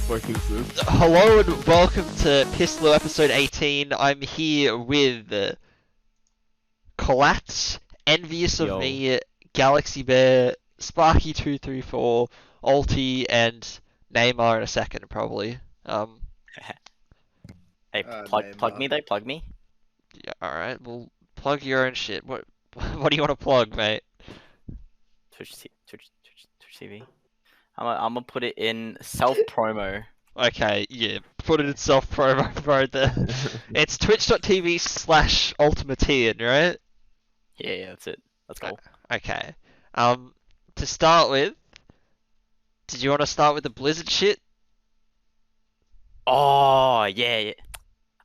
fuck is this? Hello and welcome to PISSLO episode 18. I'm here with Collat, envious of Yo. me, Galaxybear, Sparky234, Ulti, and Neymar in a second probably. Hey, plug me though, plug me. Yeah, alright, well plug your own shit. What do you want to plug, mate? Twitch TV. I'm gonna put it in self promo. Okay, yeah, put it in self-promo mode there. It's twitch.tv/ultimatean, right? Yeah, that's it. Let's go. Okay. To start with, did you want to start with the Blizzard shit? Oh yeah.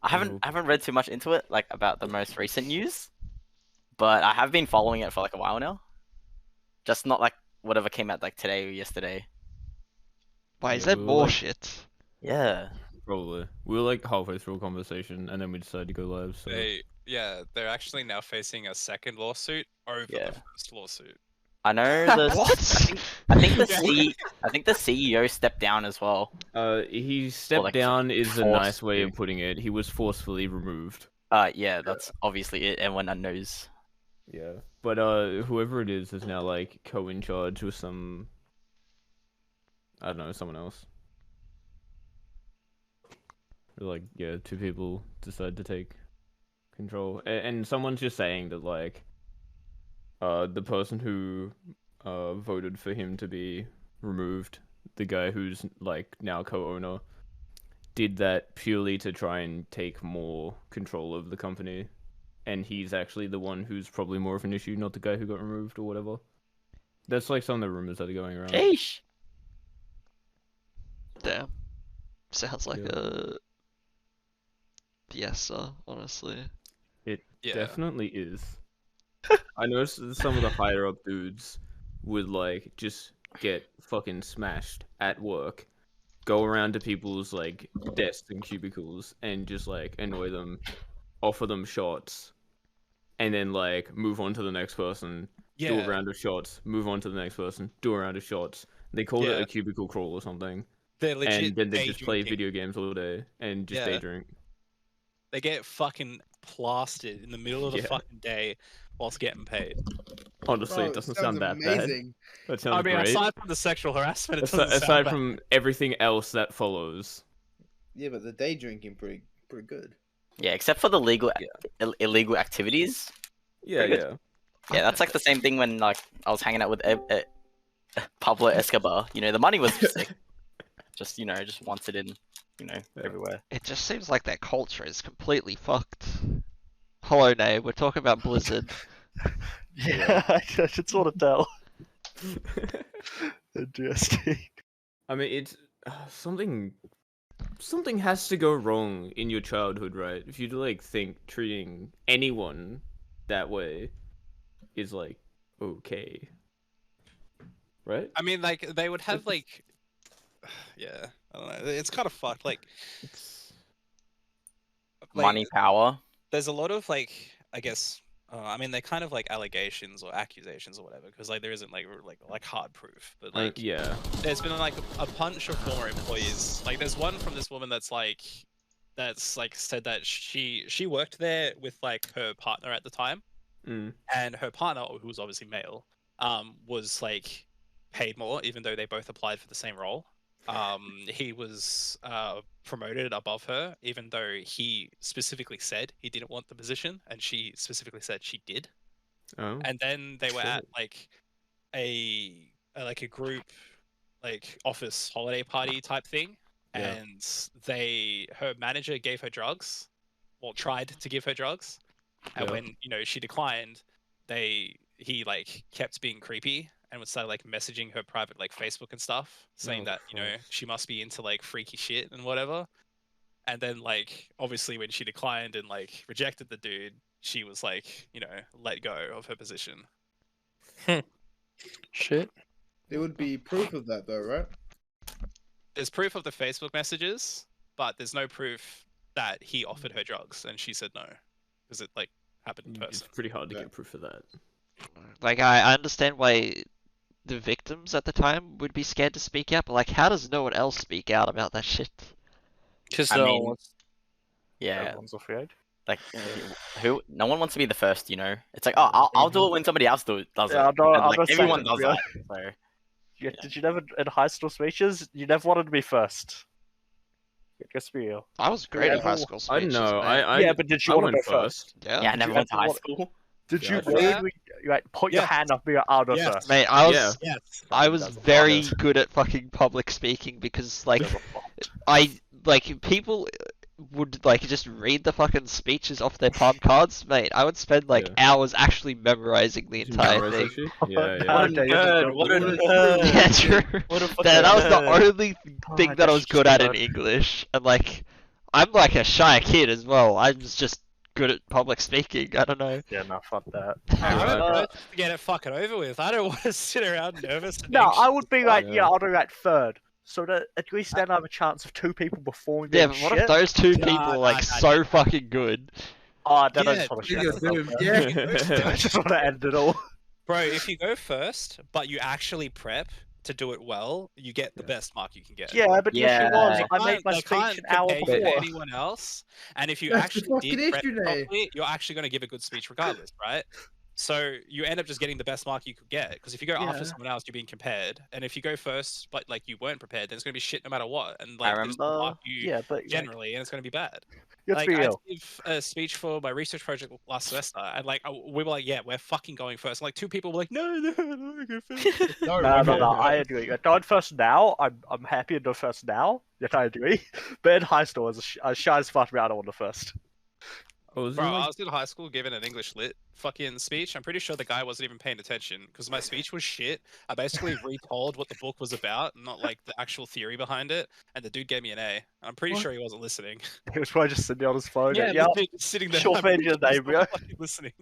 I haven't read too much into it, like about the most recent news, but I have been following it for like a while now. Just not like whatever came out like today or yesterday. Why is Yeah, there we were more like- shit? Yeah. Probably. We were like halfway through a conversation and then we decided to go live, so... They're actually now facing a second lawsuit over Yeah. the first lawsuit. I know the What? I think the CEO stepped down as well. He stepped like, down is a nice way forcefully. of putting it. He was forcefully removed. Yeah, that's obviously it. Everyone knows. Yeah. But whoever it is now like co-in charge with some... I don't know, someone else. Like, yeah, two people decide to take control. And someone's just saying that, like, the person who voted for him to be removed, the guy who's, like, now co-owner, did that purely to try and take more control of the company. And he's actually the one who's probably more of an issue, not the guy who got removed or whatever. That's, like, some of the rumors that are going around. Sheesh. Damn. Sounds like Yeah. a fiesta, honestly. It Yeah. definitely is. I know some of the higher up dudes would like just get fucking smashed at work, go around to people's like desks and cubicles and just like annoy them, offer them shots, and then like move on to the next person, do a round of shots, move on to the next person, do a round of shots. They call it Yeah. a cubicle crawl or something, They're legit. and then they day just play drinking. video games all day and just day drink. They get fucking plastered in the middle of the Yeah. fucking day whilst getting paid. Honestly, Bro, it doesn't sounds sound that bad. amazing. That sounds I mean, great. aside from the sexual harassment, it doesn't Aside sound bad. from everything else that follows. Yeah, but the day drinking pretty good. Yeah, except for the illegal activities. Yeah, Pretty yeah. Yeah, that's like the same thing when like I was hanging out with Pablo Escobar. You know, the money was sick. Just just wants it in, everywhere. It just seems like that culture is completely fucked. Hello, Nay, we're talking about Blizzard. Yeah, I should sort of tell. Interesting. I mean, it's something has to go wrong in your childhood, right? If you like think treating anyone that way is like okay, right? I mean, like they would have like, yeah, I don't know. It's kind of fucked. Like Money, power. There's a lot of like, I guess. I mean, they're kind of like allegations or accusations or whatever, because like there isn't like hard proof, but like Yeah. there's been like a bunch of former employees. Like there's one from this woman that's said that she worked there with like her partner at the time, and her partner, who was obviously male, was like paid more even though they both applied for the same role. He was promoted above her, even though he specifically said he didn't want the position, and she specifically said she did. Oh. And then they were at like a group like office holiday party type thing, Yeah. and her manager gave her drugs, well, tried to give her drugs, and Yeah. when she declined, he like kept being creepy and would start like messaging her private like Facebook and stuff, saying Oh, that she must be into like freaky shit and whatever. And then like obviously when she declined and like rejected the dude, she was like let go of her position. Shit. There would be proof of that, though, right? There's proof of the Facebook messages, but there's no proof that he offered her drugs and she said no, because it like happened in It's person. pretty hard to Yeah. get proof of that. Like, I understand why the victims at the time would be scared to speak out, but like, how does no one else speak out about that shit? Because I no mean, one Yeah, Everyone's afraid. like who? No one wants to be the first, you know. It's like, oh, I'll do it when somebody else does Yeah, it. I'll do it- And, I'll like, do it everyone second, does yeah. that. So Yeah, did you never in high school speeches? You never wanted to be first. Let's be real. I was great at high everyone- school I speeches. don't know. man. Yeah, but did you I want to went go first? Yeah. yeah, I Did never you went to ever high want- school. Did you Yeah, really like put your Yeah. hand up and be like, I'll go Yeah. first? Mate, I was Yeah. Yes. I was That's very hard. good at fucking public speaking because like Never fucked. I like people would like just read the fucking speeches off their palm cards, mate. I would spend like Yeah. hours actually memorizing the Did you entire memorize thing. that shit? Yeah, yeah. What a nerd, What a What a nerd. Yeah, true. What a fucking That was the nerd. only thing God, that I that's was good just at in nerd. English, and like I'm like a shy kid as well. I was just good at public speaking. I don't know. Yeah, no, fuck that. I Yeah, would I- rather just get it fucking over with. I don't want to sit around nervous. And No, I anxious. would be like, Yeah. yeah, I'll do that third. So that at least then I have a chance of 2 people before me Yeah, being but what shit. if those two Nah, people are like nah, so fucking good? Oh, then I Yeah, just want to You're shit myself. doomed. there. Yeah. I just want to end it all. Bro, if you go first, but you actually prep to do it well, you get the Yeah. best mark you can get. Yeah, but the issue Yeah. was They I made can't- my they speech can't an hour compare you to before. anyone else, and if you That's the actually fucking did prep issue, Nate. properly, you're actually going to give a good speech regardless, right? So you end up just getting the best mark you could get, because if you go after Yeah. someone else, you're being compared, and if you go first, but like you weren't prepared, then it's going to be shit no matter what, and like this will remember- mark you Yeah, but generally, and it's going to be bad. let's Like be I real. gave a speech for my research project last semester, and like we were like, yeah, we're fucking going first. And, like 2 people were like, no, I go first. No, No, I agree. Going first now, I'm happy to go first now. Yes, I agree. But in high school, I was shy as fuck about I want to first. Oh, was it Bro, like- I was in high school giving an English lit fucking speech. I'm pretty sure the guy wasn't even paying attention because my speech was shit. I basically retold what the book was about, not like the actual theory behind it. And the dude gave me an A. I'm pretty What? sure he wasn't listening. He was probably just sitting on his phone. Yeah, Yeah, the dude just sitting there. Sure, I'm pretty your sure he's name, not yeah. fucking listening.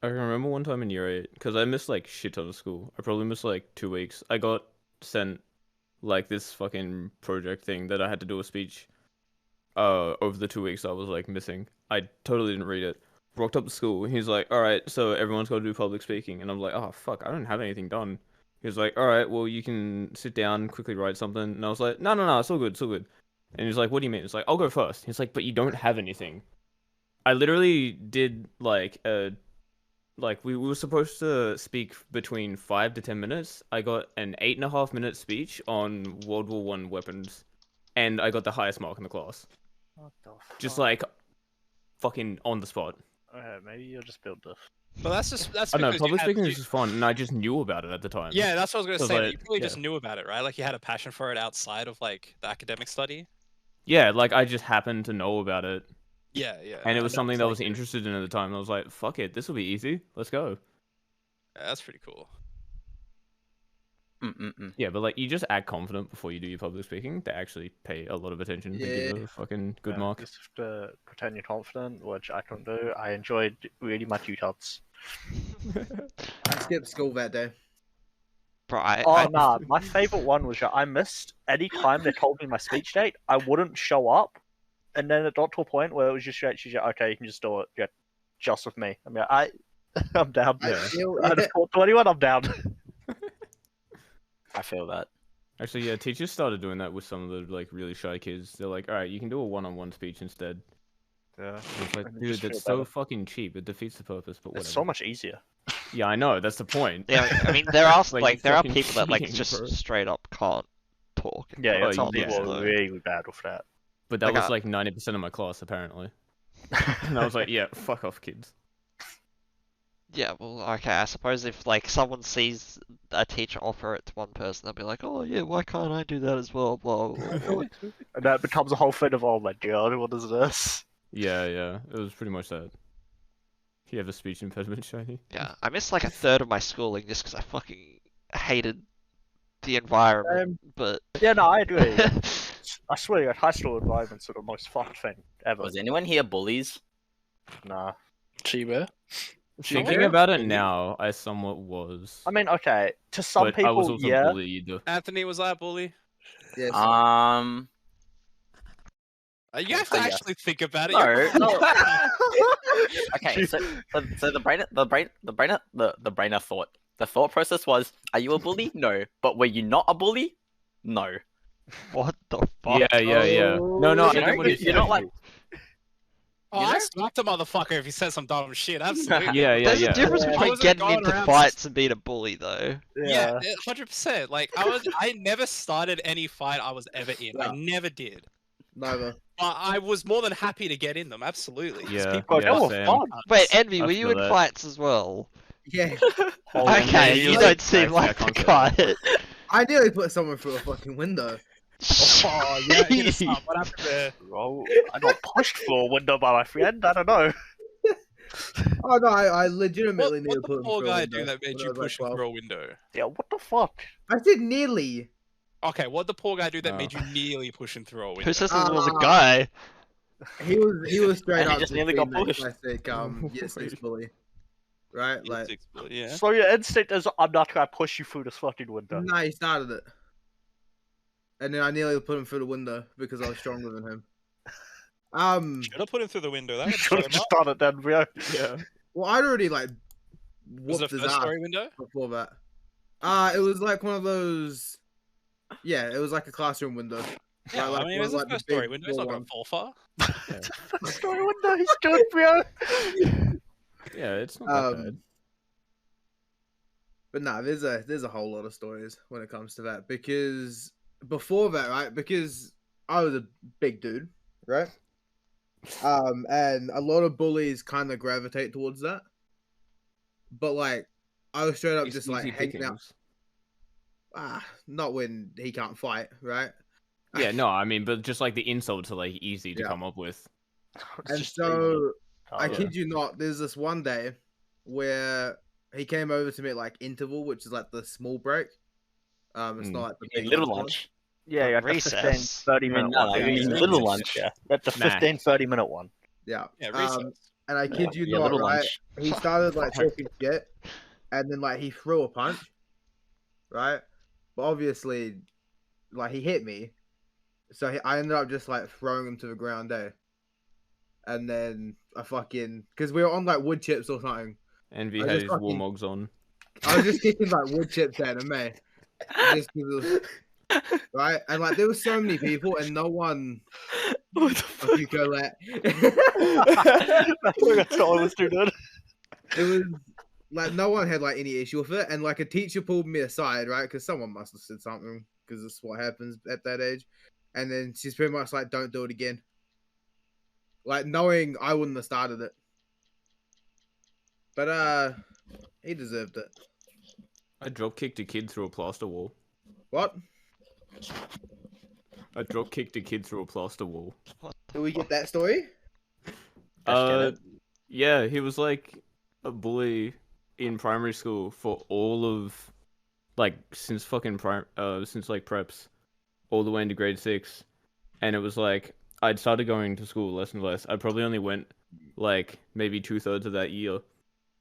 I can remember one time in year 8, because I missed like shit ton of school. I probably missed like 2 weeks. I got sent like this fucking project thing that I had to do a speech over the 2 weeks I was like missing. I totally didn't read it. Rocked up to school. He's like, alright, so everyone's got to do public speaking. And I'm like, oh fuck, I don't have anything done. He was like, alright, well you can sit down, quickly write something. And I was like, no, it's all good, it's all good. And he's like, what do you mean? It's like, I'll go first. He's like, but you don't have anything. I literally did like we were supposed to speak between 5 to 10 minutes. I got an 8.5 minute speech on World War I weapons, and I got the highest mark in the class. What the fuck? Just like fucking on the spot. Maybe you'll just build this. But that's I know, because you public had- speaking you- is just fun, and I just knew about it at the time. Yeah, that's what I was So, gonna say. like, You probably yeah. just knew about it, right? Like you had a passion for it outside of like the academic study. Yeah, like I just happened to know about it, Yeah. and it was that something that I like- was interested in at the time. And I was like, fuck it, this will be easy. Let's go. Yeah, that's pretty cool. Yeah, but like you just act confident before you do your public speaking. They actually pay a lot of attention to give Yeah. a fucking good Yeah, mark. Just have to pretend you're confident, which I couldn't do. I enjoyed really my tutots. I skipped school that day. Bro, Oh nah, my favorite one was that I missed any time they told me my speech date. I wouldn't show up, and then it got to a point where it was just actually okay, you can just do it, yeah, just with me. I mean, I'm down. I Yeah. feel I just called 21. I'm down. I feel that. Actually, yeah, teachers started doing that with some of the like really shy kids. They're like, all right, you can do a one-on-one speech instead. Yeah, And it's like, And it dude, just that's feels so better. fucking cheap. It defeats the purpose. But whatever. it's so much easier. Yeah, I know. That's the point. yeah, I mean there are Like, like there are fucking people that like cheating, just bro. straight up can't talk. Yeah, Oh, some yeah. people are really bad with that. But that Like, was like 90% of my class apparently. And I was like, yeah, fuck off, kids. Yeah, well, okay, I suppose if like someone sees a teacher offer it to one person, they'll be like, oh yeah, why can't I do that as well? Blah blah blah. And that becomes a whole thing of, oh my god, what is this? Yeah, it was pretty much that. You have a speech impediment, Shiny? Yeah, I missed like a third of my schooling just because I fucking hated the environment. But Yeah, no, I agree. I swear, high school environments are the most fun thing ever. Was anyone here bullies? Nah. Chiba. Thinking about it now, I somewhat was. I mean, okay, to some but people, I was also yeah. bullied. Anthony, was I a bully? Yes. You have to Yeah. actually think about it. No, You're- no. Okay, so the brainer thought. The thought process was, are you a bully? No. But were you not a bully? No. What the fuck? Yeah. No, I You get know, what he's you're not saying. like. Oh, You I know? smacked a motherfucker if he said some dumb shit. Absolutely. Yeah. There's a difference I between wasn't getting going into around fights and being a bully, though. Yeah, 100%. Like I never started any fight I was ever in. Yeah. I never did. Neither. But I was more than happy to get in them. Absolutely. 'cause Yeah, people That was same. fun. Wait, Envy, I were you feel in that. fights as well? Yeah. Okay, Envy, you like, don't seem actually, I like the can't say guy. that. I nearly put someone through a fucking window. Oh, yeah, hit us up. What happened there? Bro, I got pushed through a window by my friend. I don't know. Oh no, I legitimately What nearly the put him poor through a guy window do that made when I you was, like, push him 12. through a window? Yeah, what the fuck? I said nearly. Okay, what the poor guy do that Oh. made you nearly push him through a window? Who says it was a Ah. guy? He was straight And he up just just nearly being got that pushed. classic yes this bully, right? Yeah, Like, 6 bullet, yeah. So your instinct is, I'm not gonna push you through this fucking window. no, he started it, and then I nearly put him through the window because I was stronger than him. Should have put him through the window. That You would should have just done it then, bro. Yeah. Well, I'd already like Was it whooped a his first ass story window? before that. It was like one of those. Yeah, it was like a classroom window. Yeah, like I mean, one it's of, a like, the first story big window. It's not floor going to fall far. Story window, he's good, bro. Yeah, it's not that bad. But nah, there's a whole lot of stories when it comes to that, because before that, right? Because I was a big dude, right? And a lot of bullies kind of gravitate towards that. But like, I was straight up It's just like easy hanging out. pickings. Not when he can't fight, right? Yeah, no, I mean, but just like the insults are like easy to Yeah. come up with. And so I yeah. kid you not, there's this one day where he came over to me at like interval, which is like the small break. It's not like the You mean big little one. lunch. Yeah, yeah, the Recess. 15, 30 You minute mean, no, one. you Yeah, mean yeah, little yeah. lunch. Yeah, that's the Nah. 15, 30 minute one. Yeah. Yeah, recess. And I kid you Yeah, not, little right? lunch. He started like talking shit, and then like he threw a punch, right? But obviously, like he hit me, so I ended up just like throwing him to the ground there. And then I fucking, because we were on like wood chips or something. Envy I had just his fucking- warmogs on. I was just kicking like wood chips at him, man. Just 'cause of- right? And like there were so many people, and no one. What the Fuck you, Collat. That's all I was doing. It was like no one had like any issue with it, and like a teacher pulled me aside, right? Because someone must have said something, because it's what happens at that age. And then she's pretty much like, "Don't do it again." Like knowing I wouldn't have started it, but he deserved it. I drop kicked a kid through a plaster wall. What? I drop kicked a kid through a plaster wall. Do we get that story? Yeah, he was like a bully in primary school for all of like since like preps all the way into grade 6, and it was like I'd started going to school less and less. I probably only went like maybe 2/3 of that year.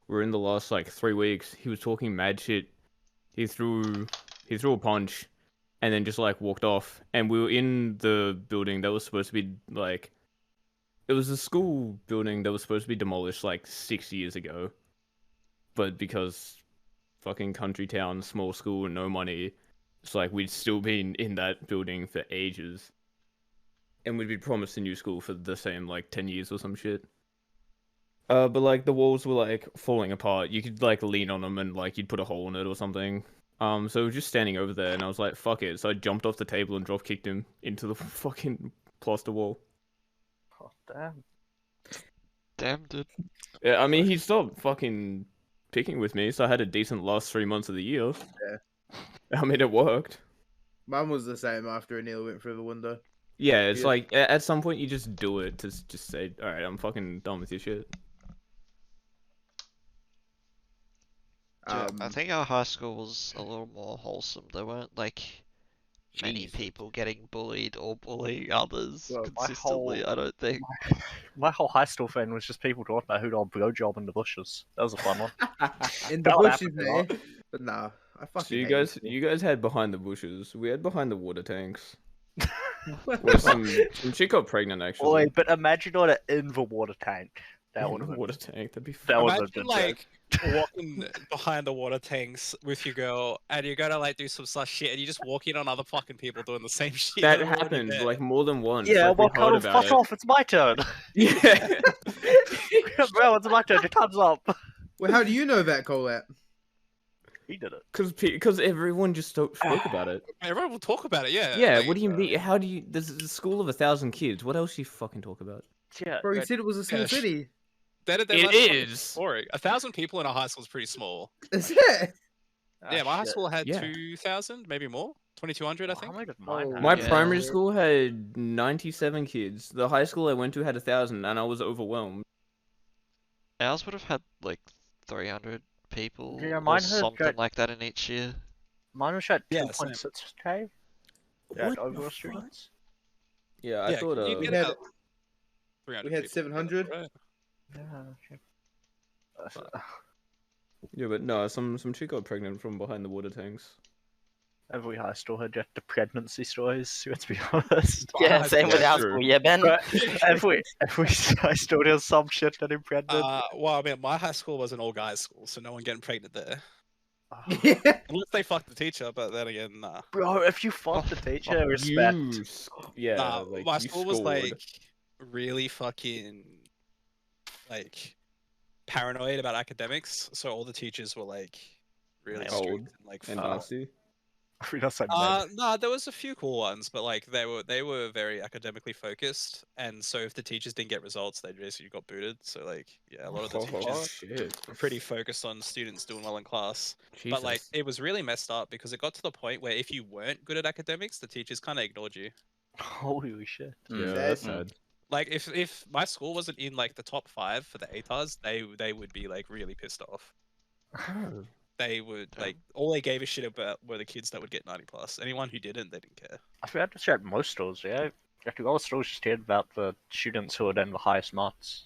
We're in the last like 3 weeks. He was talking mad shit. He threw a punch and then just like walked off, and we were in the building that was supposed to be like, it was a school building that was supposed to be demolished like 6 years ago, but because fucking country town, small school, no money, it's like we'd still been in that building for ages, and we'd been promised a new school for the same like 10 years or some shit. But like the walls were like falling apart. You could like lean on them and like you'd put a hole in it or something. So we were just standing over there, and I was like, fuck it. So I jumped off the table and drop kicked him into the fucking plaster wall. Oh, damn. Damn, dude. Yeah, I mean, he stopped fucking picking with me, so I had a decent last 3 months of the year. Yeah. I mean, it worked. Mine was the same after Anil went through the window. Yeah, it's Yeah. like, at some point you just do it to just say, alright, I'm fucking done with your shit. I think our high school was a little more wholesome. There weren't like many Jeez. people getting bullied or bullying others Well, my consistently. whole- I don't think. My whole high school thing was just people talking about who'd all blowjob in the bushes. That was a fun one. In the That bushes, happened a lot. eh? But nah, I fucking. So you hate guys, this you guys had behind the bushes. We had behind the water tanks. shit. Where some chick got pregnant, actually. Boy, but imagine on it in the water tank. That would have Water tank. That'd be That fun. was a Imagine good like walking behind the water tanks with your girl, and you're gonna like do some such shit, and you just walk in on other fucking people doing the same shit. That are already happened there. like more than once. Yeah, like, well, we heard Colin, about fuck it. off. It's my turn. Yeah. Bro, it's my turn. Your time's up. Well, how do you know that, Collat? He did it. Because everyone just spoke about it. Everyone will talk about it. Yeah. Yeah. like, What do you mean? How do you? There's a school of 1,000 kids. What else do you fucking talk about? Yeah, Bro, you said it was a small Gosh. city. It is. Boring. 1,000 people in a high school is pretty small. Is it? Yeah, my high shit. school had Yeah. 2,000, maybe more. 2,200, I How think. many did mine have? My Yeah. primary school had 97 kids. The high school I went to had 1,000, and I was overwhelmed. Ours would have had like 300 people Yeah, or mine had something got- like that in each year. Mine was at Yeah, 2.6k. Yeah, What overall the students. Yeah, I Yeah, thought. you We get had- about 300 we had people, 700. right? Yeah. Okay. Yeah, but no, some chick got pregnant from behind the water tanks. Every high school had just the pregnancy stories. Let's be honest. Yeah, Wow, same with yeah, our true. school. Yeah, Ben. But every high school has some shit getting pregnant. Well, I mean, my high school was an all-guys school, so no one getting pregnant there. Yeah. Unless they fucked the teacher, but then again, nah. Bro, if you fuck the teacher, respect. Yeah, Nah, like, my you school was scored. like really fucking like paranoid about academics, so all the teachers were like really Yeah, strict old and like and fuck. nasty. I mean, that's like No, there was a few cool ones, but like they were very academically focused, and so if the teachers didn't get results, they basically got booted. So like, yeah, a lot of the teachers Shit. were pretty focused on students doing well in class. But like, Jesus. it was really messed up because it got to the point where if you weren't good at academics, the teachers kind of ignored you. holy shit. Yeah, Sad. that's sad. Like if my school wasn't in like the top 5 for the ATARs, they would be like really pissed off. They would like all they gave a shit about were the kids that would get 90+. Anyone who didn't, they didn't care. I feel like that's at most stores, yeah. Like, all stores just cared about the students who had done the highest marks.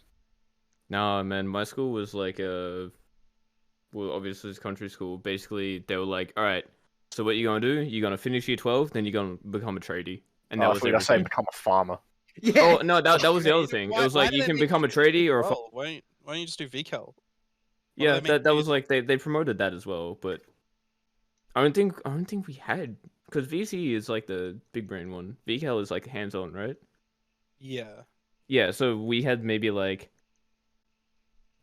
No, man, my school was like well, obviously it's country school. Basically, they were like, all right, so what you gonna do? You're gonna finish year 12, then you're gonna become a tradie, and that was I say everything. become a farmer. Yeah. Oh no, that was the other thing. It was like you can become a tradie or a. Well, why don't you just do VCAL? Yeah, they make that was you- like they promoted that as well, but I don't think we had, because VC is like the big brain one. VCAL is like hands on, right? Yeah. Yeah, so we had maybe like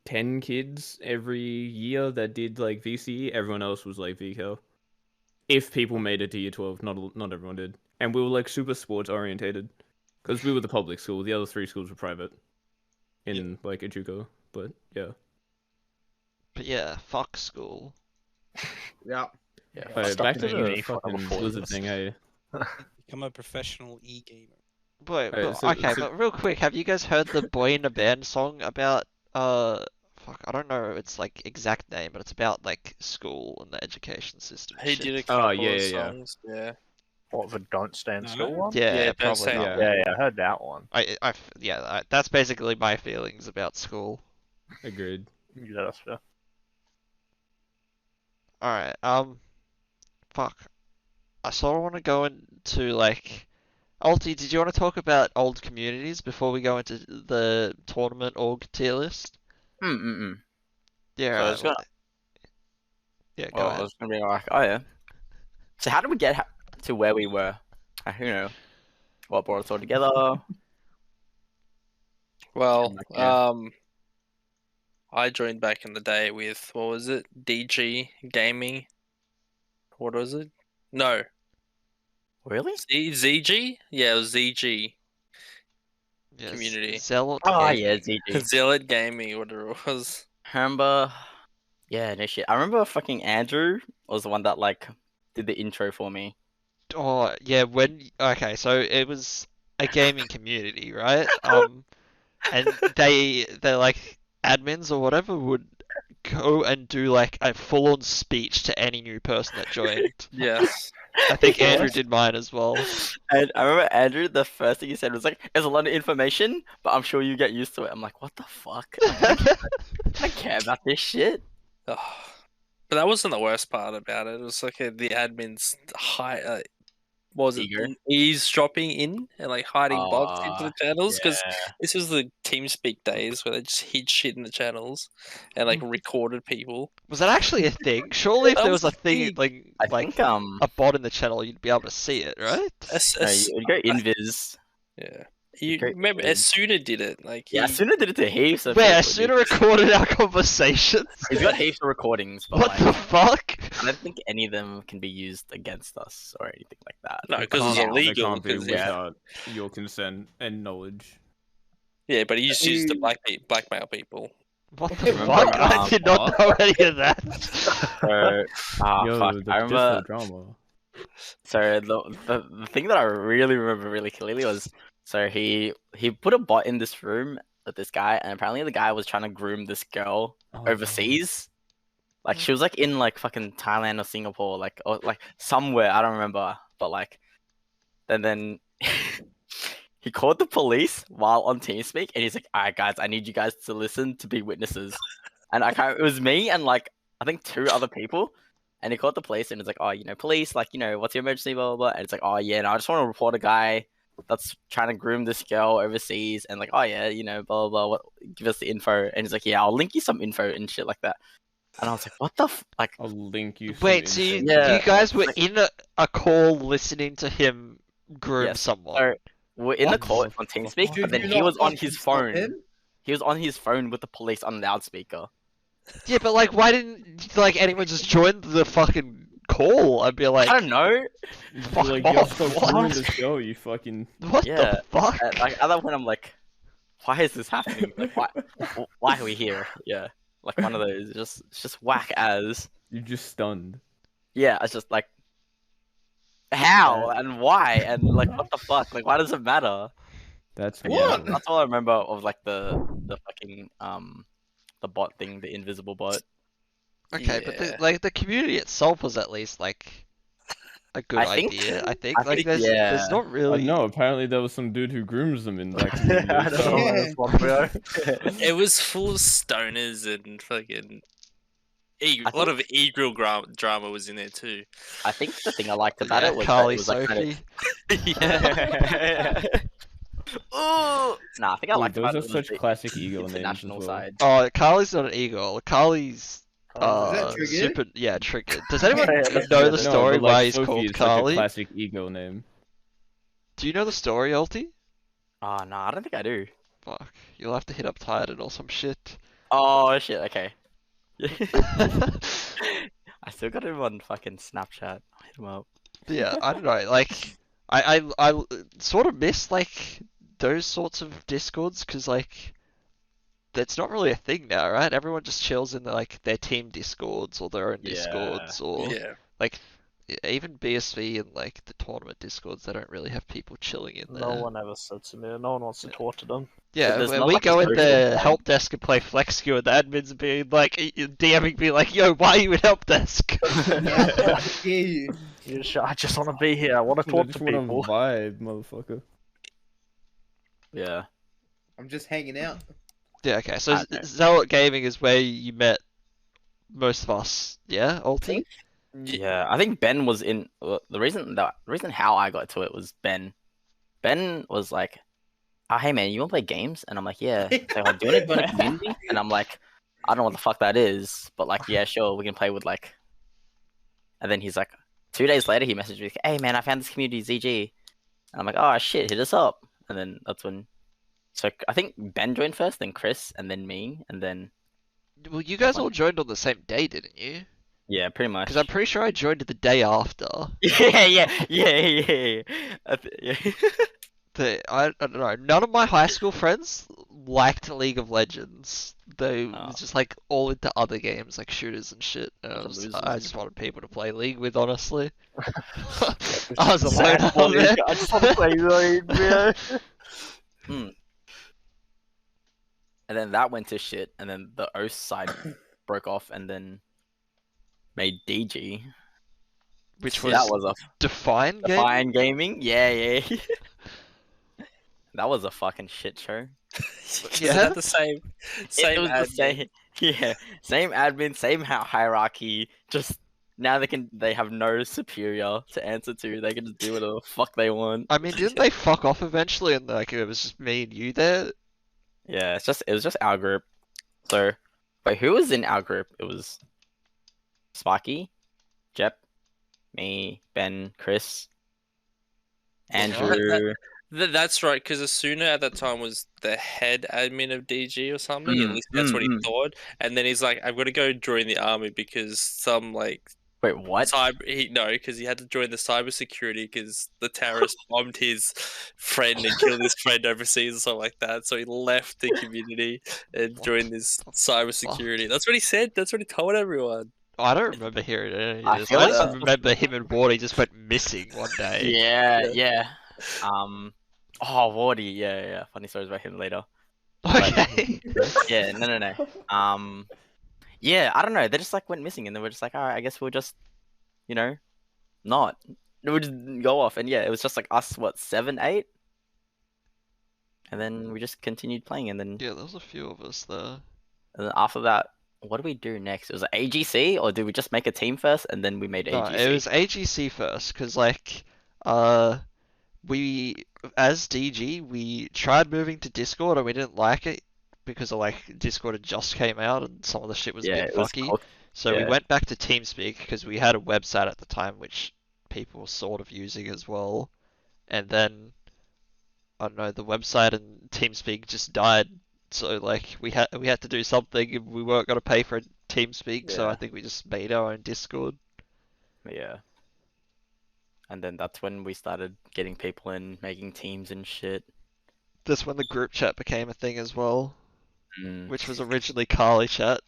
10 kids every year that did like VC. Everyone else was like VCAL. If people made it to year 12, not everyone did, and we were like super sports orientated, because we were the public school. The other 3 schools were private in like Echuca, but yeah. But yeah, fuck school. Yeah. Yeah, Alright, stuck back in to a the uni for another fucking 4 Blizzard years. thing, hey. Become a professional e-gamer. Wait, Alright, but, so- okay, so- but real quick, have you guys heard the Boy in a Band song about fuck, I don't know its like exact name, but it's about like school and the education system. and He shit. did a Oh, couple yeah, of yeah, yeah. songs. Yeah. What, the Don't Stand No? Still one? Yeah, Yeah, don't probably say that that. one. Yeah, I heard that one. That's basically my feelings about school. Agreed. Yeah, that's fair. Alright, fuck. I sort of want to go into like, Ulti, did you want to talk about old communities before we go into the tournament org tier list? So Yeah, I right, was gonna- yeah, go Well, I ahead. was gonna be like, oh yeah. So how did we get to where we were? You know, what brought us all together? Well, Yeah. I joined back in the day with what was it? DG Gaming. What was it? No, Really? ZG. Yeah, it was ZG. Yeah, community. Zealot. Oh Gaming. yeah, ZG. Zealot Gaming, whatever it was. Remember? Yeah, no shit. I remember fucking Andrew was the one that like did the intro for me. Oh yeah, okay, so it was a gaming community, right? And they're like admins or whatever would go and do like a full-on speech to any new person that joined. Yes. I think Andrew did mine as well. And I remember Andrew, the first thing he said was like, "There's a lot of information, but I'm sure you get used to it." I'm like, "What the fuck? I don't care about this shit." Oh, but that wasn't the worst part about it. It was like the admins was it Eager. eavesdropping in and like hiding bots into the channels? Because yeah. this was the TeamSpeak days where they just hid shit in the channels and like recorded people. Was that actually a thing? Surely if That there was was a a thing thing. I like think a bot in the channel, you'd be able to see it, right? you go invis. Yeah. You Great remember invis. Asuna did it. Like Yeah, Asuna did it to heaps of Where people, Asuna recorded our conversations? He's got heaps of recordings, but What like, the fuck? I don't think any of them can be used against us or anything like that. No, It 'cause it's can't- illegal, It can't be 'cause, yeah. without your consent and knowledge. yeah, but he just used to blackmail people. What the Remember, fuck? I did not know any of that. So, Yo, fuck, the I remember. drama. So the thing that I really remember really clearly was, so he put a bot in this room with this guy, and apparently the guy was trying to groom this girl overseas. Like she was like in like fucking Thailand or Singapore, like or like somewhere, I don't remember. But like, then he called the police while on TeamSpeak, and he's like, "All right, guys, I need you guys to listen to be witnesses." And it was me and like I think 2 other people. And he called the police and it's like, "Oh, police, like, what's your emergency, blah, blah, blah." And it's like, "Oh, yeah, no, I just want to report a guy that's trying to groom this girl overseas." And like, "Oh, yeah, blah, blah, blah, give us the info." And he's like, "Yeah, I'll link you some info and shit like that." And I was like, what the like, I'll link you. Wait, so you guys were in a call listening to him groom Yes. someone? So we're in the What? call on TeamSpeak, Dude, but then you he not was on fucking his stop phone. him? He was on his phone with the police on loudspeaker. Yeah, but like, why didn't like anyone just join the fucking call? I'd be like, I don't know. fuck Like, off, yo, stop what? ruining the show, you fucking. What Yeah, the fuck? Like at that point, I'm like, why is this happening? Like, why are we here? Yeah, like one of those. It's just whack as. You're just stunned. Yeah, it's just like, how and why and like what the fuck? Like, why does it matter? That's Yeah, wild. that's all I remember of like the fucking the bot thing, the invisible bot. Okay, but Yeah. the community itself was at least like a good I think- idea. I I think like think, there's yeah. not really. No, apparently there was some dude who grooms them in that community. I don't know where this one, bro. It was full of stoners and fucking. A lot of e-grill drama was in there too. I think the thing I liked about Yeah, it was Carly that it was like Sophie. kind of... Ooh! Nah, I think I Dude, liked those about are it was such the classic ego names as international well. side. Oh, Carly's not an eagle. Carly's Is that triggered? super. Yeah, triggered. Does anyone Yeah, that's know good. the No, story but, like, why he's Sophie called is such a Carly? classic ego name. Do you know the story, Ulti? Oh no, I don't think I do. Fuck, you'll have to hit up Titan or some shit. Oh shit, okay. I still got him on fucking Snapchat. I'll hit him up. Yeah, I don't know. Like, I sort of miss like those sorts of discords because like that's not really a thing now, right? Everyone just chills in their team discords or their own Yeah. discords or Yeah. like even BSV and like the tournament discords. They don't really have people chilling in there. No one ever said to me. No one wants to talk to them. Yeah, there's when not we like a go in social the thing. help desk and play flex queue, and the admins being like DMing me like, "Yo, why are you in help desk?" Yeah, I hear you. I just want to be here. I want to I talk just to wanna people. vibe, motherfucker. Yeah. I'm just hanging out. Yeah, okay. So Okay. Zealot Gaming is where you met most of us. Yeah, Ulti. Yeah, I think Ben was in. The reason how I got to it was Ben. Ben was like, "Oh, hey man, you want to play games?" And I'm like, "Yeah." So like, do you want to join a community? And I'm like, "I don't know what the fuck that is, but like, yeah, sure, we can play with like." And then he's like, 2 days later, he messaged me, "Hey man, I found this community ZG." And I'm like, "Oh shit, hit us up." And then that's when. So I think Ben joined first, then Chris, and then me, and then Well, you guys all joined on the same day, didn't you? yeah, pretty much. Because I'm pretty sure I joined the day after. Yeah. I don't know. None of my high school friends liked League of Legends. They Oh. were just like all into other games like shooters and shit. And Losers. I just wanted people to play League with, honestly. I was alone Sad on boys. there. I just want to play League, bro. And then that went to shit, and then the OCE side broke off, and then made DG. Which That was was a Define game. fine gaming. Yeah. That was a fucking shit show. Is Yeah. that the same? It was the admin? same. Yeah, same admin, same hierarchy. Just now they have no superior to answer to. They can just do whatever the fuck they want. I mean, didn't they fuck off eventually and like it was just me and you there? Yeah, it was just our group. So, wait, who was in our group? It was Sparky, Jep, me, Ben, Chris, Andrew. That's right, because Asuna at that time was the head admin of DG or something. At least that's what he thought. And then he's like, "I'm gonna go join the army because some like Wait, what? because he had to join the cybersecurity because the terrorists bombed his friend and killed his friend overseas or something like that. So he left the community and joined this cybersecurity. That's what he said. That's what he told everyone. I don't remember hearing any I of this. feel I like just that's- remember him and Wardy just went missing one day. Yeah. Oh, Wardy. Yeah. Funny stories about him later. Okay. Yeah, no. Yeah, I don't know. They just like went missing, and they were just like, all right, I guess we'll just, not. We'll just go off, and yeah, it was just like us, 7, 8, and then we just continued playing, and then Yeah, there was a few of us there. and then after that, what do we do next? It was AGC, or did we just make a team first, and then we made AGC? No, it was AGC first, because like, we, as DG, we tried moving to Discord and we didn't like it because of like Discord had just came out and some of the shit was a bit fucky. So we went back to TeamSpeak because we had a website at the time which people were sort of using as well. And then, I don't know, the website and TeamSpeak just died. So like we had to do something and we weren't gonna pay for TeamSpeak, so I think we just made our own Discord. Yeah. And then that's when we started getting people in, making teams and shit. That's when the group chat became a thing as well, Mm. which was originally Carly chat.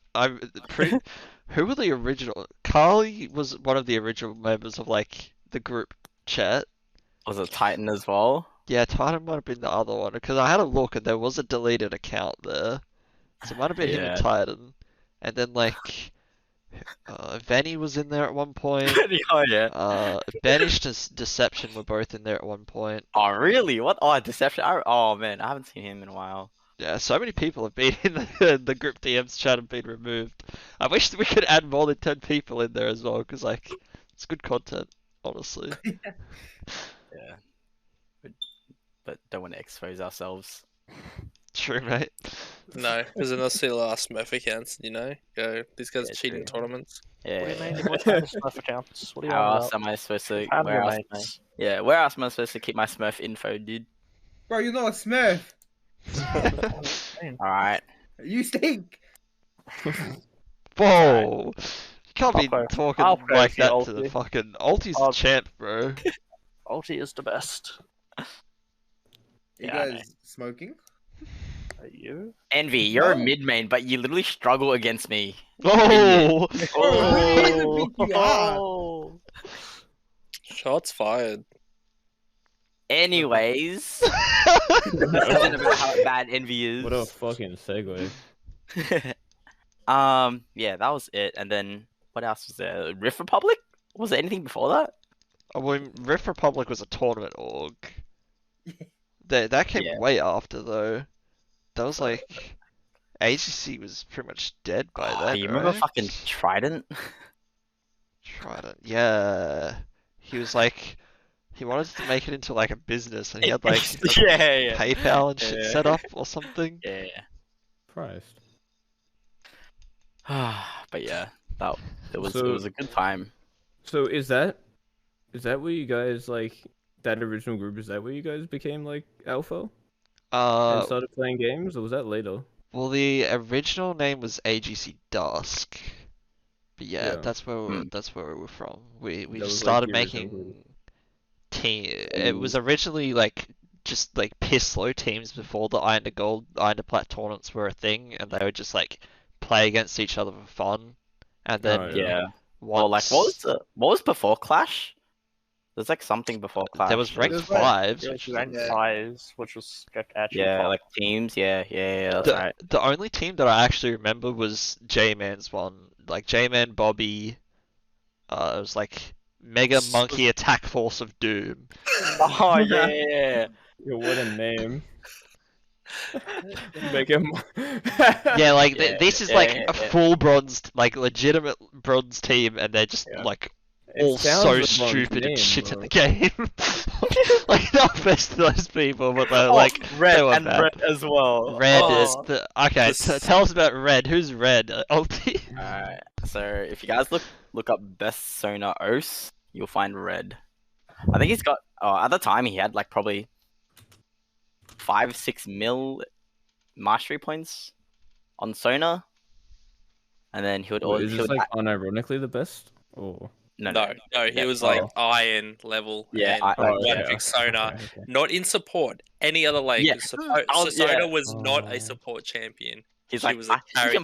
Who were the original? Carly was one of the original members of like the group chat. Was it Titan as well? Yeah, Titan might have been the other one because I had a look and there was a deleted account there, so it might have been him and Titan. And then like Venny was in there at one point. Oh yeah. Banished and Deception were both in there at one point. Oh really? What? Oh, Deception. Oh man, I haven't seen him in a while. Yeah, so many people have been in the group DMs chat and been removed. I wish that we could add more than 10 people in there as well, because like it's good content, honestly. Yeah. But don't want to expose ourselves. True, mate. No, because then they'll see the last Smurf accounts, go, these guys Yeah, cheating true. tournaments. Yeah. What do you mean? What kind of Smurf accounts? What do you How want else am I supposed to? about? Where else Mates. where else am I supposed to keep my Smurf info, dude? Bro, you're not a Smurf. All right. You stink. Whoa! You can't be I'll talking go like for that to the Ulti. fucking Ulti's the champ, bro. Ulti is the best. You Yeah, guys smoking? Are you? Envy, you're a No. mid main, but you literally struggle against me. Oh! Oh. Shots fired. Anyways, this isn't about how bad Envy is. What a fucking segue. Yeah, that was it. And then what else was there? Rift Republic? Was there anything before that? Well, Rift Republic was a tournament org. That came Yeah. way after though. That was like AGC was pretty much dead by Oh, then. you remember right? fucking Trident? Trident? Yeah. He was like, he wanted to make it into like a business, and he had like yeah. PayPal and shit Yeah. set up or something. Yeah. Christ. But yeah, it was So- So is that where you guys like that original group? Is that where you guys became like alpha and started playing games, or was that later? Well, the original name was AGC Dusk, but yeah, Yeah. that's where that's where we were from. We That was, like, started the original making group. team. It was originally like just like PISSLO teams before the Iron to Gold, Iron to Plat tournaments were a thing, and they would just like play against each other for fun. And then Oh, Yeah. once Well, like what was before Clash? There's like something before Clash. there was ranked There's, like- fives, Yeah, which was ranked Yeah. fives, which was actually Yeah, fun. like teams. Yeah, that's right. the only team that I actually remember was J-Man's one. Like J-Man, Bobby. It was like Mega Monkey Attack Force of Doom. Oh yeah. Yo, what a name. Make him. Yeah, like Yeah, this is yeah, like yeah, a yeah. full bronze, like legitimate bronze team, and they're just Yeah. like It all sounds so a bronze stupid and team, shit at but- the game. Like no offense to those people, but they're Oh, like red they were and bad. red as well. Red Oh. is the okay. This- Tell us about Red. Who's Red? Ulti. Alright, so if you guys look up best Sona OCE, you'll find Red. I think he's got. Oh, at the time he had like probably 5-6 mil mastery points on Sona, and then he would Wait, always is he this would like unironically the best? Or No, he Yeah. was like Oh. iron level. Yeah, and I- one okay, pick Sona, okay. not in support. Any other lane. Yeah. 'Cause Oh, so Sona yeah. was not Oh. a support champion. he's She like was a you carry can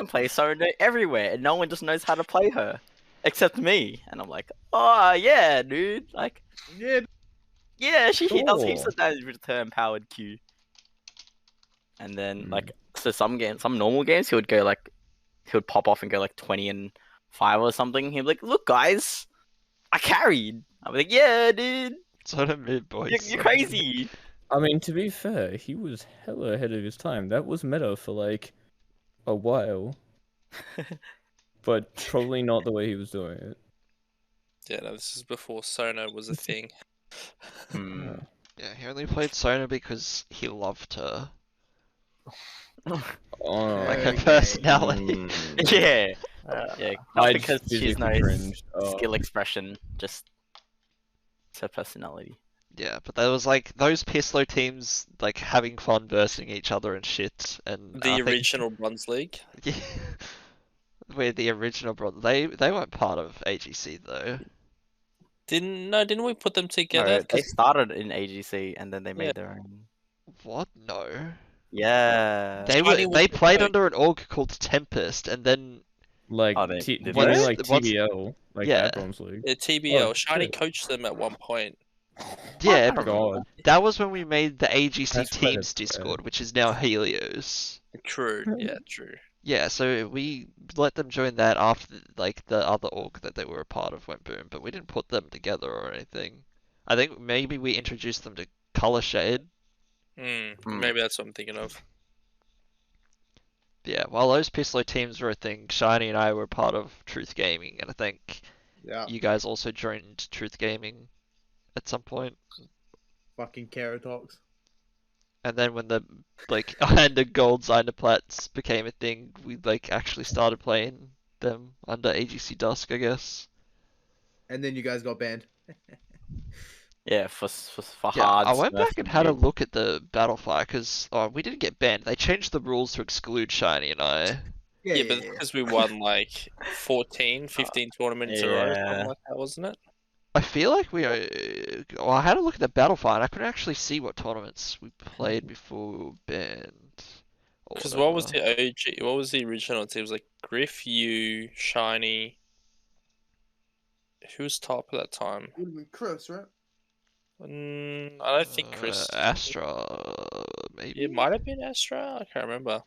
play champion. Sona everywhere, and no one just knows how to play her, except me. And I'm like, oh yeah, dude, like Yeah. yeah, he does heaps Cool. of damage with turn powered Q. And then Hmm. like so some normal games he would pop off and go like 20-5 or something. He'd be like, look guys, I carried. I'm like, yeah, dude, Sort of mid boys. you're crazy. I mean, to be fair, he was hella ahead of his time. That was meta for like a while, but probably not the way he was doing it. Yeah, no, this is before Sona was a thing. Hmm. Yeah. Yeah, he only played Sona because he loved her, Oh, like her Okay. personality. mm. Yeah, yeah, not I because just she's no physically cringed. Oh. skill expression, just it's her personality. Yeah, but there was like those PISSLO teams like having fun versing each other and shit, and The I think- original Bronze League. Yeah. Where the original they weren't part of AGC though. Didn't we put them No, together? they started in AGC and then they made their own. What? No. Yeah. They Shiny was they the played coach. under an org called Tempest, and then Like, Oh, they- do did you they? mean like What's- TBL, like yeah. that Bronze League? Yeah, TBL. Oh, Shiny shit. coached them at one point. yeah, Oh, God. that was when we made the AGC That's quite a Teams spread. Discord, which is now Helios. True. Yeah, true. Yeah, so we let them join that after like the other org that they were a part of went boom, but we didn't put them together or anything. I think maybe we introduced them to Color Shade. Hmm. Maybe that's what I'm thinking of. Yeah, while those PISSLO teams were a thing, Shiny and I were part of Truth Gaming, and I think Yeah. you guys also joined Truth Gaming at some point. Fucking Keratox. And then when the like and the gold Zynoplats became a thing, we like actually started playing them under AGC Dusk, I guess. And then you guys got banned. Yeah, for Yeah, hard. I went Smurf back and had a games. look at the Battle Fire because we didn't get banned. They changed the rules to exclude Shiny and I. Yeah, but because we won like 14, 15 tournaments in a row, Yeah. something like that, wasn't it? I feel like we. Well, I had a look at the Battle Fire and I couldn't actually see what tournaments we played before we were banned. or Because what was whatever. the OG? What was the original team? It was like Griff, you, Shiny. Who was top at that time? Would have been Chris, right? I don't think Chris. Astra, maybe. It might have been Astra. I can't remember.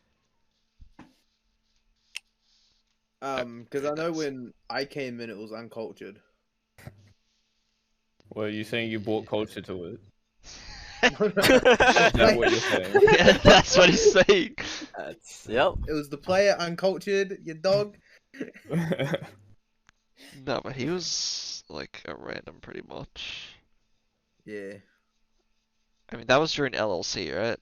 Because I know when I came in, it was uncultured. Well, you saying you brought culture to it? No, Is that what you're saying? Yeah, that's what he's saying. Yep. It was the player uncultured, you dog. No, but he was like a random pretty much. Yeah. I mean, that was during LLC, right?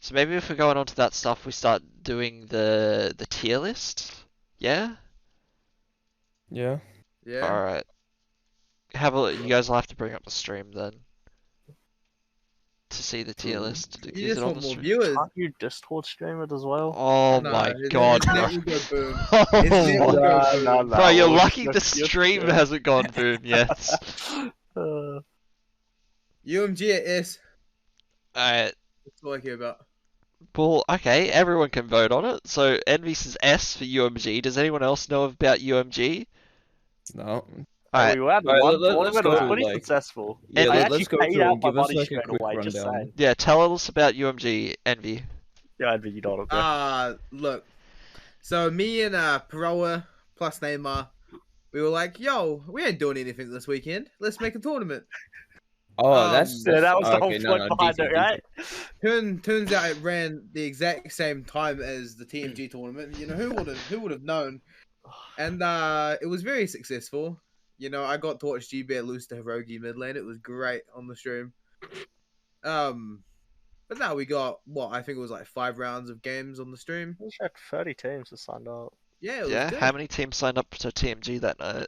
So maybe if we're going on to that stuff, we start doing the tier list. Yeah. Yeah. Yeah. All right. You guys will have to bring up the stream then to see the tier list. You Is just it on want the more stream? viewers. Can't you Discord stream it as well? Oh No, my his god, bro. internet will go boom. Oh His internet will my- go boom. no, Bro, you're well, lucky the you're- stream you're- hasn't gone boom yet. UMG at S. Alright. That's all I care about. Well, okay, everyone can vote on it. So Envy says S for UMG. Does anyone else know about UMG? No. Alright. We had Alright, one let's tournament, it go was through, pretty like- successful. Yeah, And I let's actually go paid through out and my give us money like a straight quick away, just rundown. saying. Yeah, tell us about UMG, Envy. Yeah, I'd be you don't know. Look. So me and Peroa plus Neymar, we were like, yo, we ain't doing anything this weekend. Let's make a tournament. Oh, that's Yeah, that was the okay, whole point behind it, right? Turns out it ran the exact same time as the TMG tournament. You know, who would have known? And it was very successful. You know, I got to watch G-Bear lose to Hirogi mid lane. It was great on the stream. But now we got what I think it was like 5 rounds of games on the stream. We had 30 teams that signed up. Yeah, it was Yeah, good. how many teams signed up to TMG that night?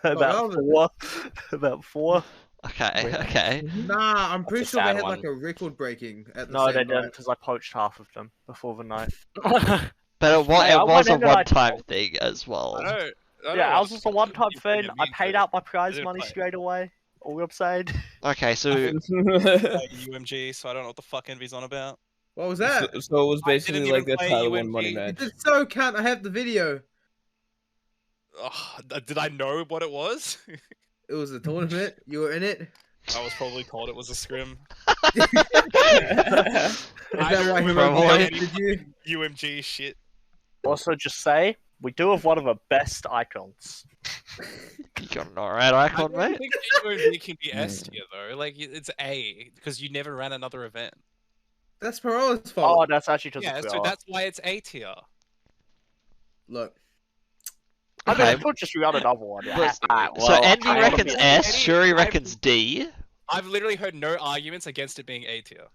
About well, 4. About 4. Okay, okay. Nah, I'm pretty a sure they sad had one. like a record breaking at the No, same they night. didn't, because I poached half of them before the night. But it was, Hey, I was a went in and I- one-time thing as well. Yeah, I was just a one-time thing. I paid out my prize didn't money play. straight away. All I'm saying. Okay, so UMG, so I don't know what the fuck Envy's on about. What was So, that? so it was I didn't basically even like the play Tyler One UMG. money You match. just so can't. I have the video. Oh, did I know what it was? It was a tournament. You were in it. I was probably told it was a scrim. Is that why Probably. Hirogi did you? UMG shit. Also, just say we do have one of the best icons. you got an alright icon, I mate? think UMG can be S tier though. Like it's A because you never ran another event. That's Parola's Oh, fault. that's actually because Yeah, so that's why it's A tier. Look, I mean, Okay. I could just run another one. Yeah. But- Alright, So well, Envy I- reckons S, Eddie, Shuri I've- reckons D. I've literally heard no arguments against it being A tier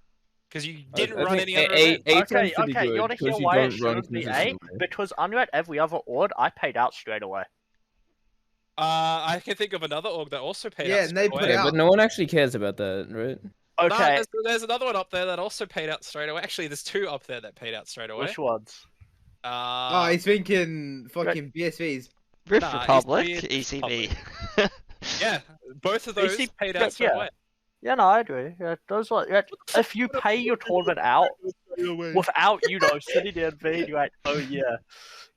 because you didn't I run think any other A- event. A- Okay, pretty okay, you good, want to hear 'cause you why it don't run shouldn't be A? consistently. Because unlike every other org, I paid out straight away. I can think of another org that also paid Yeah, out and they straight put away. out- But no one actually cares about that, right? No, Okay, there's another one up there that also paid out straight away. Actually, there's 2 up there that paid out straight away. which ones? oh, he's thinking fucking BSVs. Rift Nah, Republic, ECB, ECB. yeah, both of those ECB paid out straight yeah. away. Yeah, no, I agree. Yeah, those are. Yeah, if you pay your tournament out without, you know, sitting there and being like, oh yeah,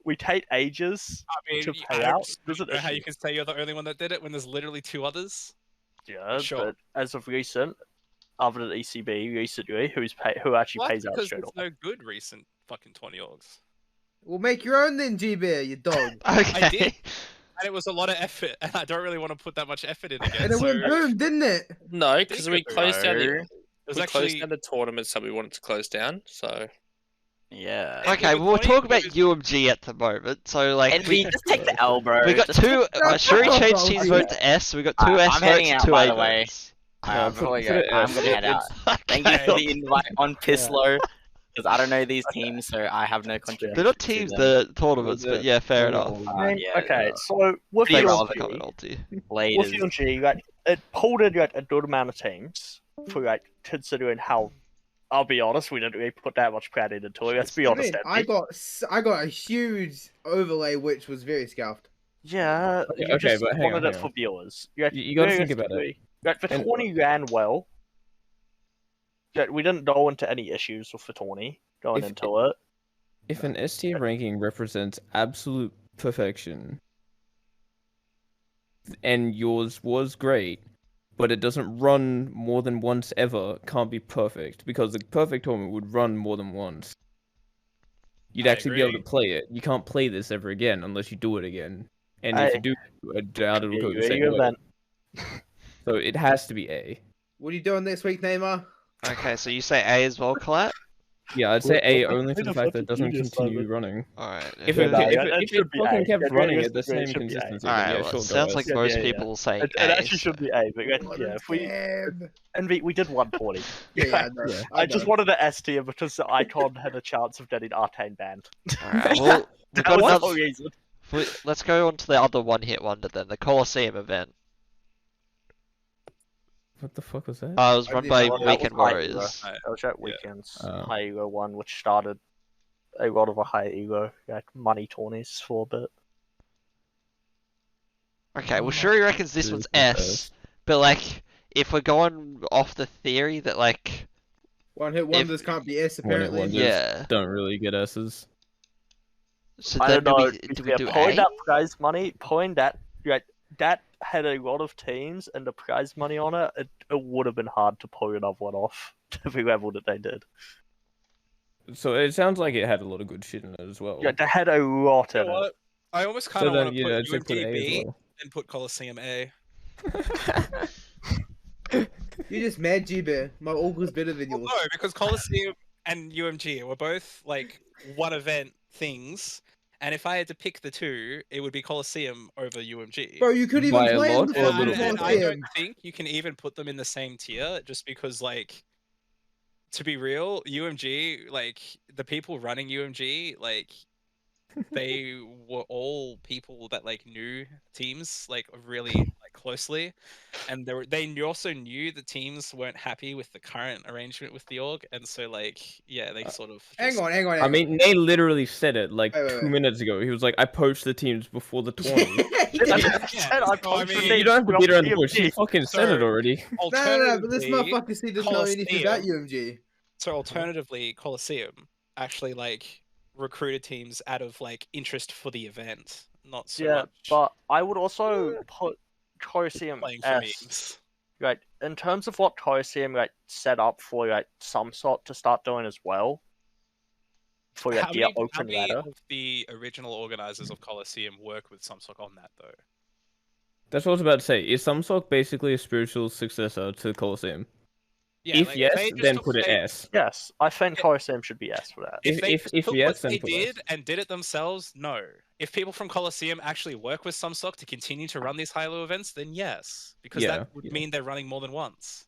we take ages I mean, to I pay don't out. Doesn't know how you can say you're the only one that did it when there's literally 2 others. Yeah, Sure. but as of recent, other than ECB recently, who actually Well, pays that's out because straight there's away. no good recent fucking 20 orgs. Well, make your own then, G-Bear, you dog. Okay. did. And it was a lot of effort, and I don't really want to put that much effort in again. And it so went boom, didn't it? No, because we closed down the No. it was we actually closed down the tournaments that we wanted to close down. So Yeah. Okay, well, we're talking about UMG at the moment, so like Envy, just take the L, bro. we got Just 2. Shuri Oh, changed oh, his yeah. vote to S. We got 2 Alright, S I'm heading votes and out, 2 by A the way. votes. Before we put go, it I'm S. gonna head out. Thank you Okay. for the invite on PISSLO, because I don't know these teams, so I have no contribution. They're not to teams, them. they're tournaments, but yeah, fair enough. Yeah, Okay, so with Pretty Thanks UMG, for coming, Ulti. with Ladies. UMG, like, it pulled in like a good amount of teams for like considering how. I'll be honest, we didn't really put that much planning into it. Let's be I honest, mean, Envy. I got a huge overlay which was very scuffed. Yeah, Okay, you okay, just but hang wanted on, it hang for on. viewers. You gotta think about it. Like, the And- tourney ran well. Yeah, we didn't go into any issues with the tourney going If- into it. If an S tier ranking represents absolute perfection, and yours was great, but it doesn't run more than once ever, can't be perfect, because the perfect tournament would run more than once. You'd I actually be able agree. to play it. You can't play this ever again unless you do it again. And if I- you do, I doubt it'll go the Yeah, same you way. event. So it has to be A. What are you doing next week, Neymar? Okay, so you say A as well, Collat? Yeah, I'd say A Well, only I for the think fact that's that it what doesn't you just continue said. running. Alright. If Yeah, it, no, if yeah, it, that if should it be fucking A. kept Yeah, running yes, at the it same should be A. consistency, Alright, then yeah, well, sure, it go sounds S. like Yeah, most yeah, yeah. people say It A. actually should be A, but yeah, if we did 140. Yeah, I know. Yeah. I I just know. wanted the S tier because the icon had a chance of getting Arcane banned. Alright, well, we've That got was the another... whole reason. Let's go on to the other one-hit wonder then, the Colosseum event. What the fuck was that? It was I run did by not- that was Weekend high Warriors. That was at Weekends Oh. high ego one, which started a lot of a high ego like money tourneys for a bit. Okay, well, Shuri reckons this one's S, but like, if we're going off the theory that like, One hit wonders can't be S One hit apparently. wonders. yeah, Don't really get S's. so I then don't know. do we do point A? that prize money, point that like that had a lot of teams and the prize money on it. It would have been hard to pull another one off to the level that they did. So it sounds like it had a lot of good shit in it as well. Yeah, they had a lot You in know it. what? I almost kind So of want then, to yeah, put I'd say put A UMG as B well. and put Coliseum A. You just mad, G-Bear. My Orgle's better than Well, yours. no, because Coliseum and UMG were both like one event things, and if I had to pick the two, it would be Coliseum over UMG. Bro, you couldn't even By a play lot in the or a fucking little bit? And I Coliseum. don't think you can even put them in the same tier, just because, like, to be real, UMG, like, the people running UMG, like, they were all people that like knew teams like really like closely, and they also knew the teams weren't happy with the current arrangement with the org, and so like yeah, they sort of Hang just... on. I mean, Nate literally said it like Wait, wait, 2 wait. minutes ago. He was like, I poached the teams before the tournament. You don't have to beat around the bush. He fucking said it So, already. No, but this alternatively, motherfucker see doesn't know anything about Coliseum. UMG. So alternatively, Coliseum actually like recruited teams out of like interest for the event, not so Yeah, much but I would also put Coliseum playing for S. memes. Right, in terms of what Coliseum set up for some sort to start doing as well. For How the many open ladder. of the original organizers of Coliseum work with Sumsock on that though? That's what I was about to say. Is Samsok basically a spiritual successor to Colosseum? Yeah, If like, yes, they just then took- put it they- S. Yes, I think Coliseum should be S for that. If they If took yes, what then they put S. did and did it themselves, no. If people from Coliseum actually work with Sumsock to continue to run these high-low events, then yes, because Yeah, that would yeah. mean they're running more than once.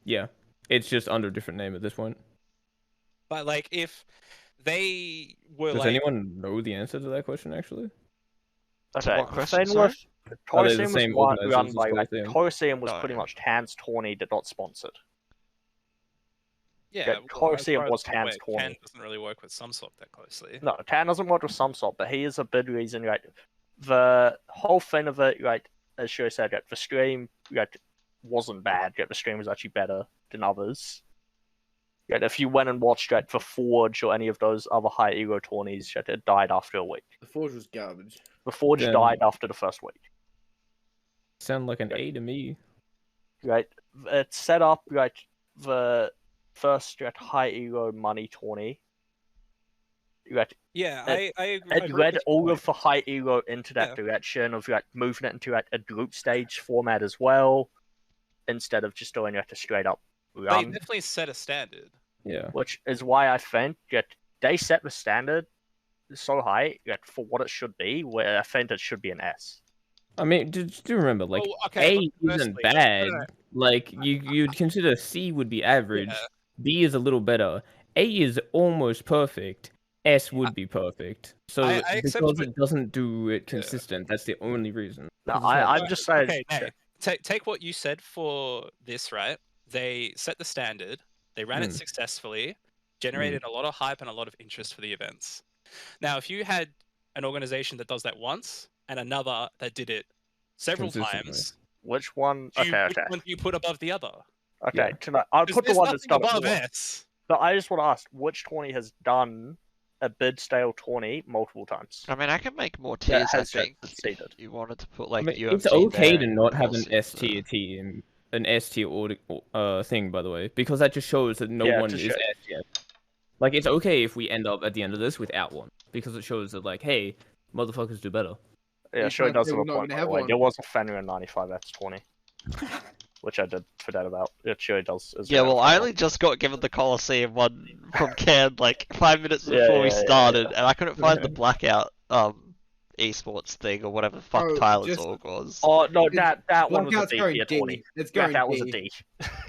Yeah, it's just under a different name at this point. But like, if they were Does like, anyone know the answer to that question actually? Okay, What question, thing sorry? with Are they the Coliseum same was organisers run as by Coliseum? Coliseum was No. pretty much Tan's tourney that got sponsored. yeah, Yeah, well, as Coliseum far as was I'm Tan's aware, Tan tourney. doesn't really work with Sumsock that closely. No, Tan doesn't work with some sort, but he is a big reason. The whole thing of it, as Shu said, the stream wasn't bad. The stream was actually better than others. If you went and watched the Forge or any of those other high ego tourneys, it died after a week. The Forge was garbage. The Forge Then- died after the first week. Sound like an A to me. It's set up the first high ego money tourney. Yeah, It- I It agree led with all you. of the high ego into that Yeah. direction of moving it into a group stage format as well, instead of just doing a straight up They run. definitely set a standard. Yeah. Which is why I think they set the standard so high for what it should be, where I think it should be an S. I mean, do remember, like, Well, okay, A but isn't firstly, bad. no. Like, you'd consider C would be average. Yeah. B is a little better. A is almost perfect. S would be perfect. So I accept because what- it doesn't do it consistent, that's the only reason. No, 'Cause it's not- I'm just saying. Okay, no. Take what you said for this, right? They set the standard, they ran it successfully, generated a lot of hype and a lot of interest for the events. Now, if you had an organization that does that once and another that did it several Consistently. times, Which one? which Okay. one do you put above the other? Okay. Yeah. Tonight, I'll 'Cause put the there's one that's nothing done it above more. S. But I just want to ask, which tourney has done a bid style tourney multiple times? I mean, I can make more Yeah, tiers. I has think succeeded. you wanted to put I like mean, UMG it's okay there to and not have an Coliseum S tier team, an S tier thing, by the way, because that just shows that no Yeah, one to is show- S yet. Like, it's okay if we end up at the end of this without one, because it shows that, like, hey, motherfuckers do better. Yeah, You sure it can't does say have we're a not point. gonna By have the way. one. There was a Fenrir 95X 20, which I did forget about. It sure does. as Yeah, well, I well. only just got given the Coliseum one from Ken like 5 minutes Yeah, before we yeah, yeah, started, and I couldn't find the blackout esports thing or whatever the fuck Bro, Tyler's just- org was. Oh no, It's- that one was a Blackout's D going tier D. 20. It's going That was a D. D.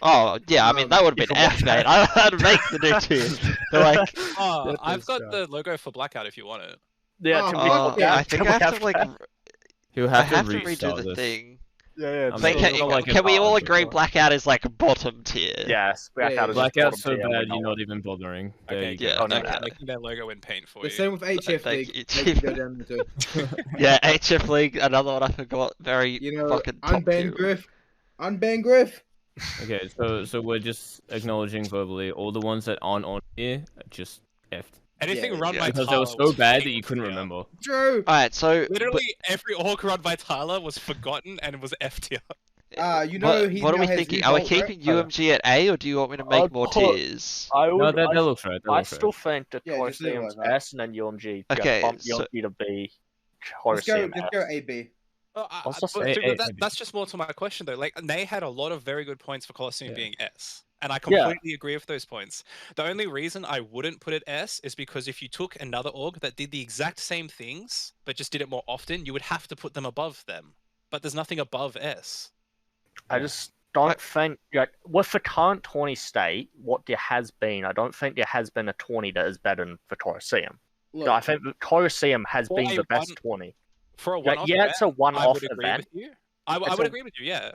Oh yeah, I mean that would have been you F, forgot mate. I had to make the new tiers. They're like, Oh, That I've is got sad. the logo for Blackout if you want it. Yeah, Oh, to fuck be- yeah, I think to I have to be- like, He'll I have, have to to redo restart the this. thing. Yeah, I'm Like, sorry, can, it's not like can we it's all hard, agree but- Blackout is like bottom tier? Yes, Blackout Yeah, is just Blackout's so bottom tier, we bad, know you're it. not even bothering. There Okay, you yeah, go. Oh, no, okay. I'm making their logo in paint for The you. same with HF Thank League. you, They can go down the two. Yeah, HF League, another one I forgot. Very You know, fucking top tier. unban Griff. Unban Griff. Okay, so we're just acknowledging verbally all the ones that aren't on here are just effed. Anything Yeah, run yeah. by Because they Tyler were so was bad that fucking you couldn't tier. remember. True. Alright, so Literally every org run by Tyler was forgotten and was F tier. You know what, he what are now we has thinking? Are we Revolt, right? keeping UMG at A, or do you want me to make I'd more put- tiers? I No, would. that looks right. That I looks still right. think that Yeah, just leave it Coliseum's like that. S and then UMG. Okay, bump so- UMG to B. Let's go. Coliseum Let's S. go AB. That's just more to my question though. Like Nay had a lot of very good points for Colosseum being S, and I completely agree with those points. The only reason I wouldn't put it S is because if you took another org that did the exact same things but just did it more often, you would have to put them above them. But there's nothing above S. I just don't think, with the current tourney state, what there has been, I don't think there has been a tourney that is better than the Colosseum. I think the Colosseum has been the best tourney. For a one-off event, it's a one-off event. I would agree with you, yeah.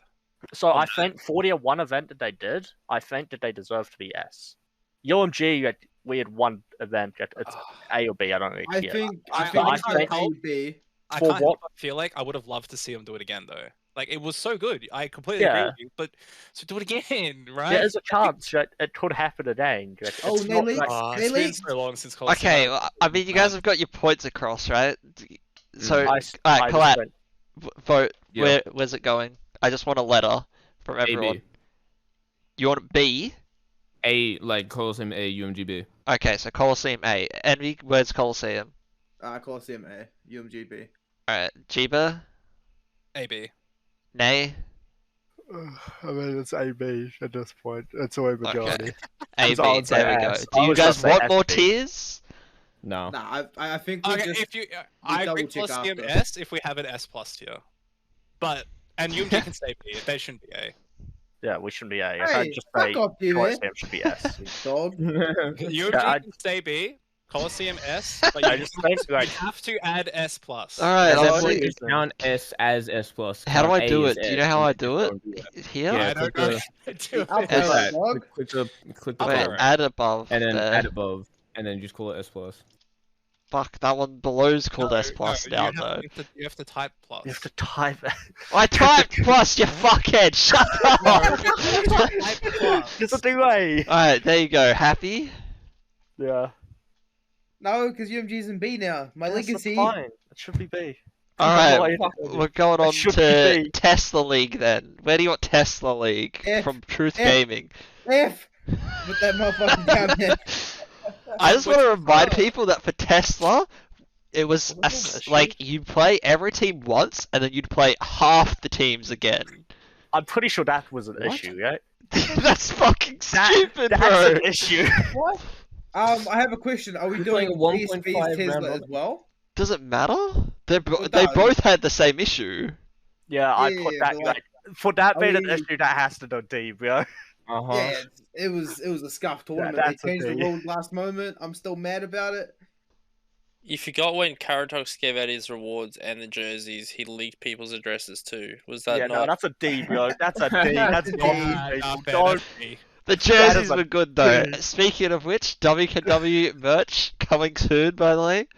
So I think for the one event that they did, I think that they deserve to be S. UMG, we had one event, it's A or B, I don't really care. I think A or B. I feel like I would have loved to see them do it again, though. Like, it was so good. I completely agree with you, but so do it again, right? There is a chance that it could happen again. It's been so long since Colosseum. Okay, well, I mean, you guys have got your points across, right? So, Collat, vote. Yeah. Where's it going? I just want a letter from everyone. A-B. You want B? A, like Colosseum A, UMG B. Okay, so Colosseum A. Envy, where's Colosseum? Colosseum A, UMG B. Alright, Jeeba? AB. Nay? I mean, it's AB at this point. It's a majority. Okay. AB, there we go. Do you guys want more tiers? No. Nah, I think I agree Colosseum S if we have an S plus tier. But, and UMG can stay B, they shouldn't be A. Yeah, we shouldn't be A. Hey, I just say Colosseum should be S. Dog. UMG can stay B, Colosseum S, but you have to add S plus. Alright, count S as S plus. How do I do it? Do you know how I do it? Here? Yeah, I don't know how to do it. Click the add above. And then add above. And then just call it S plus. Fuck, that one below's called S plus now, though. You have to type plus. You have to type it. I typed plus, you fuckhead! Shut up! It's a two-way! Alright, there you go. Happy? Yeah. No, because UMG's in B now. My legacy. Fine. It should be B. Alright, we're going on to Tesla League then. Where do you want Tesla League? F. From Truth Gaming. F! Put that motherfucking down there. I just want to remind people that for Tesla, it was like you play every team once, and then you'd play half the teams again. I'm pretty sure that was an issue, right? That's fucking stupid, bro. That's an issue. What? I have a question. Are we doing a 1.5 Tesla as well? Does it matter? They both had the same issue. Yeah, I put that for that being an issue, that has to do D, bro. Yeah, it was a scuff tournament. They changed the rules last moment. I'm still mad about it. You forgot when Karatox gave out his rewards and the jerseys, he leaked people's addresses too. Was that not? No, that's a D, bro. That's a D. That's not D. The jerseys were good though. Speaking of which, WKW merch coming soon, by the way.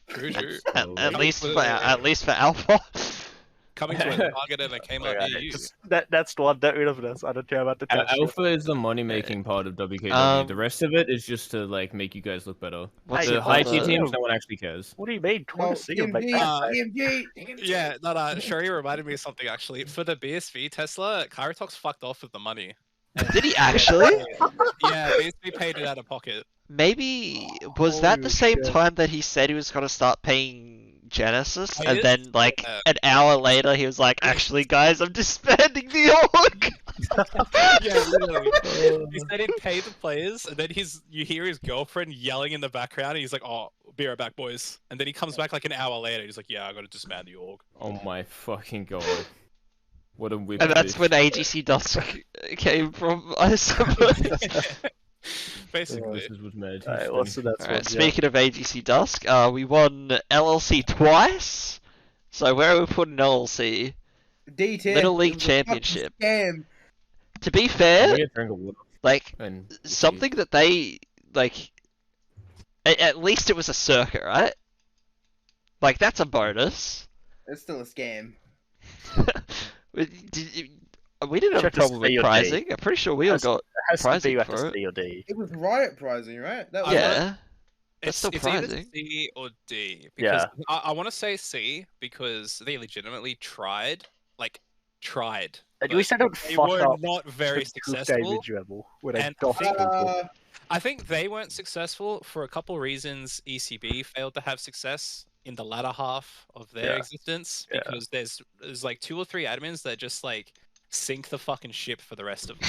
True. At least for Alpha. Coming to a Target and a Kmart near you. That's the one. Get rid of this. I don't care about the Alpha is the money-making part of WKW. The rest of it is just to like make you guys look better. The high tier teams, no one actually cares. What do you mean? Yeah, Shuri reminded me of something actually. For the BSV Tesla, Karatox fucked off with the money. Did he actually? Yeah, BSV paid it out of pocket. Maybe was that the same time that he said he was gonna start paying Genesis, and then like an hour later he was like, actually guys, I'm disbanding the org. Yeah, literally. He said he'd pay the players, and then you hear his girlfriend yelling in the background, and he's like, oh, be right back, boys. And then he comes back like an hour later, he's like, yeah, I gotta disband the org. Oh my fucking god. What a whip. And that's when AGC Dusk came from, I suppose. Basically. Alright, speaking of AGC Dusk, we won LLC twice. So where are we putting LLC? D10. Little League Championship. To be fair, like something that they like, at least it was a circuit, right? Like that's a bonus. It's still a scam. We didn't have a problem with pricing. I'm pretty sure we all got pricing for it. It was riot pricing, right? That was that's still pricing. It's either C or D. Because I want to say C because they legitimately tried. We said it they were not very successful. And I think they weren't successful for a couple reasons. ECB failed to have success in the latter half of their Yeah. existence Yeah. because there's like 2 or 3 admins that just like sink the fucking ship for the rest of them.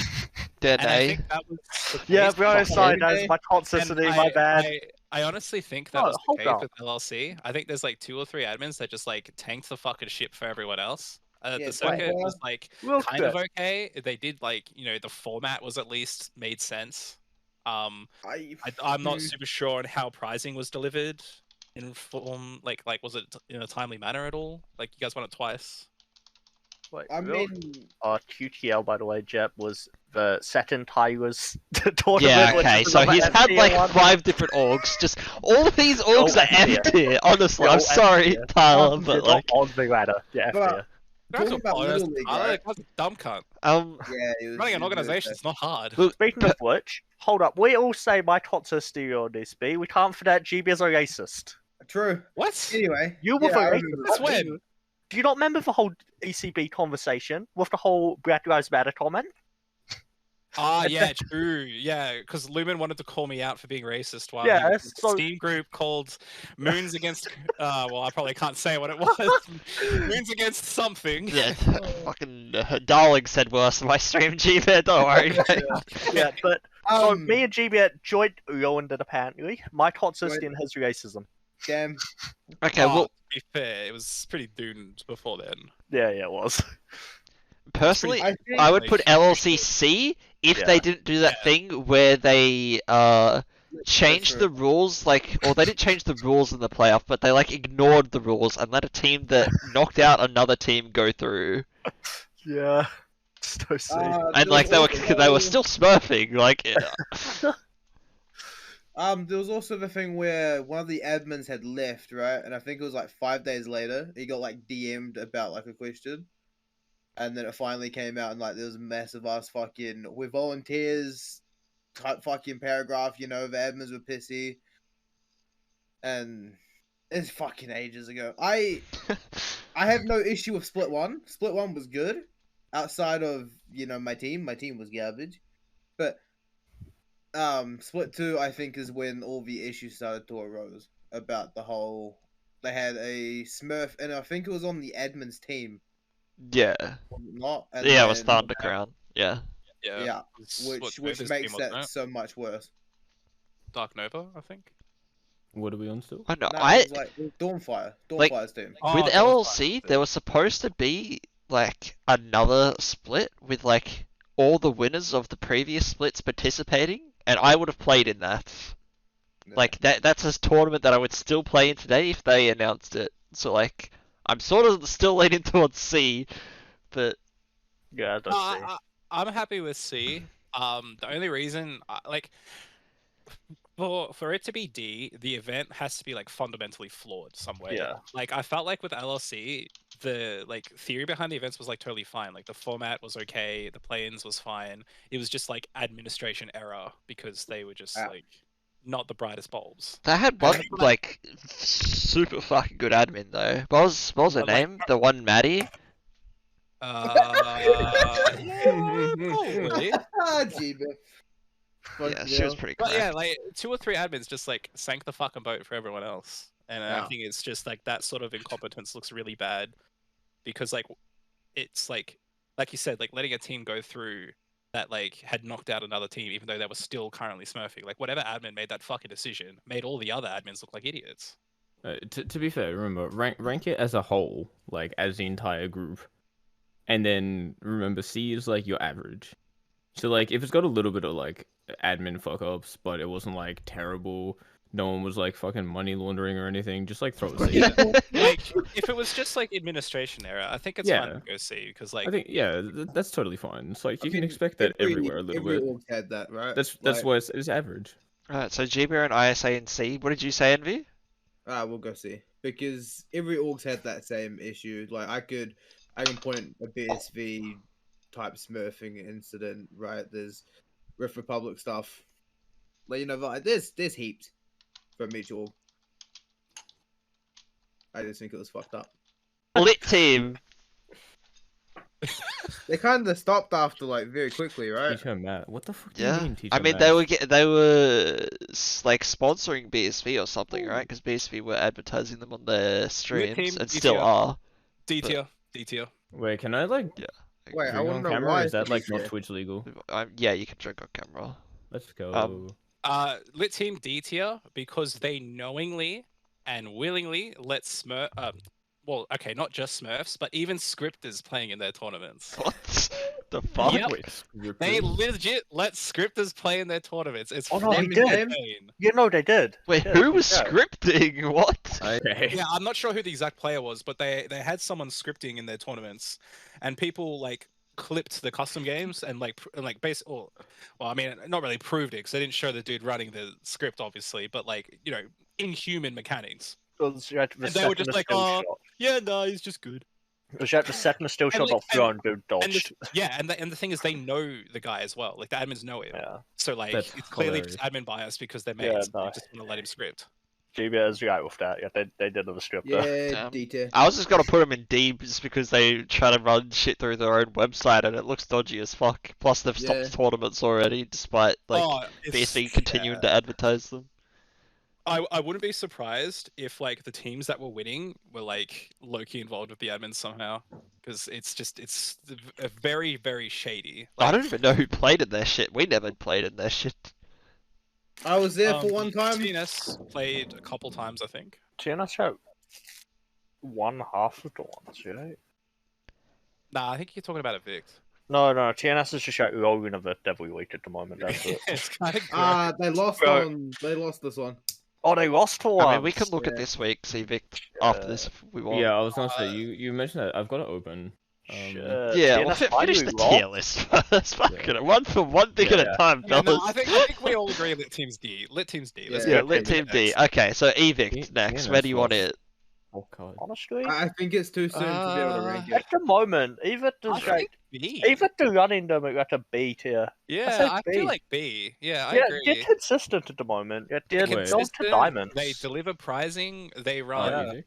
Dead And I A. think that was the Yeah, case bro, with sorry, Ulti. that's my toxicity, And my bad. I honestly think that No, was the hold case up. with LLC. I think there's like 2 or 3 admins that just like tanked the fucking ship for everyone else. Yeah, The circuit but, was like Real kind of quick. okay. They did like, you know, the format was at least made sense. I'm not super sure on how prizing was delivered in form. Like was it in a timely manner at all? Like you guys won it twice. Wait, I real- mean, QTL, by the way, Jep, was the Saturn Tigers tournament. Yeah, which okay, is so another he's had FTL like one. 5 different orgs. Just all of these orgs are FTL. F tier. Honestly, Yeah, I'm all sorry, FTL. Tyler, You're but not like, on the ladder. Yeah, But- FTL. talking about Little League, right? That's a dumb cunt. Yeah, it was, Running an it was organization is not hard. look, Speaking of which, hold up. We all say my toxicity on this, B. We can't forget GB's a racist. True. What? Anyway, You were yeah, the I racist. remember Since that. when? Do you not remember the whole ECB conversation with the whole Black Lives Matter comment? Ah, yeah, true. Yeah, because Lumen wanted to call me out for being racist while Yeah, he was in a so- Steam group called Moons Against. Well, I probably can't say what it was. Moons Against something. yeah, fucking Darling said worse on my stream, G-Man, don't worry, mate. Yeah, but so Um, me and GB joined ruined it apparently. My toxicity and his racism. damn. Okay, Oh, well, to be fair, it was pretty doomed before then. Yeah, it was. personally, I think I would put LLC C if Yeah. they didn't do that Yeah. thing where they changed the rules, like, or they didn't change the rules in the playoff, but they like ignored the rules and let a team that knocked out another team go through. Yeah. So sick. And like they were still smurfing, like There was also the thing where one of the admins had left, right? And I think it was like 5 days later, he got like DM'd about like a question. And then it finally came out and like there was a massive ass fucking we're volunteers type fucking paragraph, you know, the admins were pissy. And it's fucking ages ago. I have no issue with Split 1. Split 1 was good. Outside of, you know, my team was garbage. But Split 2 I think is when all the issues started to arose about the whole they had a Smurf and I think it was on the admin's team. yeah, Not and yeah, it was then- Thundercrown, yeah. Yeah, It's which what Nova's makes team was, that right? so much worse. Dark Nova, I think. What are we on still? I know. No, I it was like it was Dawnfire. Like- Dawnfire's team. Oh, with that was LLC, fine. there was supposed to be like another split with like all the winners of the previous splits participating, and I would have played in that. Yeah. Like that's a tournament that I would still play in today if they announced it. So like I'm sort of still leaning towards C, but Yeah, that's sick. I'm happy with C. The only reason, like, for it to be D, the event has to be like fundamentally flawed some way. Yeah. Like I felt like with LLC, the like theory behind the events was like totally fine. Like the format was okay, the play-ins was fine. It was just like administration error because they were just Ah. like not the brightest bulbs. they had one like super fucking good admin though. What was her But, like, name? The one Maddie? Yeah, probably. Ah, gee, man. Fuck Yeah, she was yeah. pretty But crack. yeah, like 2 or 3 admins just like sank the fucking boat for everyone else, and I Yeah. think it's just like that sort of incompetence looks really bad, because like it's like you said, like letting a team go through that like had knocked out another team, even though they were still currently smurfing. Like whatever admin made that fucking decision made all the other admins look like idiots. To be fair, remember rank it as a whole, like as the entire group, and then remember C is like your average. So like if it's got a little bit of like admin fuck ups, but it wasn't like terrible. No one was like fucking money laundering or anything. Just like throw a C. Like if it was just like administration error, I think it's fine Yeah. to go C, because like I think that's totally fine. It's like I you can mean, expect that everywhere a little every bit. org had that, right? That's Like, why it's average. Alright, so GBR and ISA and C. What did you say, Envy? we'll go see because every org's had that same issue. Like I can point a BSV type smurfing incident, right? There's Rift Republic stuff. Like you know, like, there's heaps from each org. I just think it was fucked up. Lit team. They kind of stopped after like very quickly, right? Teach her math. What the fuck do Yeah, you mean? Teach I her mean math? they were like sponsoring BSV or something, right? Because BSV were advertising them on their streams team, and D still tier. are. D tier. D tier. Wait, can I like Wait, I drink want on to know camera? why. Or is that like not here. Twitch legal? Yeah, you can drink on camera. Let's go. Lit team D tier because they knowingly and willingly let well, okay, not just Smurfs, but even scripters playing in their tournaments. What the fuck? Yep. Wait, They legit let scripters play in their tournaments. It's Oh, no, they fucking did. insane. You know they did. Wait, Yeah, who was yeah. scripting? What? Okay. Yeah, I'm not sure who the exact player was, but they had someone scripting in their tournaments, and people like clipped the custom games and well, I mean, not really proved it because they didn't show the dude running the script, obviously, but like inhuman mechanics. You had to And they were just like, shot. yeah, no, he's just good. Because you had to set in a still And, shot like, off drone, dude dodged. And the thing is, they know the guy as well. Like the admins know him, Yeah. so like That's it's clearly hilarious. just admin bias because they're Yeah, mates. no. They just want to let him script. GBA is right with that. Yeah, they did have a script there. Yeah, Damn. D tier. I was just gonna put them in D just because they try to run shit through their own website and it looks dodgy as fuck. Plus they've stopped Yeah. tournaments already, despite like It's- BSV continuing to advertise them. I wouldn't be surprised if like the teams that were winning were like low-key involved with the admins somehow, because it's very, very shady. I don't even know who played in their shit. We never played in their shit. I was there for one time. TNS played a couple times, I think. TNS had one half of the ones, right? Nah, I think you're talking about Evict. No, TNS is just out rolling of the Devil Week at the moment. That's it. It's kind of They lost Bro. They lost this one. Oh, they lost for once. I mean, we can look at yeah. this week, see Vic after this if we want. Yeah, I was gonna say you mentioned that. I've got it open. Yeah, TNS well, finish finally the lost. tier list first. Fucking one thing at a time, Yeah, fellas. no, I think we all agree Lit Team's D. Lit Team's D. Let's Yeah, Yeah, go Lit Team D. Okay, so Evict next. Where do you want it? Oh god. Honestly, I think it's too soon to be able to rank it. at the moment, even I the think B. even the running them at a B tier. Yeah, said I B. feel like B. Yeah, I Yeah, agree. they're consistent at the moment. Yeah, they're Wait. gold to diamonds. They deliver prizing. They Oh, run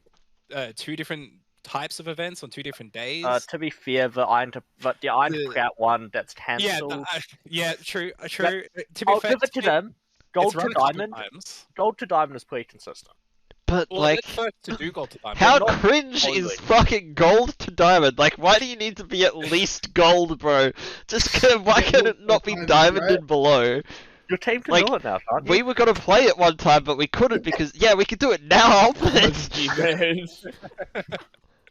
easy. 2 different types of events on 2 different days. To be fair, the Iron The- Prout one that's yeah, cancelled. true. To be I'll fair, give it to them. it's Gold run to a couple diamond. times. Gold to diamond is pretty consistent. But Well, like, it's first to do gold to diamond. how not cringe only. is fucking gold to diamond? Like, why do you need to be at least gold, bro? Why can it not be Diamond, diamond right? and below? Your team can Like, do it now, can't you? We were gonna play it one time, but we couldn't because we can do it now. But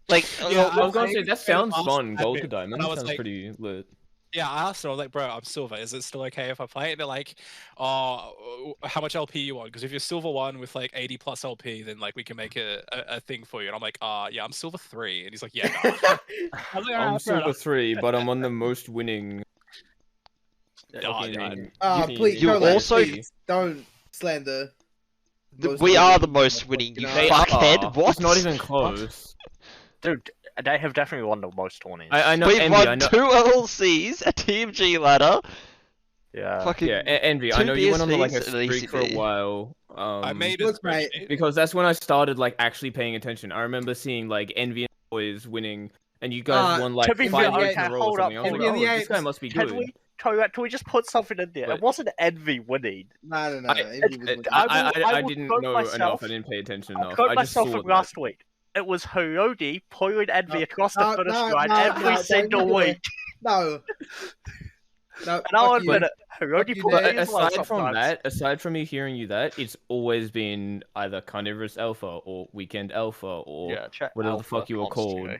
like, Yeah, I was gonna say that I sounds asked fun. Gold to admin, diamond and I was sounds like- pretty lit. Yeah, I asked her, I was like, bro, I'm silver. Is it still okay if I play it? They're like, oh, how much LP you want? Because if you're silver 1 with like 80 plus LP, then like we can make a thing for you. And I'm like, yeah, I'm silver 3. And he's like, yeah, no. I was like, I'm fair silver enough. 3, but I'm on the most winning. Oh, fucking yeah. Please, You Collat, also- please don't slander. we are the most winning. You They fuckhead. What? It's not even close. Dude, they have definitely won the most tourneys. I know We've Envy. I won know. 2 LCs, a Team G ladder. Yeah. Fucking Yeah, Envy. I two know you went on like a BSVs and an streak for a ECB. while. I made a Look, mate, spreadsheet. Because that's when I started like actually paying attention. I remember seeing like Envy and Boys winning, and you guys won like to be 5 fair, years in okay, a row hold or up, something. I was Envy like, and the oh, this guy Apes. must be Can good. we, Collat, can we just put something in there? What? It wasn't Envy winning. No. I- Envy was winning. I I will didn't quote know myself- enough. I didn't pay attention I enough. quote I just myself saw from that. last week. It was Hirodi pulling Envy No, across the no, finish no, line no, every no, don't single you dare. week. No. No, And I'll fuck you. admit it, Hirodi you, pulled Dave. But his line aside from sometimes. that, aside from me hearing you that, it's always been either Carnivorous Alpha or Weekend Alpha or Yeah, check whatever the Alpha fuck you were called. Constantly.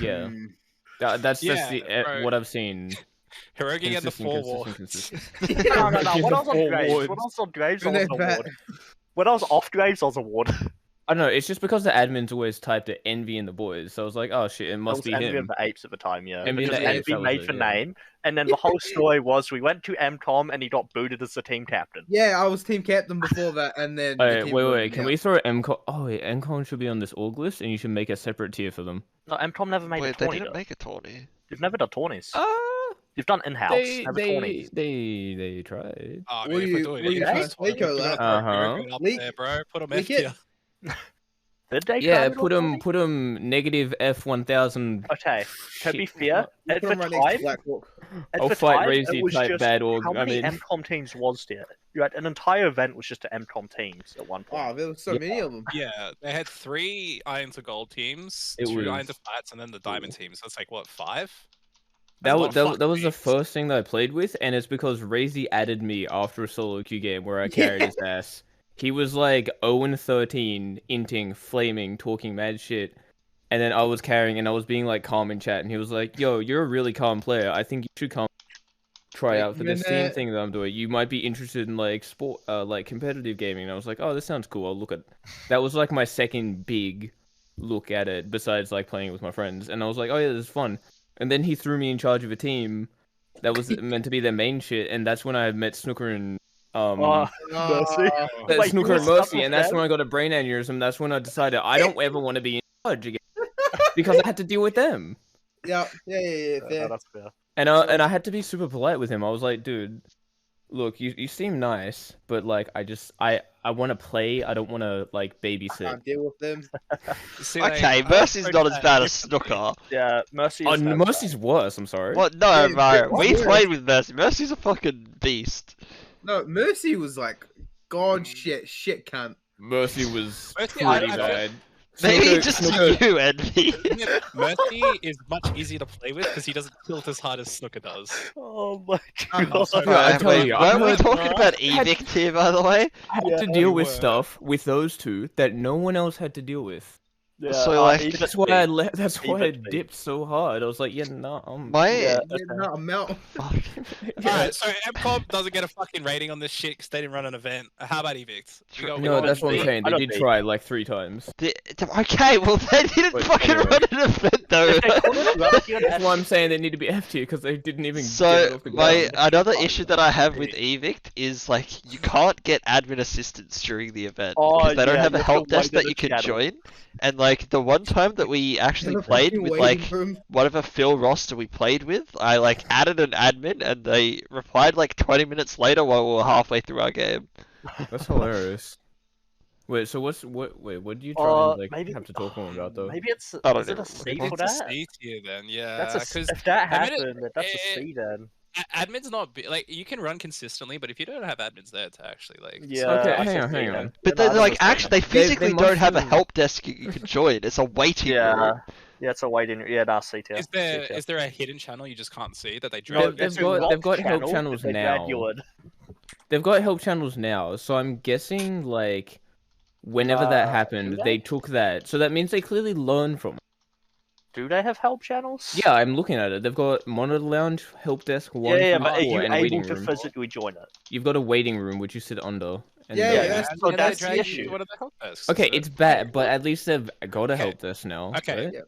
yeah. Hmm. That's just Yeah, the, bro. what I've seen. Hirogi and the Consistent, 4 war. consistent. No. When I was on Four Graves, wards. when I was on Graves, I Isn't was it on bad? ward. When I was off Graves, I was a ward. I don't know, it's just because the admins always typed it Envy in the boys, so I was like, oh shit, it It must was be Envy him. and the Apes at the time, yeah. Envy and Because the Apes, Envy that was made it, the yeah. name, and then the whole story was we went to MCOM and he got booted as the team captain. Yeah, I was team captain before that, and then. the Wait, team wait, voted wait, me can out. we throw MCON? Oh, wait, MCON should be on this org list, and you should make a separate tier for them. No, MCOM never made a Wait, they tourney. didn't make a tourney. You've never done tourneys. Ah, You've done in-house, never tourneys. they tried. Oh, I Will mean, if we're you- doing will it, you you try first to leak one, all you that? gotta throw Uh-huh. Hirogi up Leak- there, bro. Put him leak F it. tier. Did they? Yeah, try it on put him negative F1000. Okay, to be Shit. fair, You at put the him right next to time, Blackhawk. I'll the fight time, Razy it was type just bad org. how many I mean, MCOM teams was there? You had an entire event was just an MCOM teams at one point. Oh, there were so many of them. Yeah, they had 3 Iron to Gold teams, It 2 was- Iron to Flats, and then the Diamond team. So it's like what, 5? that was That's a lot of that was the fucking first thing that I played with, and it's because Razy added me after a solo queue game where I carried his ass. He was like 0-13, inting, flaming, talking mad shit, and then I was carrying, and I was being like calm in chat, and he was like, "Yo, you're a really calm player. I think you should come try out for the same thing that I'm doing. You might be interested in like sport, like competitive gaming." And I was like, "Oh, this sounds cool. I'll look at." That was like my second big look at it, besides like playing it with my friends, and I was like, "Oh yeah, this is fun." And then he threw me in charge of a team that was meant to be their main shit, and that's when I met Snooker and Mercy. Wait, Snooker you and were Mercy, stuck and that's with when I got a brain aneurysm. That's when I decided I don't ever want to be in charge again because I had to deal with them. Yeah, No, fair. that's fair. And I had to be super polite with him. I was like, dude, look, you seem nice, but like I want to play. I don't want to like babysit. Can't deal with them. See, Okay, like, Mercy's I not as like bad that. as Snooker. Yeah, Mercy. Oh, Is that Mercy's worse. I'm sorry. What? No, Yeah, Mario. it's We weird. played with Mercy. Mercy's a fucking beast. No, Mercy was like, God shit cunt. Mercy was Mercy, pretty I- bad. Maybe Snooker- just Snooker- you, Envy. Mercy is much easier to play with because he doesn't tilt as hard as Snooker does. Oh my I'm god. sorry. Yeah, I tell you, I weren't we heard- talking about Evict here, by the way? I had Yeah, to deal we with were. stuff with those two that no one else had to deal with. Yeah, So, like, even That's at why I me. that's why I Even me. dipped so hard. I was like, yeah, no, My Yeah. Yeah, no, I'm out. Alright, so MCOM doesn't get a fucking rating on this shit because they didn't run an event. How about Evict? We got- we No, got that's what I'm Evict. saying. I They don't did think- try like 3 times. Okay, well they didn't But fucking anyway. run an event though. If they called it a rookie on That's why I'm saying they need to be F tier because they didn't even get it So off the my ground. another issue that I have with Evict is like you can't get admin assistance during the event Oh, because they don't yeah, have a you have help to wait desk in that the you can channel. join. And like the one time that we actually In the played fucking with waiting like room. whatever Phil roster we played with, I like added an admin and they replied like 20 minutes later while we were halfway through our game. That's hilarious. Wait, so what do you try and like maybe have to talk more about though? Maybe it's I don't is it know. a C It's for a that? C tier then, yeah. That's a 'cause if that admin- happened, that's a eh, C then. admin's not like you can run consistently, but if you don't have admins there to actually like, Yeah. Okay, I hang see on, C hang then. on. But Yeah, then no, like that's a C. actually they physically must don't have a have- help desk you can join. It's a waiting room. Yeah. Yeah, it's a waiting. Yeah, that's C tier. is there a hidden channel you just can't see that they No, drag? They've it's a got- locked they've got help channel channels that they drag now. you in. They've got help channels now, so I'm guessing like whenever that happened, do they they? took that. So that means they clearly learned from it. Do they have help channels? Yeah, I'm looking at it. They've got monitor lounge, help desk, 1 Yeah, through but are 4, you and a able waiting to room. physically join it? You've got a waiting room which you sit under. And Yeah, then- yeah, that's- so they that's the drag you issue. to one of the help desks. Okay, so- it's bad, but at least they've got a Okay. help desk now. Okay. right? Yeah.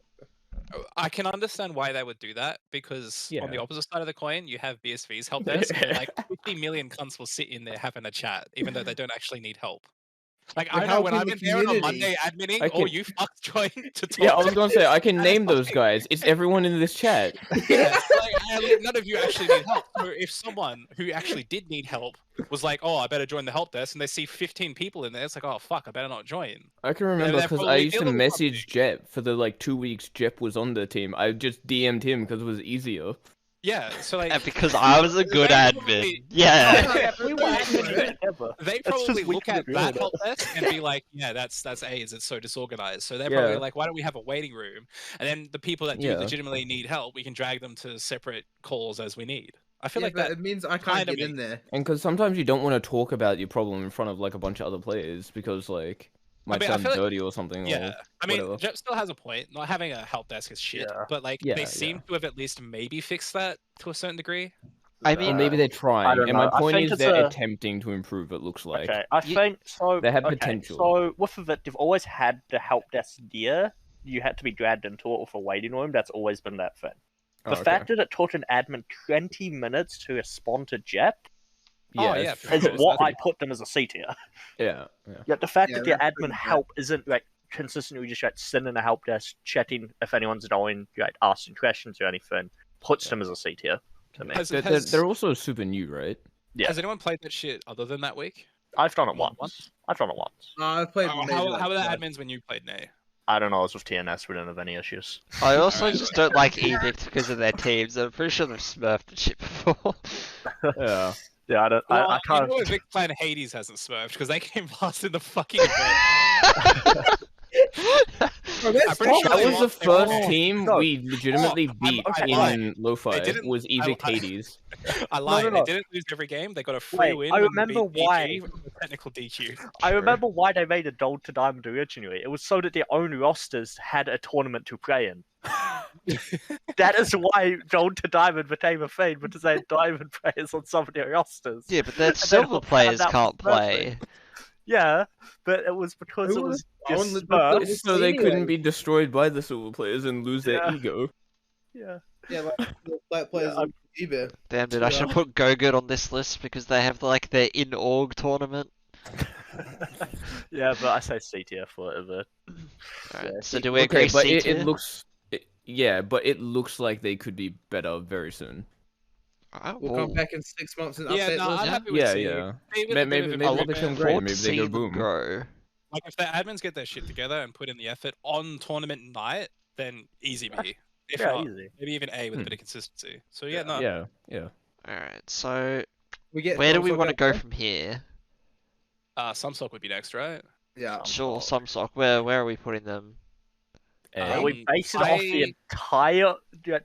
I can understand why they would do that because on the Yeah. opposite side of the coin, you have BSV's help desk, and like 50 million cunts will sit in there having a chat, even though they don't actually need help. Like They're I know when helping I'm the in there on a community. Monday adminning, I all can- you fucks join to talk. Yeah, I was to gonna say I can That is name those fine. guys. It's everyone in this chat. Yeah, none of you actually need help. So if someone who actually did need help was like, "Oh, I better join the help desk," and they see 15 people in there, it's like, "Oh fuck, I better not join." I can remember they're because I probably used to dealing with message Jep for the like 2 weeks Jep was on the team. I just DM'd him because it was easier. Yeah, so like And because I was a good They admin. probably- Yeah. Yeah, We were probably admin would. together. They That's just probably we look at couldn't that do help desk and be like, "Yeah, that's AIDS. It's so disorganized." So they're Yeah. probably like, "Why don't we have a waiting room?" And then the people that do Yeah. legitimately need help, we can drag them to separate calls as we need. I feel Yeah, like but that. it means I can't kinda get in there. And because sometimes you don't want to talk about your problem in front of like a bunch of other players because like might mean, I sound feel like- dirty or something. Yeah, Or I mean, whatever. Jep still has a point. Not having a help desk is shit, Yeah. but like Yeah, they yeah. seem to have at least maybe fixed that to a certain degree. I Or mean, maybe they're trying. don't And my know. I point think is it's they're a- attempting to improve. It looks like. Okay, I think so. They have okay, potential. So with it, they've always had the help desk there. You had to be dragged into it with a waiting room. That's always been that thing. Oh, The okay. fact that it took an admin 20 minutes to respond to Jep Oh, Yeah, yeah, it's for is sure. true. what I put them as a C tier. Yeah. Yet the fact Yeah, that the that's admin pretty bad. help isn't like consistently just like sitting in a help desk, chatting if anyone's annoying, like asking questions or anything, puts them as a C tier to me. Has, They're, has, they're also super new, right? Yeah. has anyone played that shit other than that week? I've done it Not once. I've done it once. I've played. Oh, maybe, how like, were the twice. admins when you played Nay? I don't know. I was with TNS. We didn't have any issues. I also Alright. just don't like Edict because of their teams. I'm pretty sure they've smurfed the shit before. Yeah. Yeah, I don't. Well, I can't. You know Vic Clan Hades hasn't smurfed because they came last in the fucking event. Bro, that's I'm pretty sure That they was the lost- they first lost. team No. we legitimately beat okay, in Lo-Fi. didn't- Was Evic Hades. I lied. no. They didn't lose every game. They got a free Wait, win. I when they remember beat why. DQ with a technical DQ. I remember why they made a Gold to Diamond originally. It was so that their own rosters had a tournament to play in. That is why Gold to Diamond became a thing, because they had Diamond players on some of their rosters. Yeah, but then then silver and players that was can't play. perfect. Yeah, but it was because Who it was was on the- just Smurfs. So they couldn't Anyway. be destroyed by the silver players and lose their Yeah. ego. Yeah. Yeah, like the black players Yeah, on eBay. Damn, dude, I should put Go-Good on this list because they have like their in-org tournament. Yeah, but I say CTF whatever. Alright, Yeah, so do we agree Okay, but C it tier? looks. Yeah, but it looks like they could be better very soon. Alright, We'll well, come back in 6 months and Yeah, update no, those. I'm happy with Yeah, C. yeah. C with a bit Maybe of they improvement. become I great. want Maybe to they see go them boom. grow. Like if the admins get their shit together and put in the effort on tournament night, then easy B. If Yeah, not, easy. maybe even A with a bit of consistency. So yeah, no. Yeah, yeah. Alright, so We get where do we Samsung want to out go there? from here? Samsock would be next, right? Yeah. Sure, Samsock. Where are we putting them? Are we base it off the I- entire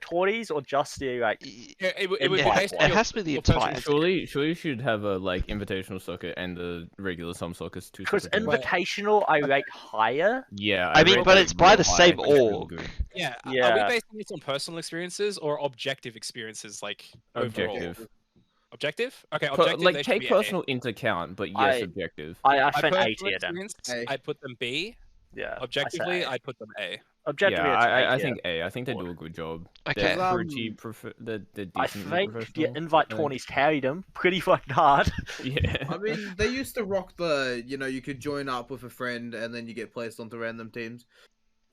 tourneys or just the like? Yeah, it would be Invite based one. on It your- has to be the your personal entire. Surely you should have a like invitational socket and the regular sum sockets too. Because separate games. invitational I rate higher. Yeah, I mean, rate but that it's by real the high, same it's really org. good. Yeah. Are we Yeah. basing this on personal experiences or objective experiences, like overall? Objective. Objective? Okay, Per- objective. like they should take be A. personal into account, but yes, I- objective. I My think A personal tier then. experience, A. I'd put them B. Yeah. Objectively, I I'd put them A. objectively, Yeah, it's an A I tier. think A. I think they do a good job. Okay. They're Um, pretty they're I decently think professional. the invite I think. tourneys carried them pretty fucking hard. Yeah. I mean, they used to rock the, you could join up with a friend and then you get placed onto random teams.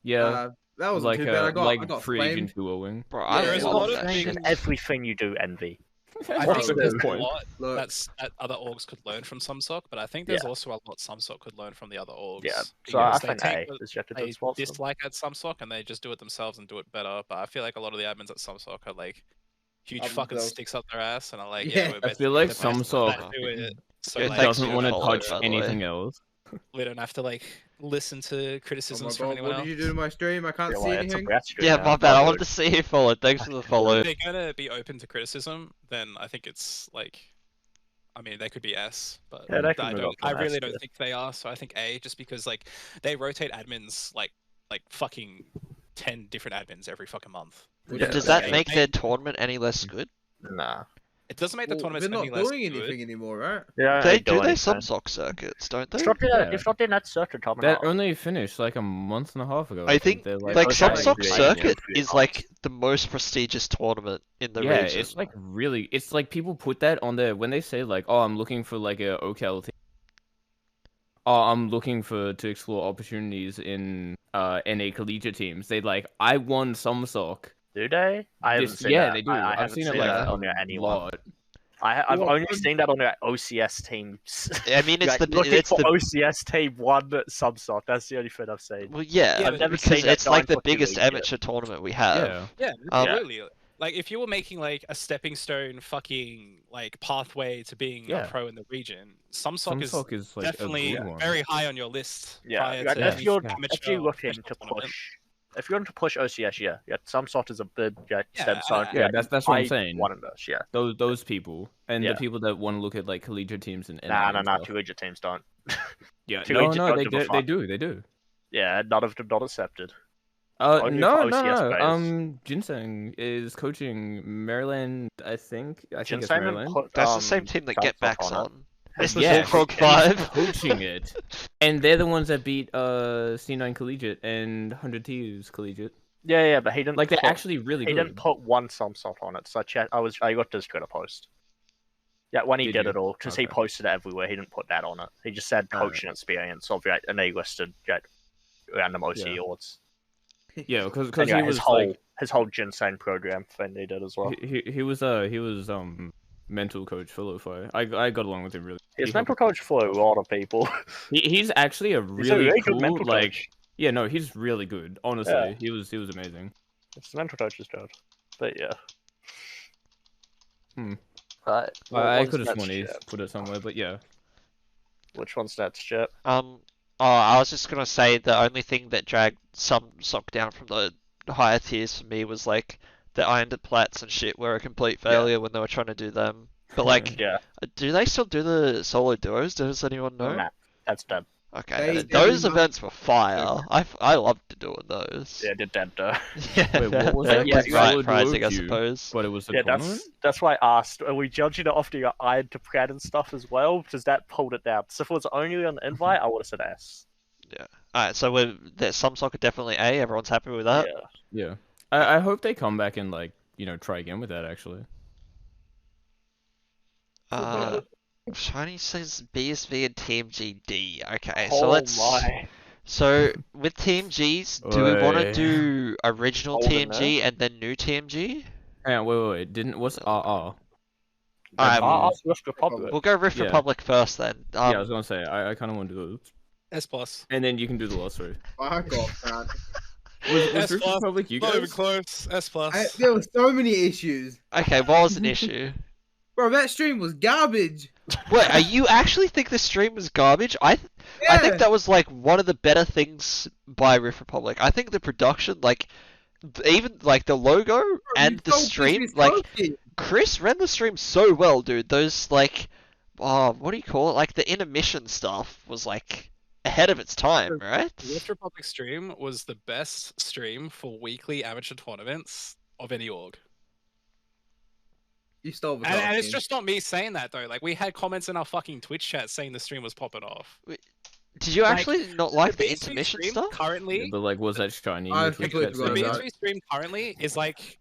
Yeah. That wasn't like too bad. I like got free flamed. agent duoing. Bro, Yeah, I there's a love lot of that things- shit. Everything you do envy. I What's think the there's a point? lot Look, that other orgs could learn from Samsock, but I think there's Yeah. also a lot Samsock could learn from the other orgs. Yeah. So I because think they A take what is just a they good spot. for them. dislike at Samsock and they just do it themselves and do it better. But I feel like a lot of the admins at Samsock are like huge fucking those- sticks up their ass and are like, Yeah. yeah, we're I basically feel like the best ones Samsock that do it. So Yeah, like, thanks doesn't for want to the follow, touch by the way. anything else. we don't have to like listen to Oh my criticisms from god, anyone what else. did you do to my stream? I can't Feel see like it's a anything. rat stream Yeah, now. my bad. I Lovely. wanted to see you follow. Thanks for the follow. If they're gonna be open to criticism, then I think it's like, I mean, they could be S, but Yeah, they could move up I from really S don't to- think they are. So I think A, just because like they rotate admins like fucking 10 different admins every fucking month. Which Yeah. is Does okay. that make their tournament any less good? Nah. It doesn't make the Well, tournaments they're not any less doing good. anything anymore, right? Yeah, They do anything. some sock circuits, don't they? It's not in Yeah. it's not in that circuit coming That up. only finished like a month and a half ago. I think they're like okay, some like, sock yeah, circuit yeah. is like the most prestigious tournament in the yeah, region. it's like really. It's like people put that on there when they say like, "Oh, I'm looking for like a OCal team." Oh, I'm looking to explore opportunities in NA collegiate teams. They like, I won some sock. Do they? I haven't seen yeah, that. they do. I I've haven't seen it seen like that a on anyone. lot. I've Well, only seen that on their OCS teams. I mean, it's Like, the looking it's for the OCS team one Subsock. That's the only thing I've seen. well, yeah, Yeah, I've never because seen that it's like the giant fucking biggest league yet. amateur tournament we have. Yeah. Yeah, Um, absolutely. Like if you were making like a stepping stone fucking like pathway to being Yeah. a pro in the region, Some Samsock is sock is like definitely a good one. very high on your list. Yeah, prior like, to if any you're amateur if you're looking professional to tournament. push, if you're going to push OCS, yeah, Subsock is a big Yeah, step stone. Yeah, that's what I'm saying. One of those, yeah. Those people and Yeah. the people that want to look at like collegiate teams and Nah, and nah, stuff. collegiate teams don't. Yeah, collegiate no, don't they give a do, fuck. they do. Yeah, none of them not accepted. No, Only no, for OCS players. Ginseng is coaching Maryland. I think it's Ginseng Maryland. put, That's the same team that Subsock Get Back's on it. on. It's the Yeah, Bullfrog and he's 5. coaching it, and they're the ones that beat C9 Collegiate and 100 Thieves Collegiate. Yeah, but he didn't. Like they're put, actually really He good. didn't put one Subsock on it. So I got this Twitter post. Yeah, when he Did did you? it all, because he Okay. posted it everywhere. He didn't put that on it. He just said Alright. coaching experience of and he listed random OCE Yeah. awards. Yeah, because Anyway, he was his whole like his whole ginseng program thing he did as well. he was mental coach for Lo-Fi. I got along with him really. He's mental coach for a lot of people. He's actually a He's a really very cool, good mental like, coach. yeah, no, he's really good. Honestly, Yeah. he was amazing. It's the mental coach's job. But yeah. I What's could have next, sworn he Jep? put it somewhere, but yeah. Which one's next, Jep? Oh, I was just gonna say the only thing that dragged some sock down from the higher tiers for me was like the Ironed Plats and shit were a complete failure when they were trying to do them. But like, Yeah. do they still do the solo duos? Does anyone know? Nah, that's dead. Okay, They- those every events were fire. I loved doing those. Yeah, they're dead though. Yeah, Wait, what was they're it? like Like right solo pricing, duo I queue, suppose. But it was a Yeah, tournament? that's why I asked. Are we judging it off the Ironed to Pratt and stuff as well? Because that pulled it down. So if it was only on the invite, I would have said S. Alright, so there's some soccer definitely A. Everyone's happy with that. Yeah. Yeah. I hope they come back and like, try again with that actually. Shiny says BSV and Team GD. Okay, Oh so let's. my. So with Team Gs, do we want to Oi. do original Old Team and G and then new Team G? Hang on, wait. What's RR? Ask Rift Republic. We'll go Rift Yeah. Republic first then. Yeah, I was gonna say I kind of want to do it, S+. and then you can do the last three. Fuck off, man. Was S+, Rift Republic you Not even guys? close. S+. There were so many issues. Okay, what was an issue? Bro, that stream was garbage. Wait, are you actually think the stream was garbage? I Yeah. think that was like one of the better things by Rift Republic. I think the production, like even like the logo and the stream, like Chris ran the stream so well, dude. Those like, what do you call it? Like the intermission stuff was like ahead of its time, right? Rift Republic stream was the best stream for weekly amateur tournaments of any org. You stole the And it's just not me saying that though. Like we had comments in our fucking Twitch chat saying the stream was popping off. Did you Like, actually not like the BSV intermission stream stuff? Currently, But like, was that shiny? I Which was completely that forgot the about same? it. BSV stream currently is like,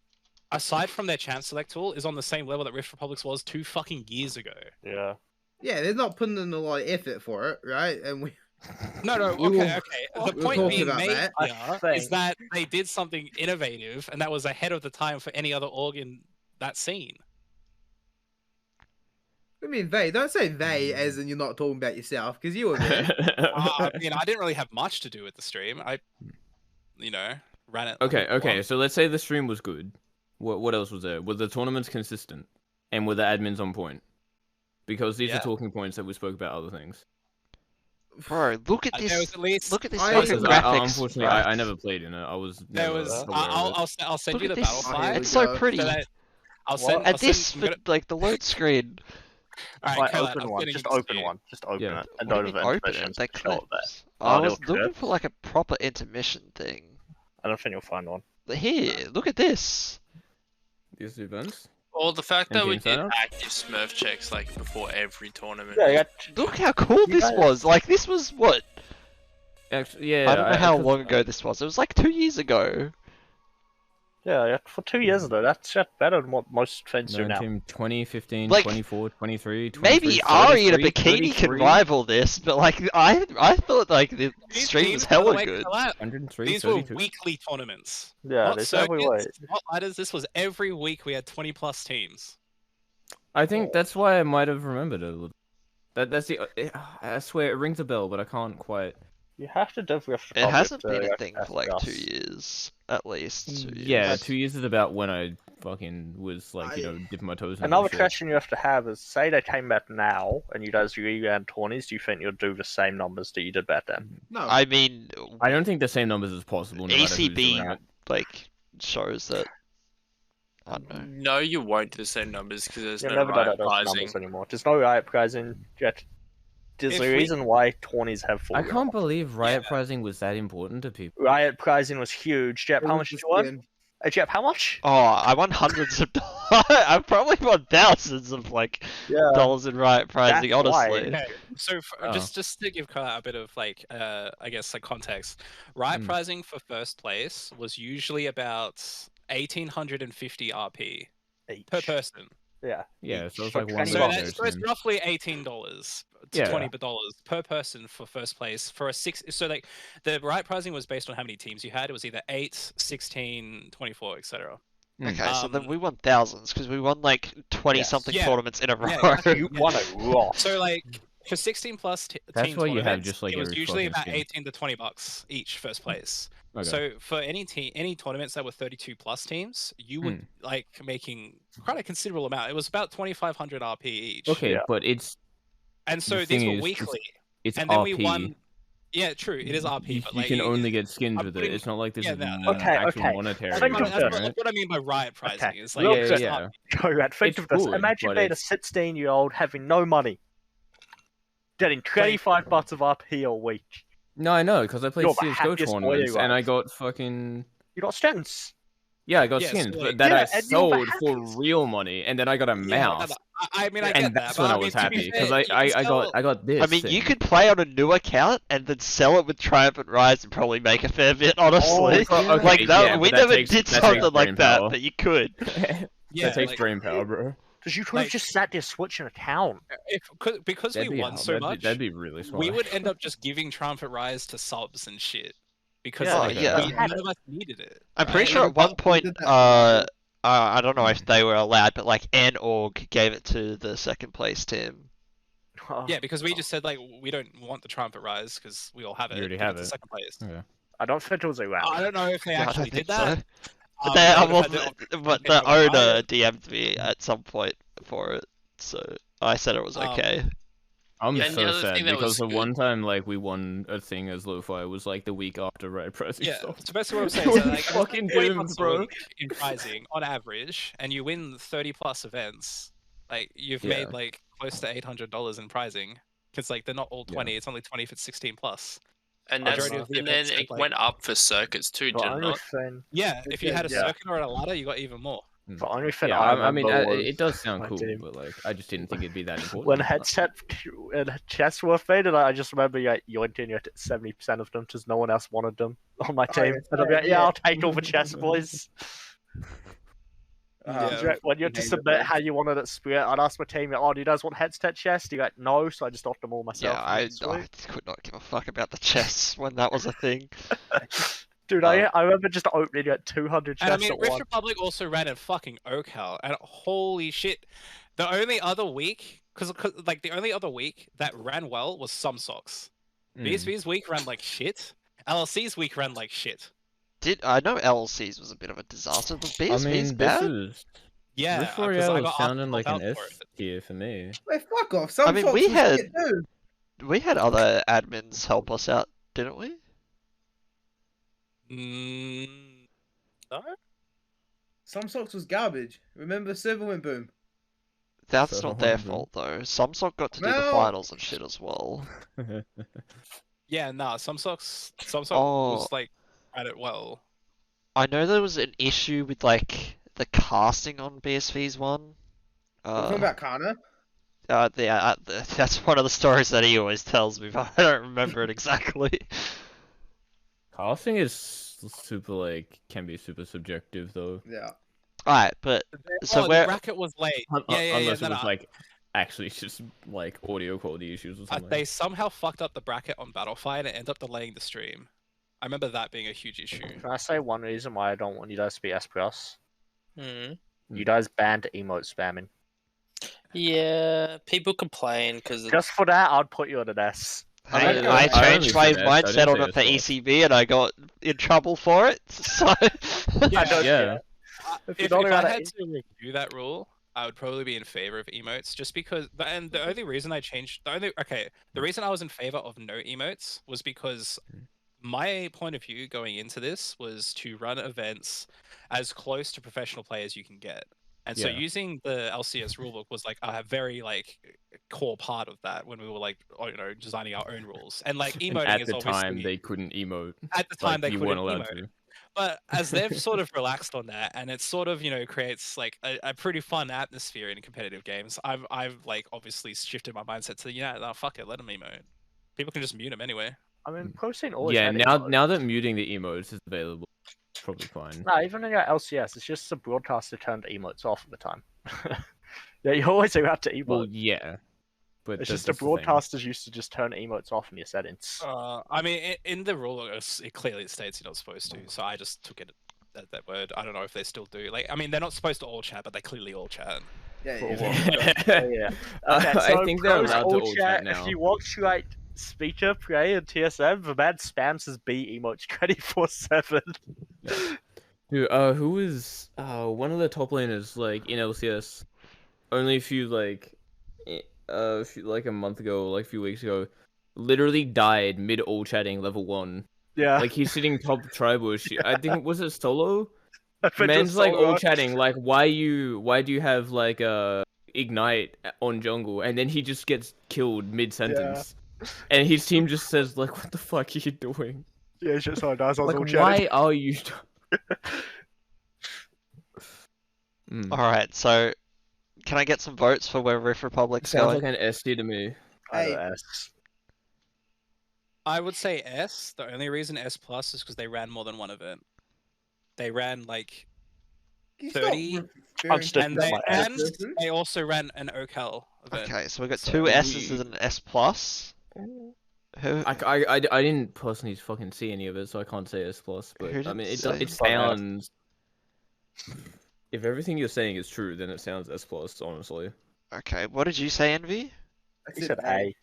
aside from their chance select tool, is on the same level that Rift Republic's was 2 fucking years ago. Yeah. Yeah, they're not putting in a lot of effort for it, right? And we. No, We were- okay. The we were point talking being about made that. I here is think- that they did something innovative, and that was ahead of the time for any other org in that scene. I mean, they. Don't say they as in you're not talking about yourself, because you were there. I didn't really have much to do with the stream. I ran it. Okay. So let's say the stream was good. What else was there? Were the tournaments consistent? And were the admins on point? Because these are talking points that we spoke about other things. Bro, look at There was this. at least. Look at this I- fucking Because graphics. unfortunately, right? I never played in it. I was. There never was. aware of it. I'll send Look you at the this. battle Oh, file. here It's we so go. pretty. So that I'll send. And I'll this send, for I'm gonna, like the load screen. all Like, Collat, open I'm one. sending Just this to open you. one. Just open Yeah. it. And What don't do you have mean open intermissions. it? They Show it there. clips. Oh, I they'll was looking clip. for like a proper intermission thing. I don't think you'll find one. But here, look at this. These events. Well, the fact that And we game did sign-up? active Smurf checks like before every tournament. Yeah, yeah. Look how cool this guys- was. Like this was what? Actually, yeah. I don't know how 'cause- long ago this was. It was like 2 years ago. Yeah, for 2 years though, that's just better than what most fans do now. 19, 20, 15, Like, 24, 23, 23, Maybe Ari in a 33, bikini can 33, rival this, but like I thought like the These stream teams, was by the hella way, good. Collat, 103, These were 32. weekly tournaments. Yeah, Not there's every way. circuits, not ladders. This was every week. We had 20 plus teams. I think that's why I might have remembered it a little. That's the. I swear it rings a bell, but I can't quite. You have to div Rift It Republic hasn't to been a like, thing test for like us. 2 years, at least. 2 years. Yeah, 2 years is about when I fucking was like, dipping my toes in. Another shit. question you have to have is, say they came back now and you guys re-ran 20s, do you think you'll do the same numbers that you did back then? No. I mean, I don't think the same numbers is possible. No matter who's doing ACB it. like shows that. I don't know. No, you won't do the same numbers because there's You'll no never do right those pricing. numbers anymore. There's no riot pricing yet. There's If a we- reason why 20s have full I can't believe riot Yeah. pricing was that important to people. riot pricing was huge. Jep, how much did you win? Hey, Jep, how much? Oh, I won hundreds of dollars. I probably won thousands of like Yeah. dollars in riot pricing. That's why. Honestly, Okay, so Oh. just to give Collat a bit of like I guess like context, riot pricing for first place was usually about 1,850 RP per Each. person. Yeah. Yeah, so it's So like one $20 So dollar. that's so it's roughly $18 to Yeah. $20 per person for first place for a six. So like the riot pricing was based on how many teams you had. It was either 8, 16, 24, etc. Okay, so then we won thousands because we won like 20-something tournaments in a row. You won a lot. So like for 16 plus That's team why you have tournaments, just like it was every usually fucking about skin. $18 to $20 each first place. Okay. So for any tournaments that were 32 plus teams, you were like making quite a considerable amount. It was about 2,500 RP each. Okay, but it's and so the these thing were is, weekly. it's and then RP. we won. Yeah, true. It is RP, You, but you like can only get skins I'm with putting- it. It's not like this is Okay, actual okay. monetary. Think of return, this. right? What I mean by riot pricing Okay. is like Real Yeah, quick. yeah. Conrad, think It's of this. good, Imagine but being a it's- 16-year-old having no money, getting $25 of RP a week. No, I know, because I played You're the CSGO happiest boy tournaments, and I alive. got fucking... You got skins. Yeah, I got Yeah, skins, so, but like- that Yeah, I and you're the sold for happiest. real money, and then I got a Yeah, mouse. I mean, I get And that. that's but when I mean, was to be happy, fair, because you can sell- I got this. I mean, you thing. could play on a new account and then sell it with Triumphant Rise and probably make a fair bit, honestly. Oh, okay, like that, yeah, we but that never takes- did that takes something like brain that, power. but you could. Yeah, that takes like, brain power, bro. Because you could have Like- just sat there switching a town. because we won so much. That'd be really smart. We would end up just giving Triumphant Rise to subs and shit because Yeah, like, yeah. none of us needed it. I'm pretty right? sure at one point, did that. I don't know if they were allowed, but like an org gave it to the second place team. Yeah, because we just said like we don't want the Triumphant Rise because we all have it. You already give have to it. second place. Okay. I don't think it was allowed. I don't know if they Yeah, I don't actually think did that. so. But, they, they well, would've had but they the would've owner hired- DM'd me at some point for it, so I said it was okay. I'm Yeah, and the so other sad thing that because was the good- one time like we won a thing as Lo-Fi was like the week after Riot Pricing Yeah, stopped. so basically what I'm saying is that, like, it's Fucking like 20 doomed, bucks a bro. week in pricing on average, and you win 30 plus events. Like you've Yeah. made like close to $800 in pricing because like they're not all 20. It's only 20 if it's 16 plus. And Majority that's of the and then events it have, like- went up for circuits too, The did it only not? thing, Yeah, if you had a Yeah. circuit or a ladder, you got even more. the only thing Yeah, I I mean, remember was it does sound my cool, team. but like I just didn't think it'd be that important. when headset and chests were faded, I just remember like yointing at 70% of them because no one else wanted them on my team. yeah, And I'd be like, yeah, I'll take all the chests, boys. Yeah. When you had to submit how you wanted it split, I'd ask my team, oh, do you guys want headset chests? You like, no, so I just offered them all myself. Yeah, I Sweet. could not give a fuck about the chests when that was a thing. Dude, I remember just opening like 200 chests And I mean, at Rift once. Republic also ran in fucking OCal, and holy shit, the only other week, because like the only other week that ran well was some socks. BSV's week ran like shit. LLC's week ran like shit. I know LLC's was a bit of a disaster, but I BSV's mean, bad? this is Yeah, Rift 'cause I Royale got sounding like an called S out for it. tier for me. Wait, fuck off. Some I mean, socks we was had- shit, too. We had other admins help us out, didn't we? No? Some socks was garbage. Remember, server went boom. That's So not their horrible. fault though. Samsung got to do the No. finals and shit as well. Yeah, nah. Some socks Oh. was like ran it well. I know there was an issue with like the casting on BSV's one. We're talking about Kana. That's one of the stories that he always tells me, but I don't remember it exactly. Casting is super like can be super subjective though. Yeah. Alright, but so the where bracket was late. Yeah, Unless it no, was no. like actually just like audio quality issues or something. They somehow fucked up the bracket on Battlefy and it ended up delaying the stream. I remember that being a huge issue. Can I say one reason why I don't want you guys to be S+? Hmm. You guys banned emote spamming. Yeah, people complain because Just for that, I'd put you on an S. I I changed only my said S, I mindset didn't on say it for S+. ECB and I got in trouble for it. So Yeah, don't yeah. care. If you If don't know how I to had to review that rule, I would probably be in favor of emotes, just because. And the only reason I changed, the reason I was in favor of no emotes was because my point of view going into this was to run events as close to professional play as you can get. And so Yeah. using the LCS rulebook was like a very like core part of that when we were like designing our own rules. And like And emoting at is the obviously time they couldn't emote. at the time Like they you couldn't weren't allowed emote. to. But as they've sort of relaxed on that, and it sort of creates like a pretty fun atmosphere in competitive games. I've like obviously shifted my mindset to no, fuck it, let them emote. People can just mute them anyway. I mean, pro scene always Yeah, had now emotes. now that muting the emotes is available, it's probably fine. Nah, even in your LCS, it's just the broadcaster turned emotes off at the time. Yeah, you always allowed to emote. Well, yeah, but It's just the that's thing. broadcasters used to just turn emotes off in your settings. I mean, in the rule, it clearly states you're not supposed to, so I just took it that word. I don't know if they still do. Like, I mean, they're not supposed to all chat, but they clearly all chat. Yeah, For yeah. what? Yeah. Okay, so I think they're pros allowed to all chat If now. you watch like Speaker, Prey, and TSM, the man spams his B emote 24/7. Dude, who was one of the top laners like in LCS? Only a few like a month ago, like a few weeks ago, literally died mid all chatting level 1. Yeah. Like he's sitting top tribush. I think was it solo? I think it Man's was like solo. all chatting like why do you have like ignite on jungle, and then he just gets killed mid sentence. And his team just says like, what the fuck are you doing? Yeah, it's just so nice. I was all Like chatting. why are you Alright, so can I get some votes for where Rift Republic's Sounds going? like an S tier to me. I Hey. don't S. I would say S. The only reason S plus is because they ran more than one event. They ran like You 30, stop I'm referring sticking and to to they my that S. and person? they also ran an OCal event. Okay, so we got So 2 S's we- and an S plus. Who? I didn't personally fucking see any of it, so I can't say S plus. But Who I mean, didn't it say? sounds. If everything you're saying is true, then it sounds S plus. Honestly, Okay, what did you say, Envy? I He said A.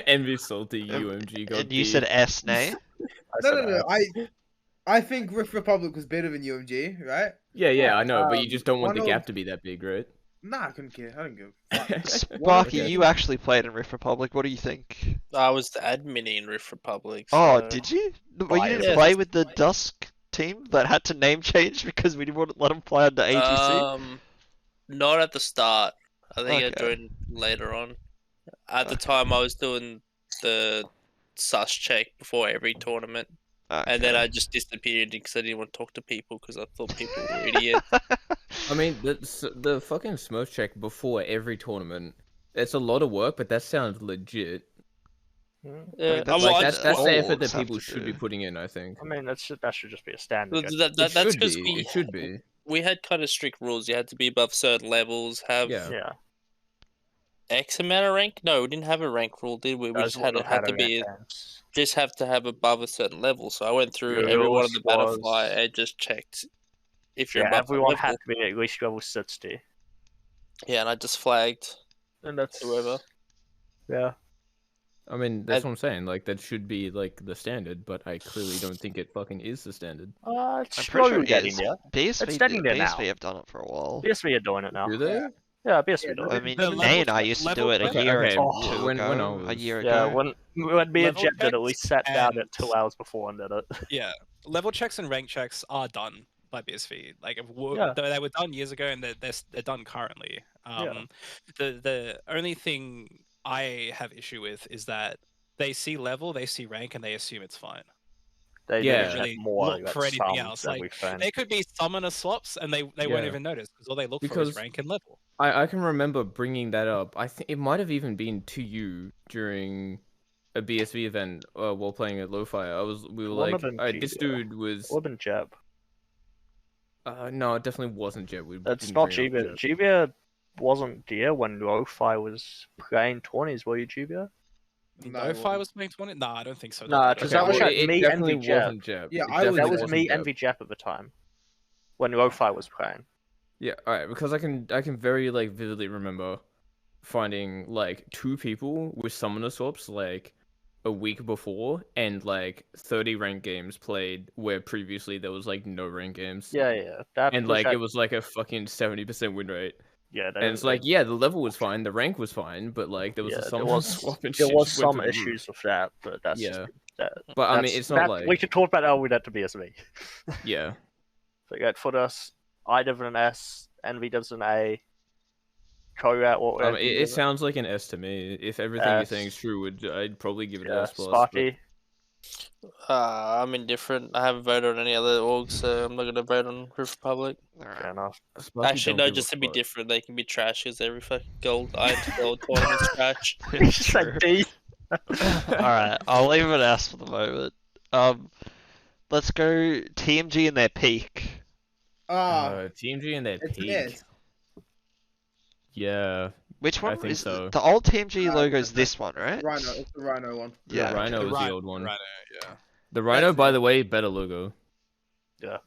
Envy salty UMG got And you B. said S, nay? No. I think Rift Republic was better than UMG, right? Yeah, I know, but you just don't want the one gap of- to be that big, right? Nah, I couldn't care. I don't give a fuck. Sparky, Okay. you actually played in Rift Republic. What do you think? I was the admin in Rift Republic. Oh, so- did you? Well, you didn't Yeah, play that's- with the Dusk team that had to name change because we didn't let them play under AGC? Not at the start. I think I Okay. joined later on. At the time, I was doing the sus check before every tournament, and then Okay. I just disappeared because I didn't want to talk to people because I thought people were idiots. I mean, the fucking smoke check before every tournament. It's a lot of work, but that sounds legit. Yeah, that's well, Like I that's just- that's the effort orgs that have people to should be do. putting in. I think. I mean, that should just be a standard. that, It that's should because be. we It should be. we had kind of strict rules. You had to be above certain levels, have Yeah. Yeah. X amount of rank. No, we didn't have a rank rule, did we? We Those just had would had to a be rank games. just have to have above a certain level. So I went through Yeah, everyone in yours the Battlefly was- and just checked if you're Yeah, above that everyone level. had to be at least level 60. Yeah, and I just flagged And that's whoever. Yeah. I mean, that's what I'm saying. Like that should be like the standard, but I clearly don't think it fucking is the standard. It's I'm pretty slowly sure it getting is. there. BSV, getting there now. BSV have done it for a while. BSV are doing it now. Do they? Yeah, BSV Yeah, doing I it. mean, The Nay and I level used to check- do it a level year check- or okay, two when I ago. A was- year Yeah, ago. when me and Level Jet did it, we checks sat down and- at 2 hours before and did it. Yeah, level checks and rank checks are done by BSV. Like Yeah. they were done years ago, and they're done currently. Yeah. The only thing I have issue with is that they see level, they see rank, and they assume it's fine. They Yeah. didn't Really check more look like for anything sums else, than like, we found. They could be summoner swaps, and they won't Yeah. even notice because all they look for Because- is rank and level. I can remember bringing that up. I think it might have even been to you during a BSV event while playing at Lo-Fi. We were One like, of them this G- dude was. Or been Jeb. No, it definitely wasn't Jet. It's didn't not bring up Gbear. Jet. Gbear wasn't there when Lo-Fi was playing 20s, were you, Gbear? No, No, it if I wasn't. was playing 20, nah, I don't think so. Nah, 'cause that was well, like it me, definitely Envy, Jet. wasn't Jet. Yeah, It I was- definitely That was wasn't me, Jet. Envy Jep at the time. When Lo-Fi was playing. Yeah, alright, because I can very like vividly remember finding like 2 people with summoner swaps like a week before and like 30 ranked games played where previously there was like no ranked games. Yeah. That And was like it was like a fucking 70% win rate. Yeah, And it's like, yeah, the level was fine, the rank was fine, but like there was Yeah, a there summoner was- swap and there shit was just went some through the roof. issues with that, but that's Yeah. just that. But I mean, that's- it's not that- like we could talk about how we did to BSV. yeah. So you got for us, I did an S, Envy does an A, Collat or I mean, it sounds like an S to me. If everything you're saying is S. true, I'd probably give it an yeah, S plus. Sparky. I'm indifferent. I haven't voted on any other orgs, so I'm not going to vote on Rift Republic. Fair enough. but Sparky Actually, don't no, give a just to be fuck. different, they can be trash because every fucking gold tournament's trash. It's just like D. Alright, I'll leave it S for the moment. Let's go TMG in their peak. Team G and their it's peak. S. Yeah, Which one think is so. the old TMG logo? Is it's this one, right? Rhino. It's the Rhino one. yeah. Yeah. Rhino The was the Rhino- old one. Rhino, yeah. The Rhino, by the way, better logo. Yeah,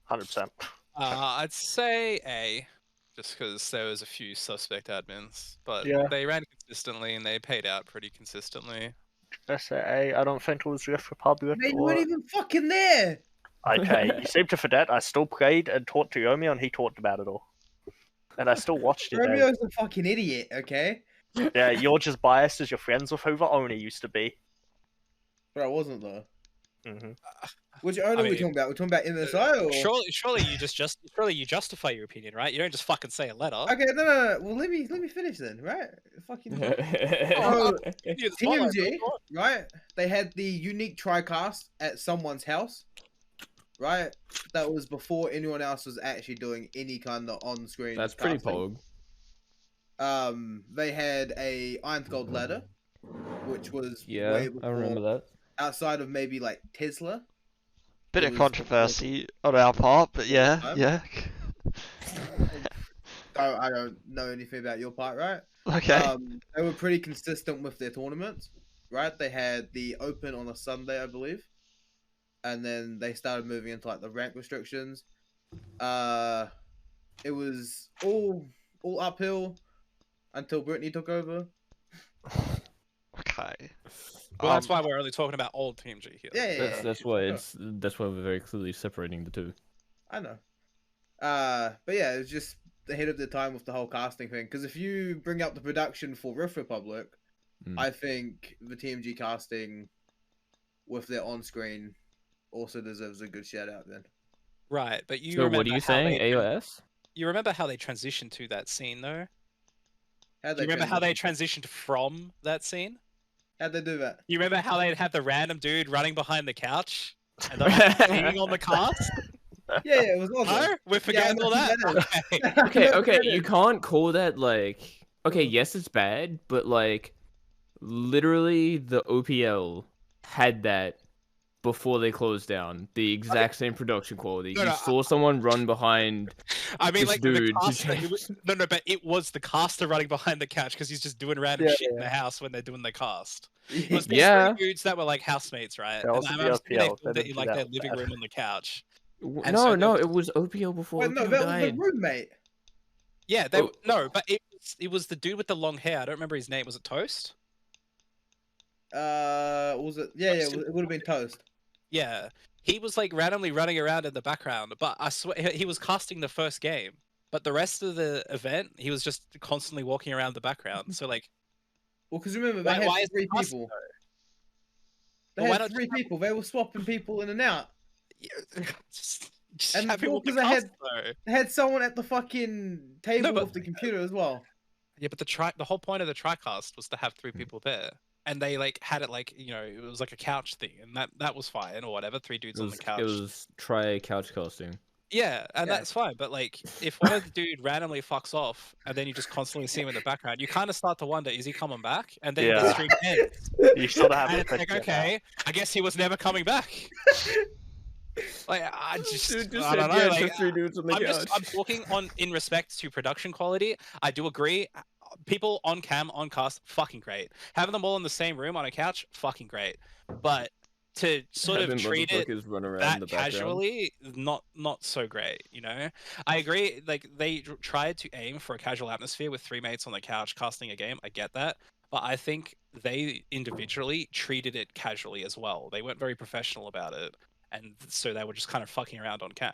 100%. I'd say A, just because there was a few suspect admins, but Yeah. they ran consistently and they paid out pretty consistently. SA, I don't think it was Rift Republic. They or... weren't even fucking there. Okay, you seem to forget I still played and talked to Romeo, and he talked about it all. And I still watched it. Romeo's a fucking idiot, okay? Yeah, you're just biased as your friends with who the owner used to be. But I wasn't though. Mm-hmm. Which owner are we talking about? We're talking about MSI or? Surely you justify your opinion, right? You don't just fucking say a letter. Okay, no. Well, let me finish then, right? Fucking. So, TMG, right? They had the unique TriCast at someone's house, right? That was before anyone else was actually doing any kind of on-screen. That's pretty pog. They had a Iron Gold ladder, which was I remember that. Outside of maybe like Tesla. Bit of controversy on our part, but yeah. I don't know anything about your part, right? Okay. They were pretty consistent with their tournaments, right? They had the Open on a Sunday, I believe, and then they started moving into like the rank restrictions. It was all uphill until Brittany took over. Okay. Well, that's why we're only talking about old TMG here. Yeah. That's why we're very clearly separating the two. I know. But yeah, it's just ahead of the time with the whole casting thing. Because if you bring up the production for Rift Republic, I think the TMG casting with their on-screen also deserves a good shout out then. Right, but you. So what are you saying? AOS? You remember how they transitioned to that scene though? Do you remember how they transitioned from that scene? How'd they do that? You remember how they'd have the random dude running behind the couch and they're singing on the cast? Yeah, it was awesome. No, we're forgetting all that. Okay. You can't call that like. Okay, yes, it's bad, but like, literally, the OPL had that before they closed down. The exact same production quality. You saw someone run behind. I mean, this like dude. but it was the caster running behind the couch because he's just doing random shit in the house when they're doing the cast. It was these three dudes that were like housemates, right? And they filmed it in like their living room on the couch. No, it was OPL before. Wait, no, that was the roommate. Yeah, but it was the dude with the long hair. I don't remember his name. Was it Toast? Was it? Yeah, it would have been Toast. Yeah, he was like randomly running around in the background, but I swear he was casting the first game. But the rest of the event, he was just constantly walking around the background. So like, well, because remember they had three people. They had three people. They were swapping people in and out. Just and because they had someone at the fucking table with the computer as well. Yeah, but the whole point of the TriCast was to have three people there. And they like had it like, you know, it was like a couch thing, and that was fine or whatever. Three dudes on the couch. It was try couch casting. Yeah, and that's fine. But like, if one of the dude randomly fucks off, and then you just constantly see him in the background, you kind of start to wonder, is he coming back? And then the stream ends. You sort of have it's like, okay, I guess he was never coming back. Like, I don't know. Like, three dudes on the couch. I'm talking in respect to production quality. I do agree. People on cam, on cast, fucking great. Having them all in the same room on a couch, fucking great. But to sort of treat it that casually, not so great, you know? I agree, like, they tried to aim for a casual atmosphere with three mates on the couch casting a game, I get that. But I think they individually treated it casually as well. They weren't very professional about it. And so they were just kind of fucking around on cam.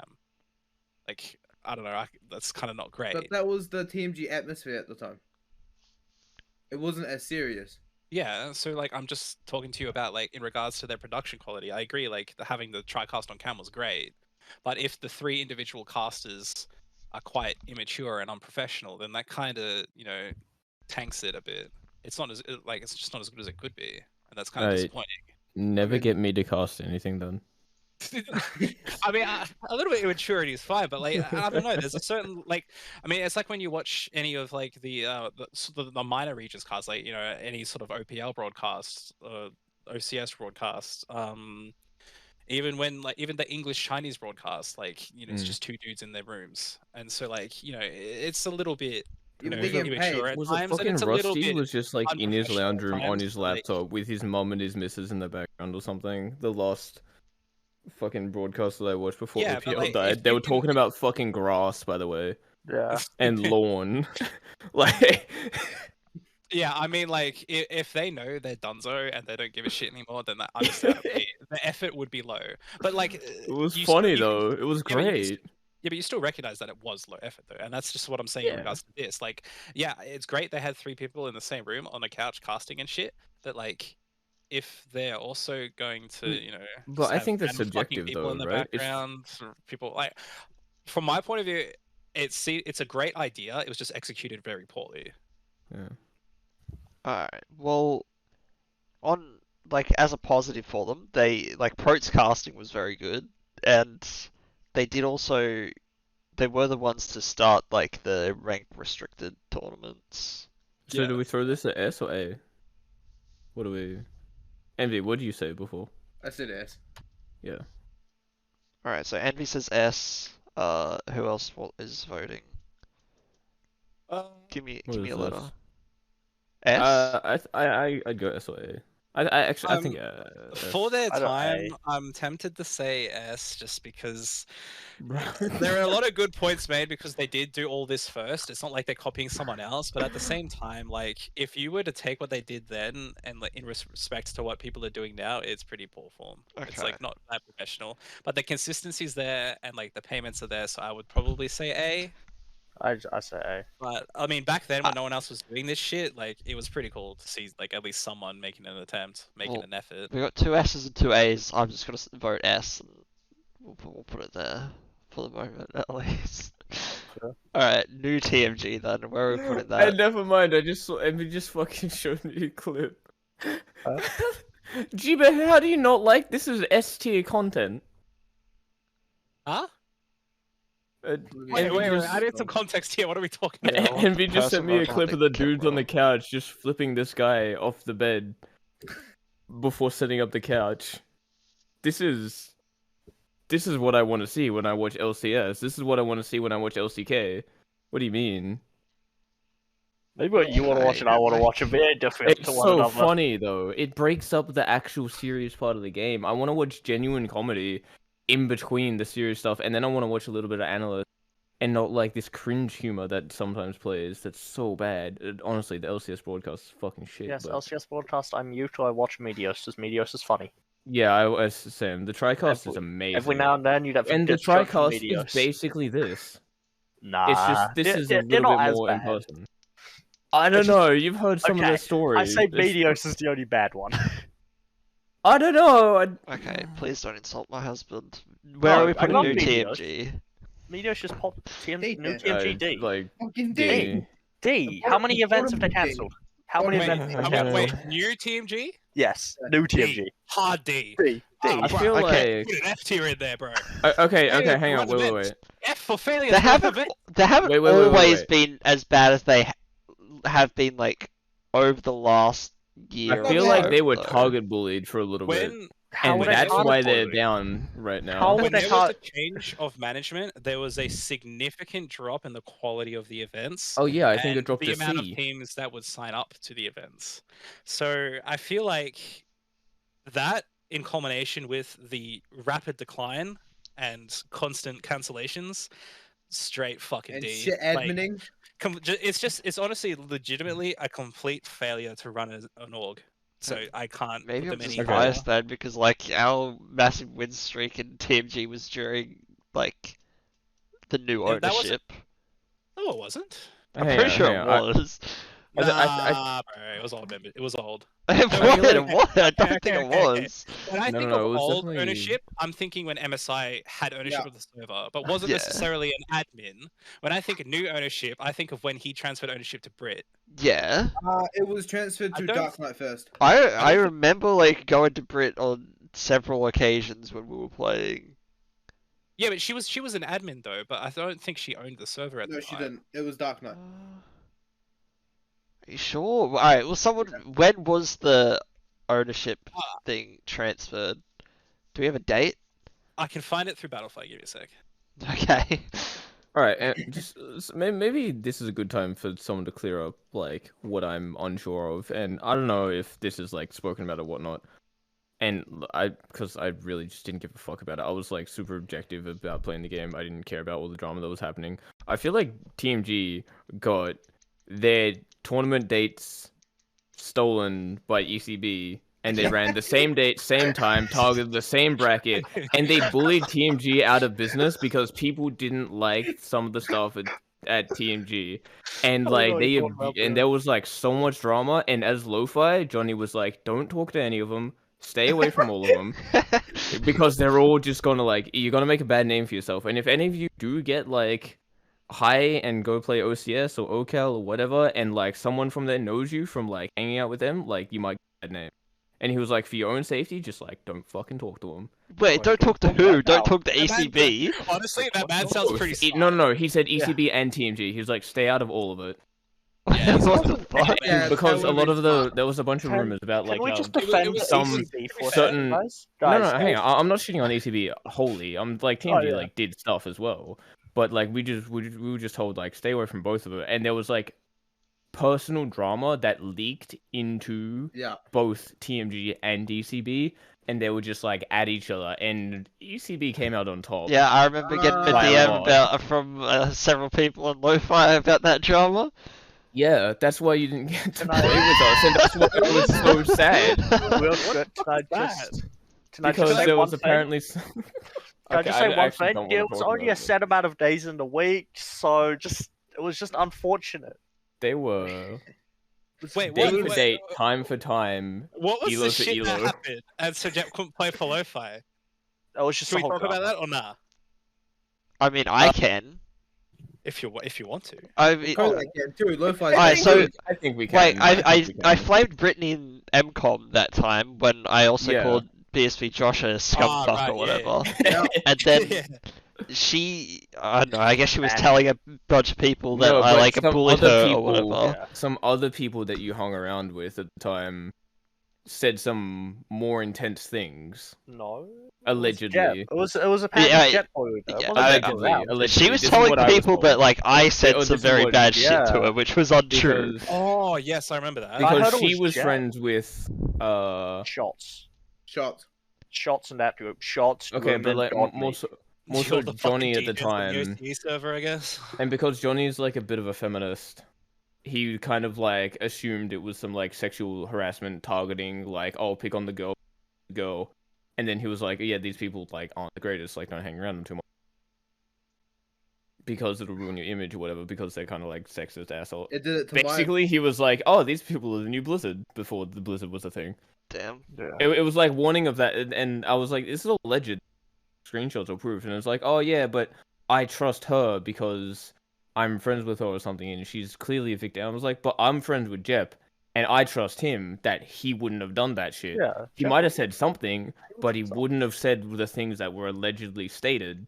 Like, I don't know, that's kind of not great. But that was the TMG atmosphere at the time. It wasn't as serious. Yeah, so like I'm just talking to you about like in regards to their production quality. I agree, like having the TriCast on cam was great, but if the three individual casters are quite immature and unprofessional, then that kind of, you know, tanks it a bit. It's not as like it's just not as good as it could be, and that's kind of disappointing. Never get me to cast anything then. I mean, a little bit of immaturity is fine, but like I don't know. There's a certain like, I mean, it's like when you watch any of like the minor regions cast, like, you know, any sort of OPL broadcast, OCS broadcast, even the English Chinese broadcast, like, you know, it's just two dudes in their rooms, and so like, you know, it's a little bit. You know, immature at was times, it fucking and it's Rusty was just like in his lounge room on his like, laptop with his mom and his missus in the background or something? The last fucking broadcast that I watched before Yeah, but, OPL like, died, if they you were can- talking about fucking grass, by the way, Yeah. and lawn. Like, Yeah, I mean, like, if they know they're donezo and they don't give a shit anymore, then understandably, the effort would be low. But, like, it was you funny you can- though. It was yeah, but you can great. Yeah, but you still recognize that it was low effort, though, and that's just what I'm saying in Yeah. regards to this. Like, yeah, it's great they had 3 people in the same room on a couch casting and shit, but, like, if they're also going to, you know, But just I have think that's random fucking subjective, people though, in the right? It's- background, or people like, from my point of view, it's a great idea. It was just executed very poorly. Yeah. Alright, well, on, like, as a positive for them, they, like, Prote's casting was very good, and they did also, they were the ones to start, like, the rank restricted tournaments. So Yeah. do we throw this at S or A? What do we? Envy, what did you say before? I said S. Yeah. Alright, so Envy says S, who else is voting? Give me What is a letter. this? S? I'd go S or A. I think For their I don't time, know. I'm tempted to say S, just because Bro. there are a lot of good points made because they did do all this first. It's not like they're copying someone else, but at the same time, like, if you were to take what they did then and, like, in respect to what people are doing now, it's pretty poor form. It's, Okay. like, not that professional, but the consistency's there and, like, the payments are there, so I would probably say A. I say A. But I mean, back then when no one else was doing this shit, like, it was pretty cool to see, like, at least someone making an attempt, making Well, an effort. We got 2 S's and 2 A's. I'm just gonna vote S. And we'll put it there for the moment, at least. Sure. Alright, new TMG then. Where are we putting Hey, that? never mind. I just saw Envy just fucking showed me a clip. Gee, but how do you not like this? Is S tier content. Huh? Envy Wait, just- I need some context here. What are we talking about? Yeah, Envy just sent me a person clip of behind the the dudes on the camera. couch just flipping this guy off the bed before setting up the couch. This is what I want to see when I watch LCS. This is what I want to see when I watch LCK. What do you mean? Maybe what you want to watch and I want to watch are very different It's to one so another. funny though. It breaks up the actual serious part of the game. I want to watch genuine comedy in between the serious stuff, and then I want to watch a little bit of analyst, and not like this cringe humor that sometimes plays. That's so bad. Honestly, the LCS broadcast is fucking shit. Yes, but... LCS broadcast. I'm mute or I watch Meteos. Meteos is funny. Yeah, I Sam. The TriCast is amazing. Every now and then you'd have and the Discord from TriCast Meteos. is basically this. Nah, It's just this is a they're little not bit as more in bad. person. I don't just- know. You've heard some of Okay, their stories. I say It's- Meteos is the only bad one. I don't know. Okay, please don't insult my husband. Where are we I putting love new Meteos. TMG? Meteos just pop D new then. TMG D. Like Fucking D. D. How many events have they cancelled? How many Wait, events have they Okay. cancelled? wait, new TMG? Yes, new TMG. D. Hard D. D. I D. feel Okay. like Put an F tier in there, bro. okay, Failure to hang on, run wait. events. F for failure. They to run haven't. events. They haven't Wait. always been as bad as they have been, like, over the last year. I feel or like so, they were though. target bullied for a little bit, When How and would they that's target why they're bully? down right now. How would when they there was tar- a change of management, there was a significant drop in the quality of the events. Oh yeah, I think it and dropped the to amount C. of teams that would sign up to the events. So I feel like that, in combination with the rapid decline and constant cancellations, straight fucking And D. shit Like, adminning. it's honestly legitimately a complete failure to run an org. So I can't Maybe put I'm them just any biased higher. then, because, like, our massive win streak in TMG was during, like, the new Yeah, that wasn't- ownership. No, it wasn't. I'm Hang pretty on, sure hang it on. was. Nah, bro, it was old. It was old. It feel was. like- It was. I don't Okay, think it okay, okay. was. When I No, think no, of it was old definitely- ownership, I'm thinking when MSI had ownership Yeah. of the server, but wasn't Yeah. necessarily an admin. When I think of new ownership, I think of when he transferred ownership to Brit. Yeah. It was transferred I to don't- Dark Knight first. I don't think- remember, like, going to Brit on several occasions when we were playing. Yeah, but she was an admin though, but I don't think she owned the server at No, the she time. didn't. It was Dark Knight. Are you sure? Alright, well, when was the ownership Ah. thing transferred? Do we have a date? I can find it through Battlefy. Give me a sec. Okay. All right, just maybe this is a good time for someone to clear up like what I'm unsure of, and I don't know if this is like spoken about or whatnot. And because I really just didn't give a fuck about it. I was like super objective about playing the game. I didn't care about all the drama that was happening. I feel like TMG got their tournament dates stolen by ECB, and they ran the same date, same time, targeted the same bracket, and they bullied TMG out of business because people didn't like some of the stuff at TMG, and like there was like so much drama. And as Lo-Fi, Johnny was like, "Don't talk to any of them. Stay away from all of them, because they're all just gonna like you're gonna make a bad name for yourself. And if any of you do get like high and go play OCS or OCal or whatever, and like someone from there knows you from like hanging out with them, like you might get a bad name." And he was like, for your own safety, just like don't fucking talk to him. Wait, don't talk to who? Don't talk to ECB. Honestly, that man sounds pretty smart. No, he said ECB and TMG. He was like, stay out of all of it. Yeah, What the fuck? Yeah, Because that a lot would of be there was a bunch of rumors about Can like we just defend some ECB for a certain- second, guys? no, Guys, hang on. I'm not shitting on ECB wholly. I'm like TMG yeah. like did stuff as well, but like we were just told like stay away from both of it, and there was like personal drama that leaked into both TMG and ECB, and they were just like at each other, and ECB came out on top. Yeah, I remember getting a By a DM lot. about from several people on Lo-Fi about that drama. Yeah, that's why you didn't get to Can I- play with us, and that's why it was so sad. Real quick, can I just Because say there one was thing? apparently. Can I just say one thing? It was only a set amount of days in the week, so it was just unfortunate. They were Wait, day what- for day, time for time. What was Elo the for shit that Elo. happened? And so Jep couldn't play for Lo-Fi. That was just Should we the whole talk about drama. that or nah? I mean, I can. If you want to. I mean, Dude, Lo-Fi. Alright, so I think we can. wait, I think we I can. flamed Brittany in MCOM that time when I also Yeah. called BSV Josh a scumfuck right, or whatever, yeah. and then Yeah. she, I don't know, I guess she was Man. telling a bunch of people that No, I but like some bullied other her or people- whatever. Yeah. Some other people that you hung around with at the time said some more intense things. No. Allegedly. It was apparently Yeah, Jet Boy. It yeah, wasn't Allegedly, around. allegedly. She was This is telling what I was people, told. but like I said Oh, some this is very what- bad shit to yeah. her, which was untrue. Because, Oh yes, I remember that. I heard because it she was was Jet. friends with Shots Shots. in that group. Shots. okay, but Ruben, like Godly. more so You're the Johnny fucking at the DJs on the time. OCE server, I guess. And because Johnny's like a bit of a feminist, he kind of like assumed it was some like sexual harassment targeting, like, oh, pick on the girl. And then he was like, yeah, these people like aren't the greatest, like don't hang around them too much. Because it'll ruin your image or whatever, because they're kind of like sexist asshole. It did it to Basically, he was like, oh, these people are the new Blizzard, before the Blizzard was a thing. Damn. It was like warning of that, and I was like, this is all alleged screenshots or proof, and it was like, oh yeah, but I trust her because I'm friends with her or something, and she's clearly a victim. I was like, but I'm friends with Jep, and I trust him that he wouldn't have done that shit. Yeah. He might have said something, but he wouldn't have said the things that were allegedly stated.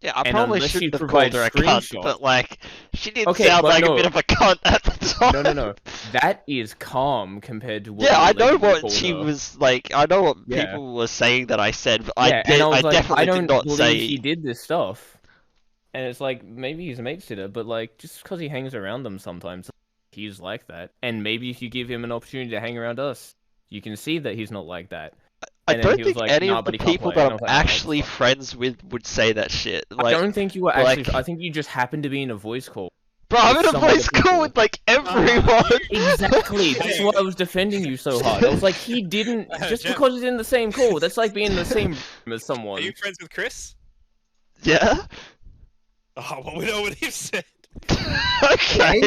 Yeah, I And probably unless you shouldn't have provide called her a cunt, screenshots- but like, she did Okay, sound but like no. a bit of a cunt at the time. No. That is calm compared to what Yeah, you I know allegedly what called she her. was like. I know what Yeah. people were saying that I said, but Yeah, and I was like, definitely I don't did not believe say. he did this stuff. And it's like, maybe his mates did it, but like, just because he hangs around them sometimes, he's like that. And maybe if you give him an opportunity to hang around us, you can see that he's not like that. I And then don't he was think like, any "Nah, of but the he can't people play." that And I I'm was like, "Oh, actually fuck." friends with would say that shit. I Like, don't think you were like- actually. I think you just happened to be in a voice call. bro, I'm in a some other voice call people. with like everyone. Exactly. That's why I was defending you so hard. I was like, he didn't just Jeff. because he's in the same call. That's like being in the same room as Are someone. you friends with Chris? Yeah. Oh, well, we know what he said. Okay.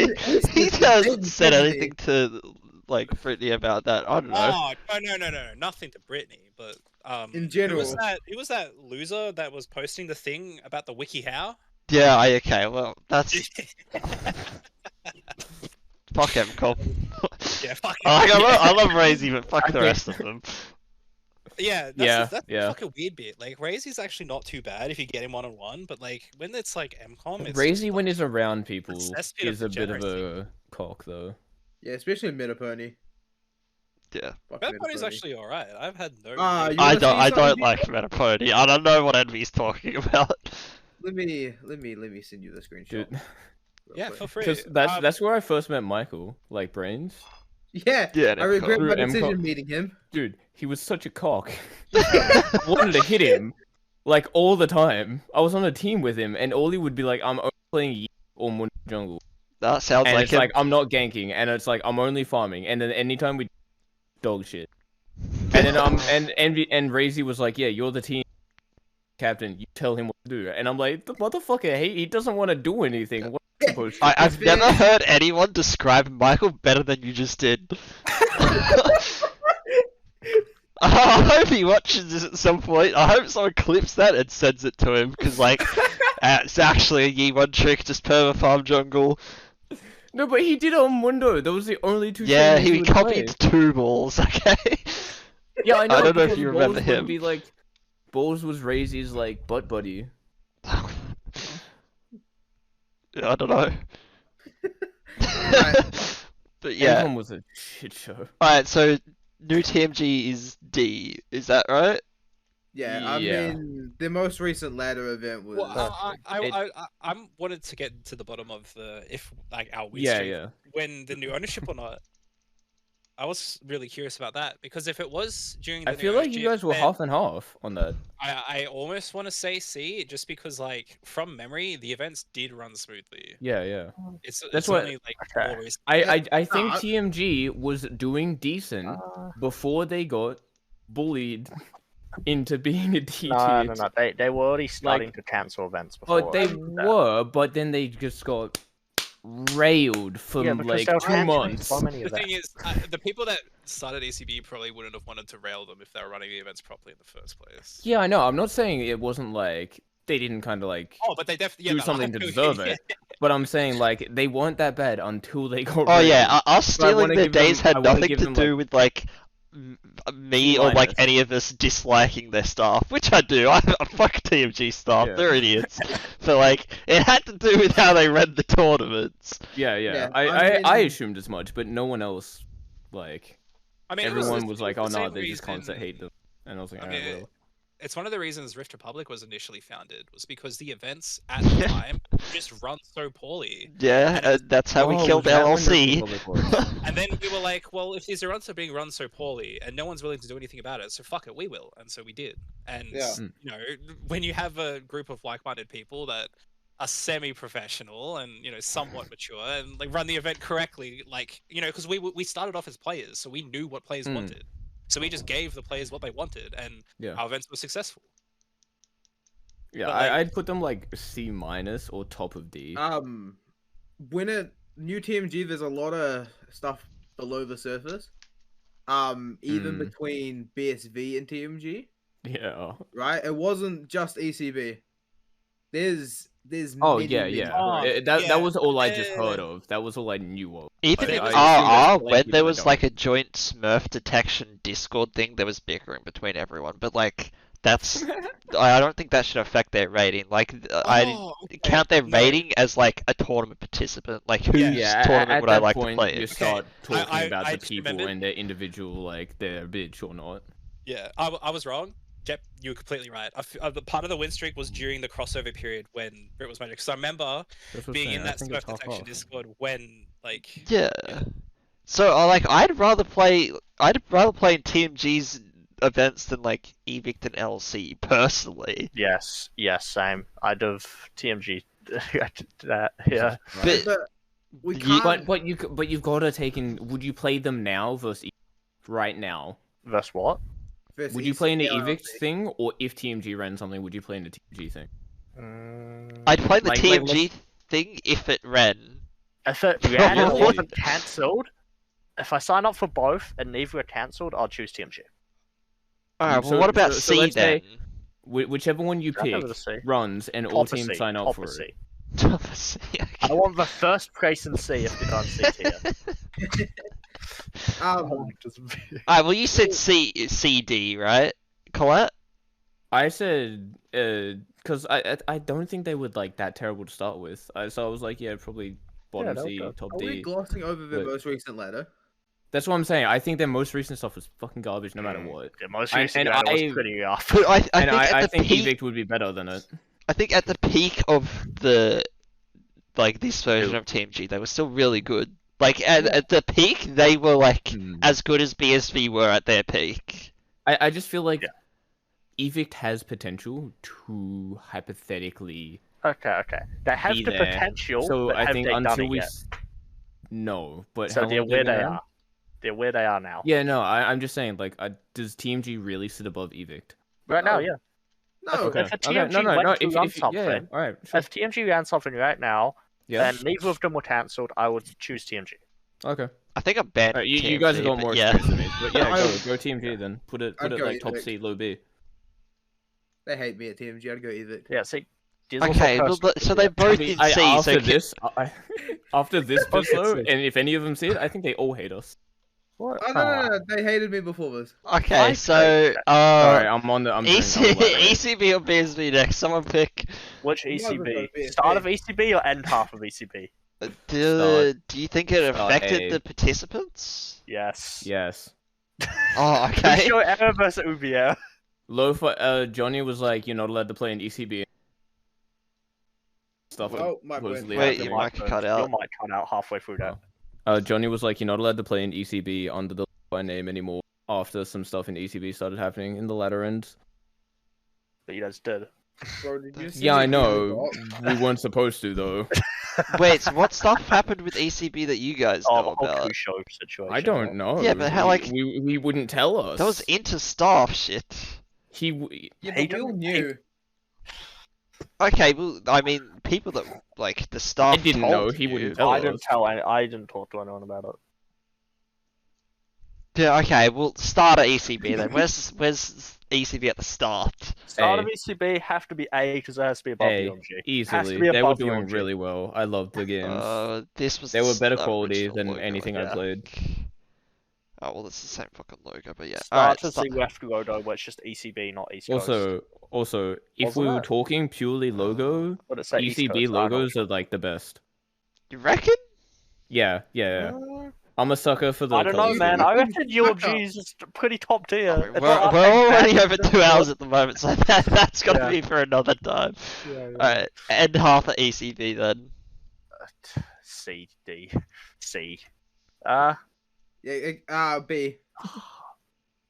He hasn't he's said Brittany. anything to like Brittany about that. I don't know. Oh, no, nothing to Brittany, but In general. who was that loser that was posting the thing about the WikiHow? Yeah. Okay. Well, that's fuck MCOM. Yeah, fuck. I love Razy, but fuck the rest of them. Yeah, that's the yeah. fucking weird bit. Like, Razy's actually not too bad if you get him one-on-one, but like when it's like MCOM, it's Razy, when he's around people, cesspit of is a bit of degeneracy. a cock, though. Yeah, especially Metapony. Yeah. Fuck Metapony's Metapony. actually alright. I've had no. Ah, you I wanna don't. see I don't something? like Metapony. I don't know what Envy's talking about. Let me send you the screenshot. Dude. real Yeah, quick. feel free. Because that's where I first met Michael, like Brains. Yeah, Yeah, I regret my Through decision MCOT. meeting him. Dude, he was such a cock. I wanted to hit him, like, all the time. I was on a team with him, and all he would be like, I'm only playing Yi or Moon Jungle. That sounds And like it's him. like, I'm not ganking, and it's like, I'm only farming. And then anytime we dog shit. And then and Razy was like, yeah, you're the team captain, you tell him what to do. And I'm like, the motherfucker, he doesn't want to do anything. What am I supposed to do? I've never heard anyone describe Michael better than you just did. I hope he watches this at some point. I hope someone clips that and sends it to him, because, like, it's actually a Yi1 trick, just perma-farm jungle. No, but he did it on Mundo. Those were the only two Yeah, trainers he would copied play. 2 balls, okay? Yeah, I know. I don't know if because you remember Balls him. Would be like, Balls was Razy's, like, butt buddy. I don't know. But yeah. Everyone was a shit show. Alright, so new TMG is D, is that right? Yeah, I Yeah. mean, the most recent ladder event was. Well, I'm wanted to get to the bottom of the if like our win streak Yeah. when the new ownership or not. I was really curious about that because if it was during the I new feel like you ownership, guys were then half and half on that. I almost want to say C just because like from memory the events did run smoothly. Yeah. It's That's what- only like Okay. more recent. I think No, TMG was doing decent before they got bullied into being a D No, tier. no. They were already starting to cancel events Oh, before. they that. were, but then they just got railed for Yeah, because like they were 2 canceling months. so many The thing events. is, the people that started ECB probably wouldn't have wanted to rail them if they were running the events properly in the first place. Yeah, I know. I'm not saying it wasn't like they didn't kind of like Oh, but they definitely do something to deserve it. But I'm saying like they weren't that bad until they got. Oh railed. yeah, us So I stealing wanna their give them- days I had wanna nothing give to them, do like, with like me or like minus. any of us disliking their staff, which I do. I fuck TMG staff, Yeah. they're idiots. But like, it had to do with how they ran the tournaments. Yeah. Yeah, I mean- assumed as much, but no one else like. I mean, Everyone it was the like, "Oh no, same they just reason- constantly hate them," and I was like, I "Alright, mean, well." It's one of the reasons Rift Republic was initially founded was because the events at the time just run so poorly. Yeah, that's how we Oh, killed was that when the LLC. Republic was? And then we were like, well, if these events are being run so poorly and no one's willing to do anything about it, so fuck it, we will. And so we did. And, Yeah. you know, when you have a group of like-minded people that are semi-professional and, you know, somewhat mature and like run the event correctly, like, you know, because we started off as players, so we knew what players wanted. So we just gave the players what they wanted, and Yeah. our events were successful. Yeah, But, like- I'd put them like C- or top of D. When a new TMG, there's a lot of stuff below the surface. Even between BSV and TMG, Yeah. right? It wasn't just ECB. There's Oh many, yeah, many yeah. Oh, That yeah. was all I just Yeah. heard of. That was all I knew of. Even But in I assume RR, there's when plenty there that was don't. like a joint Smurf detection Discord thing, there was bickering between everyone. But like, that's I don't think that should affect their rating. Like, I Oh, okay. count their No. rating as like a tournament participant. Like, whose Yeah, tournament at would I that like point, to play you in? start talking I about the just people remembered- and their individual, like their bitch or not. Yeah, I was wrong. Jep, you were completely right. The part of the win streak was during the crossover period when Brit was magic. Because I remember That's what I'm being saying, in I that think Smurf it's half detection off. Discord when, like, Yeah. So, like, I'd rather play in TMG's events than like Evict and LC personally. Yes, same. I'd have TMG that. Yeah. But But we You- can't. But you've got to take in. Would you play them now versus right now? Versus what? versus Would you play in the ECB, evict thing, or if TMG ran something, would you play in the TMG thing? I'd play the Like, TMG thing if it ran. If it ran and Probably. it wasn't cancelled, if I sign up for both and neither were cancelled, I'll choose TMG. Alright, well, So- what about so C let's then? say- Whichever one you I'll pick have it a C. runs, and all Top a teams C, sign up top for a it. C. C, I want the first place in C if they're on C tier. Alright, well, you said CD, right? Collat? I said, because I don't think they would like that terrible to start with. So I was like, yeah, probably bottom they'll C, go. top Are we D. glossing over the But- most recent ladder? That's what I'm saying. I think their most recent stuff was fucking garbage, no matter what. The most And- recent and ladder was I- pretty rough. But I And think at I the think peak, evict would be better than it. I think at the peak of the like this version of TMG, they were still really good. Like at the peak, they were like as good as BSV were at their peak. I just feel like Evict has potential to hypothetically. Okay. They have be the there. potential. So but I have think they until done we it yet? no, but So how they're long where have they been are. They're where they are now. Yeah, no, I'm just saying, like, does TMG really sit above Evict? Right now, yeah. No. Okay. If a TMG No. went to If, run if, something, yeah, all right, sure. if TMG ran something right now, Yeah. and neither of them were cancelled, I would choose TMG. Okay. I think I'm banned. Alright, you guys have got more yeah. experience than me, but yeah, I- go TMG then. Put it I'd go like top Evict. C, low B. They hate me at TMG. I'd go Evict. Yeah, see. Okay, well, so they both in C. After So this, after this PISSLO, and if any of them see it, I think they all hate us. What? Oh, no. They hated me before this. okay, so Alright, I'm doing ECB or BSB next. Someone pick. Which Might as well go ECB? BSB. Start of ECB or end half of ECB? Do you think it Start affected A. the participants? Yes. Yes. Oh, okay. Show error versus Ubier. Low for Johnny was like, you're not allowed to play in ECB. Stuff Oh, my was boy. lit Wait, happening. your mic cut Your out. mic cut out halfway through that. Johnny was like, you're not allowed to play in ECB under the name anymore after some stuff in ECB started happening in the latter end. But you guys did. Bro, did you see Yeah, the I know. video? We weren't supposed to though. Wait, so what stuff happened with ECB that you guys Oh, know the whole about? crew show situation. I don't know. Yeah, but how, like- we wouldn't tell us. That was inter-staff shit. Yeah, He but we all didn't- knew. Okay, well, I mean, people that, like, the staff I didn't told know, he you. wouldn't tell I us. didn't tell. I didn't talk to anyone about it. Yeah, okay, well, start at ECB then. Where's ECB at the start? Start A. of ECB have to be A because it has to be above A, the OMG. Has to easily. be They were above the doing OMG. really well. I loved the games. This was They were better the quality original than logo, anything I yeah. played. Oh, well, it's the same fucking logo, but yeah. Start Alright, to see left logo, but it's just ECB, not East Coast. Also, if Wasn't we were it? talking purely logo, But it's like East ECB Coast, I know. logos are like the best. you reckon? Yeah. I'm a sucker for the. I don't know, colours. man. I reckon UMG is just pretty top tier. I mean, It's we're not already bad. over 2 hours at the moment, so that's got to Yeah. be for another time. Yeah. Alright, end half at ECB then. C, D, C. Yeah, B.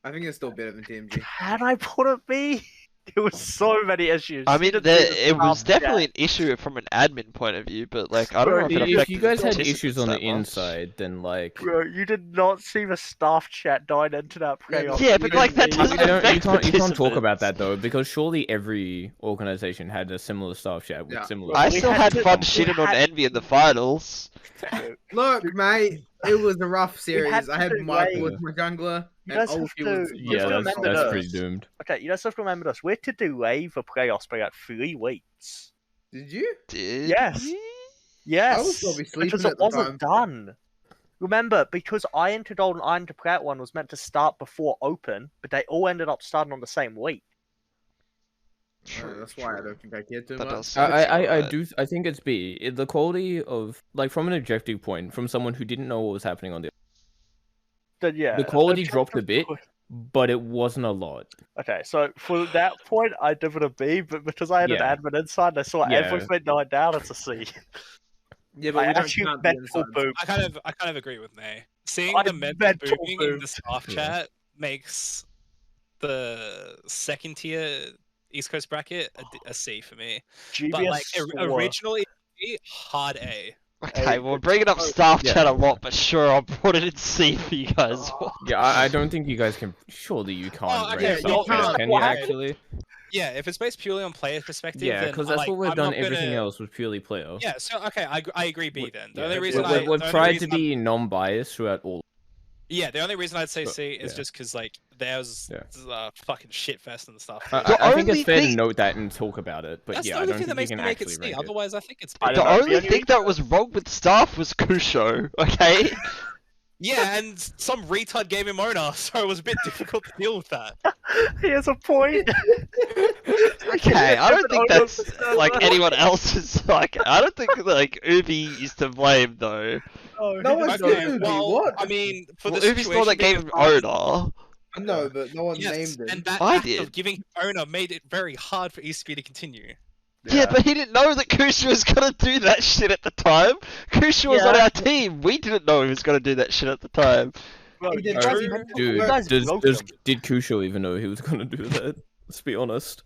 I think it's still better than TMG. Can I put it B? There was so many issues. I mean, Didn't do the it was stuff definitely yet. an issue from an admin point of view, but like, I don't know if it If affected you guys the had participants issues on the that much. inside, then like. Bro, you did not see the staff chat dive into that playoff. Yeah, but like that I mean, doesn't you affect can't talk about participants. that though, because surely every organization had a similar staff chat with Yeah. similar. I We still had had to- fun we shitting on had- Envy in the finals. Look, mate, it was a rough series. had I had to Michael wait. as my jungler, You and guys have Ulti to- was. you Yeah, have to that's remember this. pretty doomed. Okay, you guys have to remember this. We had to delay the playoffs by like 3 weeks. Did you? Did Yes. you? Yes, I was probably sleeping because at it the wasn't done. Remember, because Iron to Gold and Iron to Plat one was meant to start before Open, but they all ended up starting on the same week. That's why I don't think I cared too That much. does I think it's B. The quality of, like, from an objective point, from someone who didn't know what was happening on the. Then yeah, The quality objective- dropped a bit, but it wasn't a lot. Okay, so for that point, I give it a B, but because I had Yeah. an admin inside, I saw Yeah. everything died down. It's a C. Yeah, I but we don't actually count the mental insides. boom. I kind of agree with May. Seeing I the mental mental booming in boomed. the staff Yeah. chat makes the second tier East Coast bracket a C for me. But GBS like score. originally hard A. Okay, well, we're bringing up staff Yeah. chat a lot, but sure, I'll put it in C for you guys. Yeah, I don't think you guys can. Surely you can't Oh, okay, rate you staff can't. chat, can you What? actually? Yeah, if it's based purely on player perspective, Yeah, then because that's like, what we've I'm done. not Everything gonna... else was purely player. Yeah, so okay, I agree B then. The Yeah, only reason we've the tried only to reason be non-biased throughout all. Yeah, the only reason I'd say But, C is yeah. just because like there's fucking shit fest and stuff. I The think only it's fair thing- to note that and talk about it, but That's yeah, the I only don't thing that think makes you me can make it actually C. rank it. Otherwise, I think it's B. I The don't know, only the thing that was wrong with staff was Kusho, okay? Yeah, and some retard game him owner, so it was a bit difficult to deal with that. He has a point. Okay, I don't think Oh, no, that's like anyone else's. Like, I don't think like Ubi is to blame though. No one Okay, said Ubi, well, what? I mean, for Well, the Ubi's the one that situation gave being him hard- owner. No, but no one Yes, named him. and that I act did. of giving owner made it very hard for ECB to continue. Yeah, but he didn't know that Kusha was gonna do that shit at the time. Kusha was on Yeah. our team. We didn't know he was gonna do that shit at the time. Bro, He did you try guys- to- you Dude, guys broke him. did Kusho even know he was gonna do that? Let's be honest.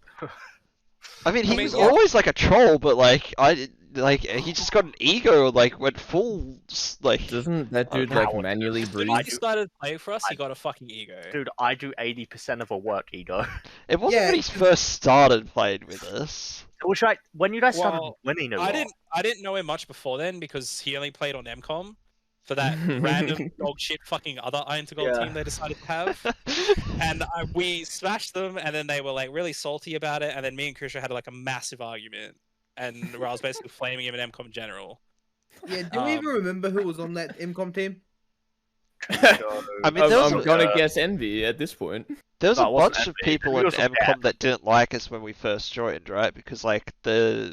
I mean, he I mean, was yeah. always like a troll, but like he just got an ego, like went full like. Doesn't that Oh, dude now like what? manually As soon breathe? as he started playing for us, he got a fucking ego. Dude, I do 80% of a work ego. It wasn't Yeah, when he first started playing with us. Which like when you guys started Well, winning a I lot. didn't know him much before then because he only played on MCOM for that random dog shit fucking other Iron to Gold Yeah. team they decided to have. And we smashed them, and then they were like really salty about it. And then me and Krisha had like a massive argument, and where I was basically flaming him in MCOM in general. Yeah, do we even remember who was on that IMCOM team? I mean, there was I'm a, gonna guess Envy at this point. there was No, a it wasn't bunch of Envy. people He in was a MCOM that didn't like us when we first joined, right? Because like guys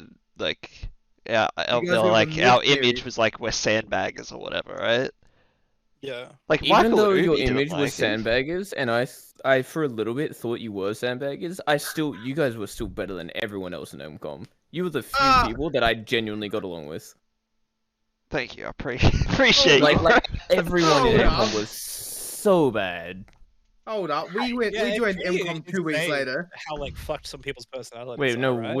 our were like the our mid-tier. image was like we're sandbaggers or whatever, right? Yeah. Like Even Michael though Ubi your didn't image was like us. sandbaggers, and I for a little bit thought you were sandbaggers, you guys were still better than everyone else in MCOM. You were the few people that I genuinely got along with. Thank you, I appreciate Like, you. like everyone in Oh, MCOM was so bad. Hold up, we joined it's pretty IMCOM 2 weeks insane later. How like fucked some people's personalities Wait, are, no, right?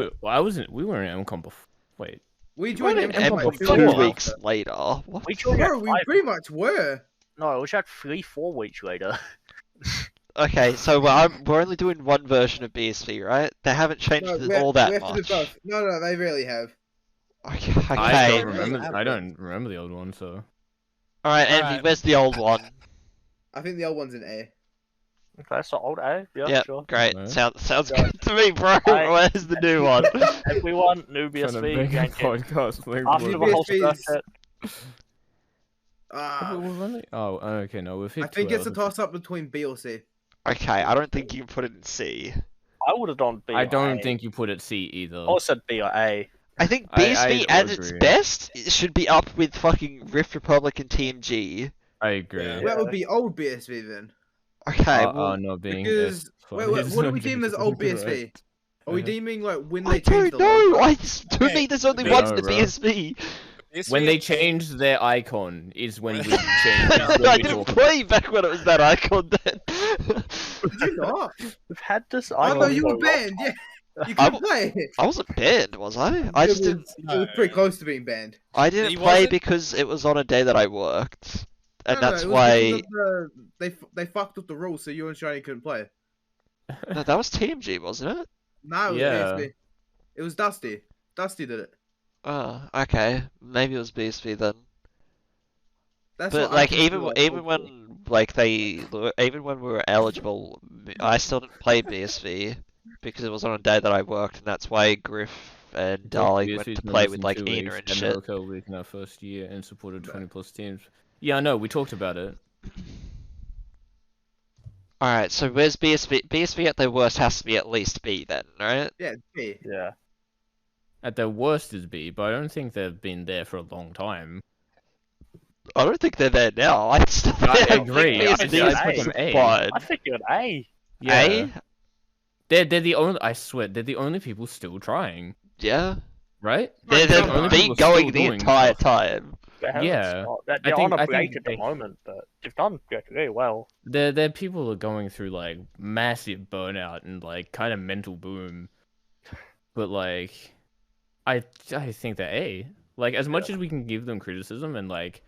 we were in MCOM before. Wait, We We joined went in IMCOM MCOM like 2 2 weeks weeks after. later. What? We joined Bro, at we 5. pretty much were. No, it was at 3-4 weeks later. Okay, so we're only doing one version of BSV, right? They haven't changed No, it all that we have to do much. both. No, they really have. Okay. I Okay. don't remember. I don't remember the old one, so. All right, Envy, Alright. where's the old one? I think the old one's an A. Okay, so old A, yeah, Yep, sure. great. No. Sounds Yeah. good to me, bro. Where's the new one? Everyone, new Trying to BSV, make a ganked it. podcast. Like, After the what- whole BSV 's- circuit, We've only- Oh, okay, no, we've hit I think 2 it's a hours. toss up between B or C. Okay, I don't think you can put it in C. I would have done B I or don't A. think you put it C either. I would said B or A. I think I BSV at its agree. best it should be up with fucking Rift Republic and I TMG. agree. Yeah. That would be old BSV then. Okay, well, not being Because S wait, is what are not we deeming as being old correct. BSV? Are we Uh, deeming like when I they changed don't the logo? know. To Okay, me, there's only I one know, to bro. BSV. When they changed their icon is when we changed. I when we didn't talk play back when it was that icon then. Did you not? We've had this. I know icon you for were a long banned. time. Yeah, you couldn't play. I wasn't banned, was I? I just didn't. It was pretty close to being banned. I didn't He play wasn't? because it was on a day that I worked, and No, that's it was why. because of they fucked up the rules, so you and Shiny couldn't play. No, that was TMG, wasn't it? No, it was Yeah. BSV. It was Dusty. Dusty did it. Oh, okay. Maybe it was BSV then. That's But what I like think even it was. even when like even when we were eligible, I still didn't play BSV because it was on a day that I worked, and that's why Griff and Darling went to play with like Ina and shit. Local week in our first year and supported 20+ teams. Yeah, I know. We talked about it. All right, so where's BSV? BSV at their worst has to be at least B then, right? Yeah, B. Yeah. At their worst is B, but I don't think they've been there for a long time. I don't think they're there now. I still I think agree. BSV I is put them A. fine. I think you're an A. Yeah, A? they're the only. I swear, they're the only people still trying, Yeah. right? They've the only been people still going the doing entire stuff. time. They haven't Yeah. stopped. They're I on think- a I break think at the they- moment, but they've done very well. They're people are going through like massive burnout and like kind of mental boom, but like, I think they're A. Like as much as we can give them criticism and like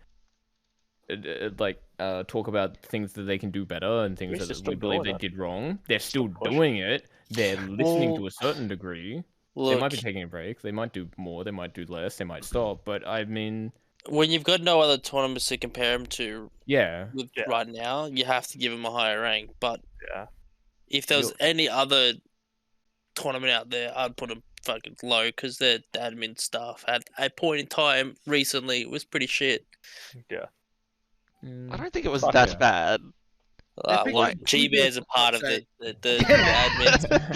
talk about things that they can do better and things We're that still we believe doing they it. did wrong, they're still pushing. doing it. They're listening Well, to a certain degree. They Look, might be taking a break. They might do more. They might do less. They might stop. But I mean, when you've got no other tournaments to compare them to yeah, with Yeah. right now, you have to give them a higher rank. But Yeah. if there was You'll- any other tournament out there, I'd put them fucking low because their admin staff at a point in time recently was pretty shit. Yeah. I don't think it was Fuck that yeah. bad. think Like it- G Bear's a part of say- the admin.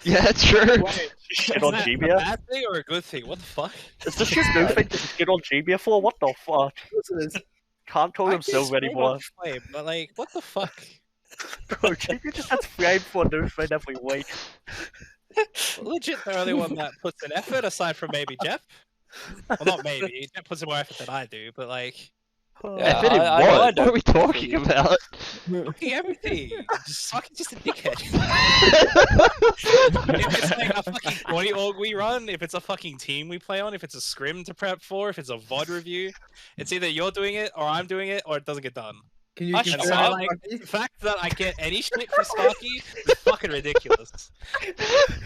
Yeah, true. Wait, Shit is on that a G-Bear? bad thing or a good thing? What the fuck? Is this just new thing to get on G-Bear for? What the fuck? Can't call I himself guess maybe anymore. on Flame, but like, what the fuck? Bro, G-Bear just has flame for a new thing every week. legit the only one that puts an effort aside from maybe Jeff. Well, not maybe. Jeff puts in more effort than I do, but like. Yeah, Effort in I know I what? What don't are we talking about? Fucking everything. Just a dickhead. If it's like a fucking 20 org we run, if it's a fucking team we play on, if it's a scrim to prep for, if it's a VOD review, it's either you're doing it or I'm doing it or it doesn't get done. Can you And confirm so, that, like, Sparky? the fact that I get any shit for Sparky is fucking ridiculous.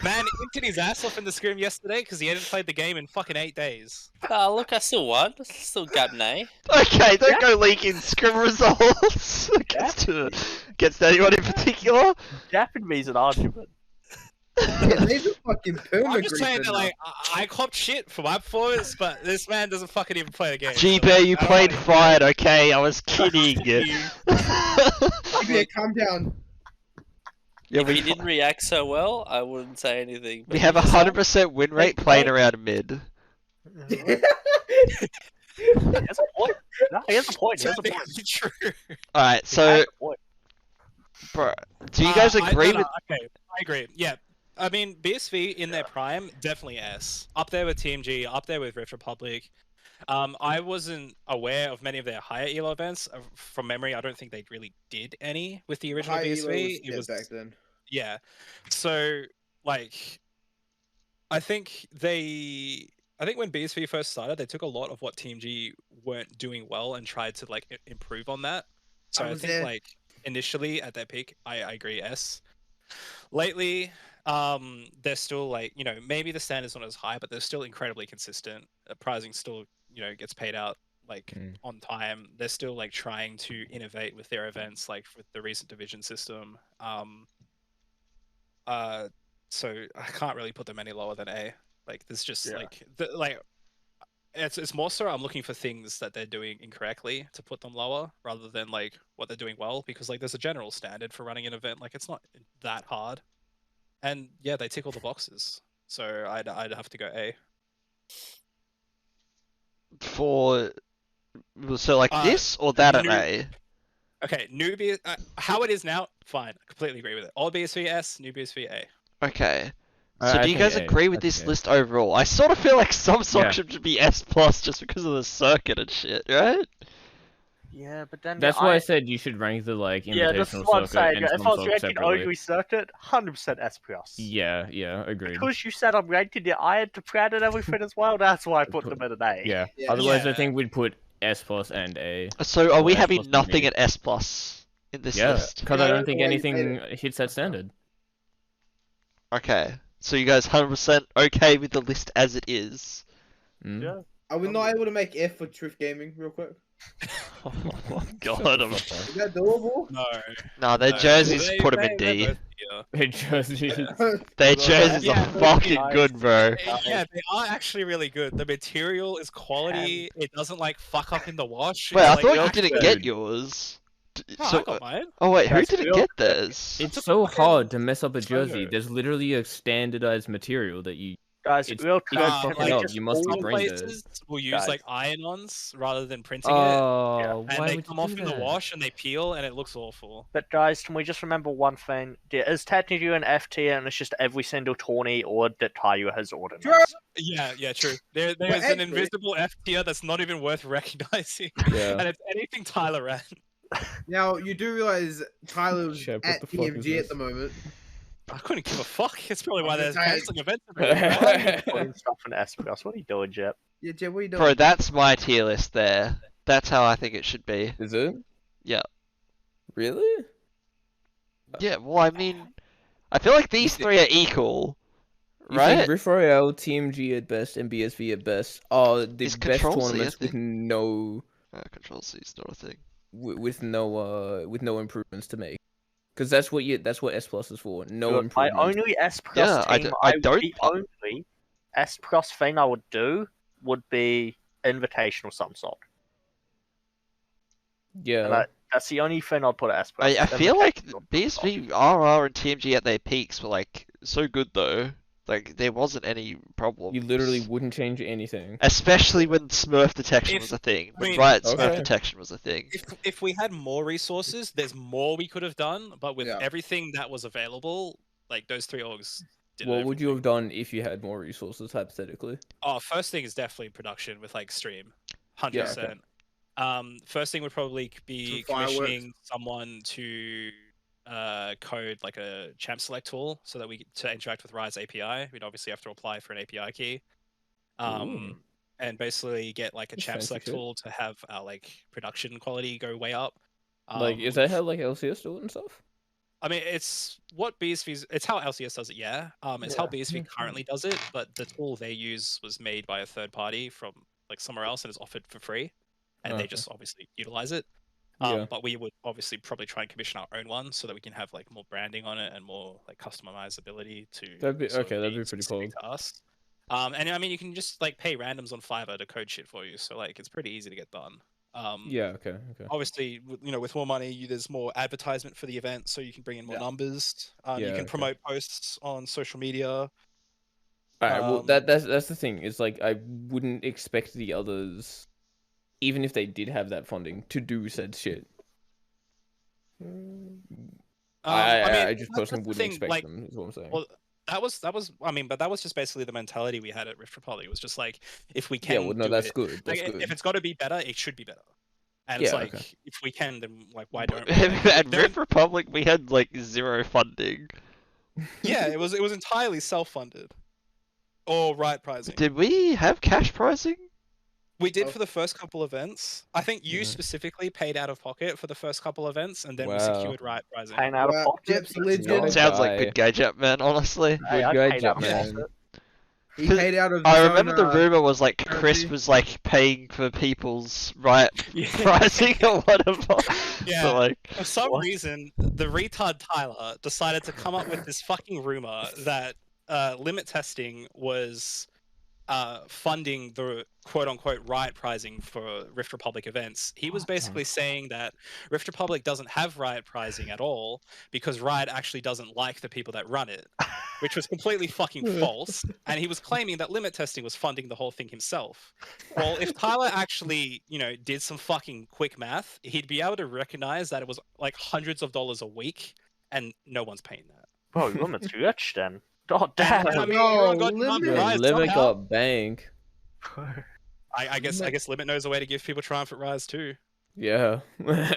Man emptied his ass off in the scrim yesterday because he hadn't played the game in fucking 8 days. Look, I still won. I still got an A. Okay, don't go leaking scrim results against anyone in particular. Japan me's an argument. Yeah, these are fucking I'm just saying perma-griefing that, like, I copped shit for my performance, but this man doesn't fucking even play the game. G-Bear, you I don't played like- fine, okay? I was kidding. Yeah, calm down. Yeah, If you didn't react so well, I wouldn't say anything. we have a 100% win rate playing around mid. He has a point. No, he has a point. He has a point. Technically true. Alright, He so, has a point. bro, do you guys agree with... Okay, I agree. Yeah. I mean, BSV in their prime, definitely S. Up there with TMG, up there with Rift Republic. I wasn't aware of many of their higher ELO events. From memory, I don't think they really did any with the original High BSV. Elos, It was back then. Yeah. So, like, I think when BSV first started, they took a lot of what TMG weren't doing well and tried to, like, improve on that. So I think, like, initially at their peak, I agree S. Lately, they're still, like, you know, maybe the standard's not as high, but they're still incredibly consistent. Pricing still, you know, gets paid out, like, on time. They're still, like, trying to innovate with their events, like, with the recent division system. So I can't really put them any lower than A. Like, there's just it's more so I'm looking for things that they're doing incorrectly to put them lower rather than like what they're doing well, because like there's a general standard for running an event. Like, it's not that hard, and yeah, they tick all the boxes. So I'd have to go A. So like this or that at A? Okay, new how it is now, fine. I completely agree with it. Old BSV S, new BSV A. Okay. So do you guys agree with this list overall? I sort of feel like some songs should be S+ just because of the circuit and shit, right? Yeah, but then That's why I said you should rank the like invitational yeah, that's what I'm saying. and If I some was songs ranking separately. OG circuit, 100% S+. Yeah, agreed. Because you said I'm ranking the iron to Prad and everything as well, that's why I put them at an A. Yeah. Yeah. Otherwise, I Yeah. think we'd put S+ and A. So are we S+ having and nothing A. at S+ in this Yeah, list? because I Yeah, don't think I anything hits that standard. Okay. So you guys 100% okay with the list as it is? Mm. Yeah. Are we not able to make F for Truth Gaming real quick? Oh my god. Is that doable? No. Nah, their no. jerseys They- put them in they're D. both here. It just Their jerseys Yeah, are fucking good, bro. Yeah, they are actually really good. The material is quality. It doesn't like fuck up in the wash. Wait, I Like, thought you they're didn't good. get yours. No, So, I got mine. oh wait, who That's didn't real. get theirs? It's so hard to mess up a So jersey. good. There's literally a standardized material that you. Guys, It's- real it's quick, not can fucking we up, just you must be all- Some brain dead. places will use Guys. like iron-ons rather than printing it, Oh, and why they would come you off do in the that? wash and they peel, and it looks awful. But guys, can we just remember one thing? Is technically an F tier and it's just every single tourney or that Tayu has ordered? True. Yeah, true. There's actually- an invisible F tier that's not even worth recognizing, Yeah. and it's anything Tyler ran. Now, you do realize Tyler's Shep, what at the fuck is TMG this? at the moment. I couldn't give a fuck. It's probably why they're Tight. canceling events. Right? Putting stuff in S+. What are you doing, Jep? Yeah, Jeb, what are you doing? Bro, that's my tier list there. That's how I think it should be. Is it? Yeah. Really? Yeah, well, I mean, I feel like these three are equal, You right? think Rift Royale, TMG at best, and BSV at best are the Is best Control C a tournaments with thing? no Control C is not a thing. with no improvements to make. Because that's what S+ is for. No Look, my improvements. only S+ Yeah, I team, d- I don't- the only S+ thing I would do would be invitational some sort. Yeah. And that's the only thing I'd put at S+. I feel like Invitational. BSV, RR, and TMG at their peaks were like so good though. Like there wasn't any problem. You literally wouldn't change anything. Especially when Smurf detection If- was a thing. I When mean- Riot Smurf Okay. detection was a thing. If we had more resources, there's more we could have done. But with Yeah. everything that was available, like those three orgs What would you have done if you had more resources, hypothetically? Oh, first thing is definitely production with like stream, 100%. Yeah, okay. First thing would probably be Some fireworks. commissioning someone to code like a champ select tool so that to interact with Rise API. We'd obviously have to apply for an API key. And basically get like a That's champ fancy select shit. tool to have our like production quality go way up. Like, is that how like LCS do it and stuff? I mean, it's what BSV's. It's how LCS does it, yeah. It's how BSV currently does it, but the tool they use was made by a third party from like somewhere else and is offered for free, and they just obviously utilize it. But we would obviously probably try and commission our own one so that we can have like more branding on it and more like customizability to. That'd be sort of that'd be pretty specific cool. to us. And I mean, you can just like pay randoms on Fiverr to code shit for you, so like it's pretty easy to get done. Yeah, okay. Obviously, with more money, there's more advertisement for the event, so you can bring in more numbers. You can promote posts on social media. All right, well, that's the thing. Is like I wouldn't expect the others, even if they did have that funding, to do said shit. I just personally wouldn't expect them. Is what I'm saying. Well, that was. I mean, but that was just basically the mentality we had at Rift Republic. It was just like, if we can, that's good. That's like, good. if it's got to be better, it should be better. And it's like, if we can, then like, why don't we? At Rift Republic, we had like 0 funding. Yeah, it was entirely self-funded, or right pricing. Did we have cash pricing? We did for the first couple events. I think you specifically paid out of pocket for the first couple events, and then we secured right pricing. Paying out of pocket? Sounds like good guy Jepman, honestly. Good guy Jepman. He paid out of. I remember the rumor was like Chris was like paying for people's pricing or whatever. Yeah. So, like, for some reason, the retard Tyler decided to come up with this fucking rumor that limit testing was funding the quote-unquote riot pricing for Rift Republic events. He was basically saying that Rift Republic doesn't have riot pricing at all because Riot actually doesn't like the people that run it, which was completely fucking false. And he was claiming that limit testing was funding the whole thing himself. Well, if Tyler actually, did some fucking quick math, he'd be able to recognize that it was like hundreds of dollars a week, and no one's paying that. Bro, limit's rich then. God damn! I mean, Limit got bank. I guess Limit knows a way to give people Triumph at Rise too. Yeah. Bro,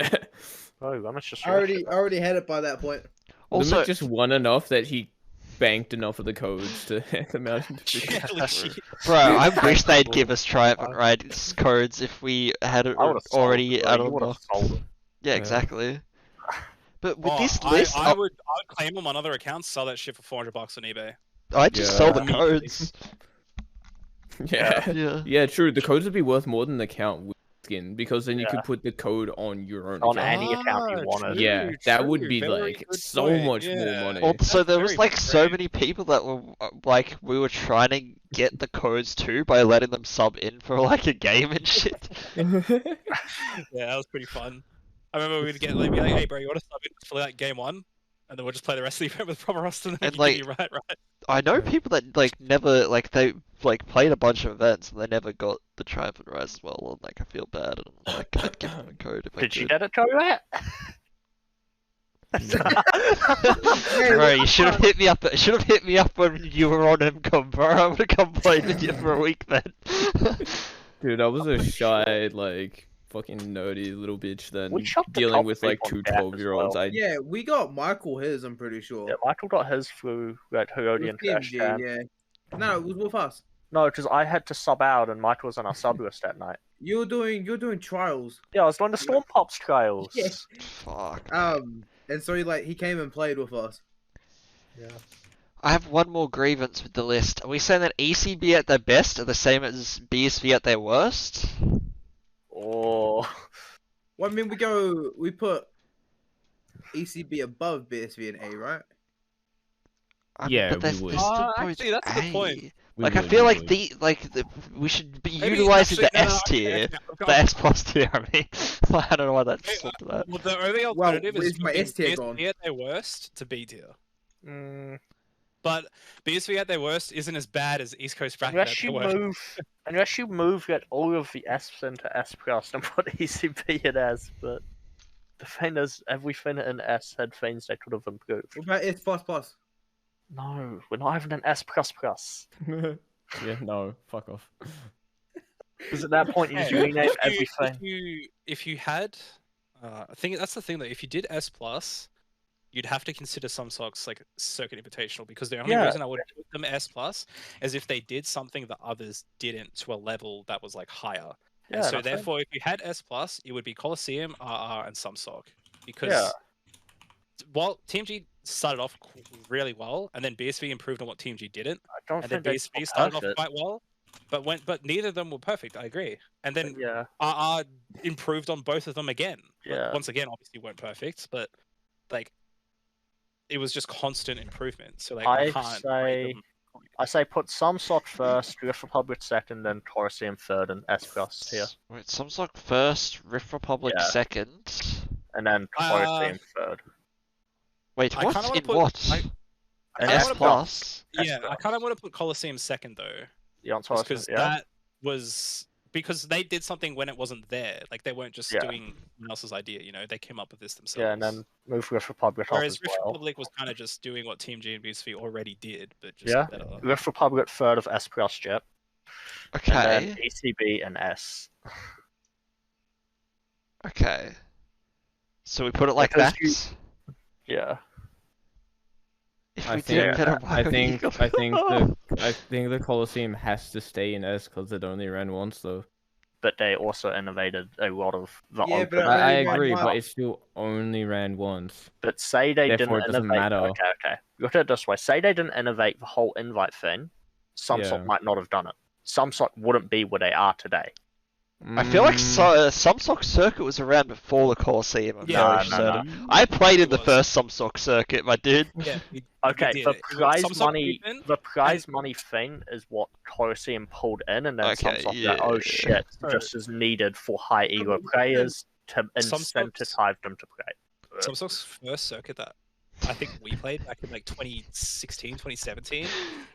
Limit's just I already had it by that point. Also, Limit just won enough that he banked enough of the codes to hand them out. Bro, I wish they'd give us Triumph and Rise codes if we had it already out of the. Yeah, exactly. But with this list, I would claim them on other accounts, sell that shit for $400 on eBay. I'd just sell the codes. Yeah, true. The codes would be worth more than the account with skin, because then you could put the code on your own on account. any account you wanted. Yeah, that would be like so much more money. Also, there was like so many people that were like, we were trying to get the codes too by letting them sub in for like a game and shit. Yeah, that was pretty fun. I remember we'd get be like, hey bro, you want to sub in for like game 1? And then we'll just play the rest of the event with proper roster and then you right. I know people that like never they played a bunch of events and they never got the Triumph and Rise as well, and like I feel bad and like I'd give them a code if I could. Did you get it, Collat? Bro, you should have hit me up. Should have hit me up when you were on MCOM, bro. I would have come play with you for a week then. Dude, I was a shy fucking nerdy little bitch then, dealing with like two 12-year-olds. Well. Yeah, we got Michael his, I'm pretty sure. Yeah, Michael got his through Herodian Trash Can. Yeah. No, it was with us. No, because I had to sub out and Michael was on our sub list that night. You're doing trials. Yeah, I was doing the Storm Pops trials. Yeah. Fuck. And so he came and played with us. Yeah. I have one more grievance with the list. Are we saying that ECB at their best are the same as BSV at their worst? Oh. Well, I mean, we put ECB above BSV and A, right? Yeah, but we would. Actually, that's the point. I feel like we should be utilizing the S tier, the S plus tier. I mean, I don't know why that's swapped to that. Well, the only alternative is my S tier gone? BSV at their worst to B tier. But BSV at their worst isn't as bad as East Coast Bracket at their worst. Unless you get all of the S into S plus and put ECB in S, but the thing is, everything in S had things they could have improved. What about S plus plus? No, we're not having an S++. Yeah, no, fuck off. Because at that point, you just Yeah, rename everything. if you had, I think that's the thing though. If you did S+, you'd have to consider some socks like Circuit Invitational, because the only reason I would put them S+ is if they did something that others didn't to a level that was like higher. Yeah, and so therefore, if you had S+, it would be Colosseum, RR, and some sock. Because Yeah. while Team G started off really well, and then BSV improved on what Team G didn't, I don't and then think BSV started off quite well, but neither of them were perfect. I agree. And then yeah, RR improved on both of them again. Yeah. Once again, obviously weren't perfect, but like it was just constant improvement. So like I say put Samsok first, Rift Republic second, then Colosseum third, and S+ here, Wait, Samsok first, Rift Republic Yeah. second. and then Colosseum third. Wait, I what? kinda wanna In put- what? I And kinda S wanna put- plus? Yeah, I kind of want to put Colosseum second though, You want because yeah? that was because they did something when it wasn't there. Like they weren't just Yeah. doing someone else's idea. You know, they came up with this themselves. Yeah, and then move Rift Republic up Whereas as Rift well. Republic was kind of just doing what Team G and BSV already did, but just Yeah, better. Rift Republic third of S+ Jet, and Okay. then ECB and S. Okay. So we put it like Because that. Yeah. If I we think, didn't get a I think, I think Mario- I think the Colosseum has to stay in S because it only ran once though. But they also innovated a lot of the Yeah, open. but I only ran agree, but once. it still only ran once. But say they Therefore, didn't it doesn't innovate. matter. Okay. Look at it this way: say they didn't innovate the whole invite thing, Samsok Yeah. might not have done it. Samsok wouldn't be where they are today. I feel like Mm, Samsok Circuit was around before the Colosseum. I'm Yeah, very no, certain. I played in It the was. first Samsok Circuit, my dude. Yeah. Okay, did the it. prize Samsung money, even, the prize money thing is what Colosseum pulled in, and then Okay, Samsok yeah. said, "Oh shit, So- this is needed for high ego players to Samsok's- incentivize them to play." Samsung's first circuit that I think we played back in like 2016, 2017.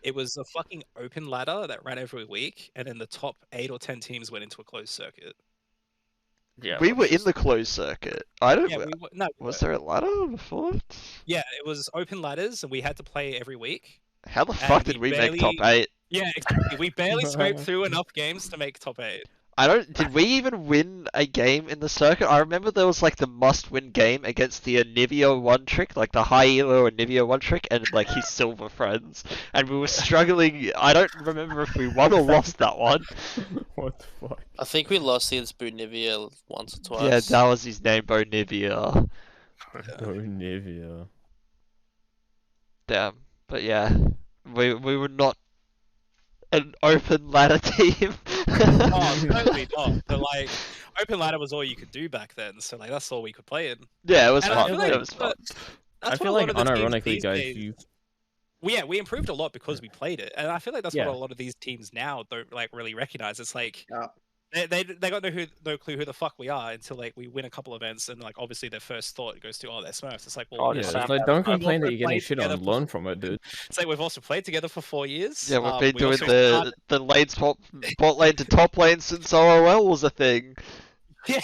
It was a fucking open ladder that ran every week, and then the top 8 or 10 teams went into a closed circuit. Yeah, We were which in is- the closed circuit. I don't. Yeah, no, we Was were. there a ladder before it? Yeah, it was open ladders, and we had to play every week. How the And fuck did we we make top barely- 8? Yeah, exactly. We barely scraped through enough games to make top 8. I don't. Did we even win a game in the circuit? I remember there was like the must-win game against the Anivio one trick, like the high elo Anivio one trick, and like his silver friends, and we were struggling. I don't remember if we won or lost that one. What the fuck? I think we lost against Boonivia once or twice. Yeah, that was his name, Bonivia. Oh, Nivea. Damn. But yeah, we were not an open ladder team. Oh, totally not. But like, open ladder was all you could do back then, so like that's all we could play in. Yeah, it was And I fun. feel like It was fun. I That's feel what a like lot of the teams unironically, these guys, days- you we improved a lot because we played it, and I feel like that's Yeah. what a lot of these teams now don't like really recognize. It's like Yeah. they got no clue who the fuck we are until like we win a couple events, and like obviously their first thought goes to, oh, they're Smurfs. It's like, well, Oh, yeah, yeah, it's Sam like has- don't I've complain that also you're getting played shit on. together Learn from it, dude. it's like we've also played together for 4 years. Yeah, we've been we doing also the started- the lane swap, bot lane to top lane since OOL was a thing. yeah,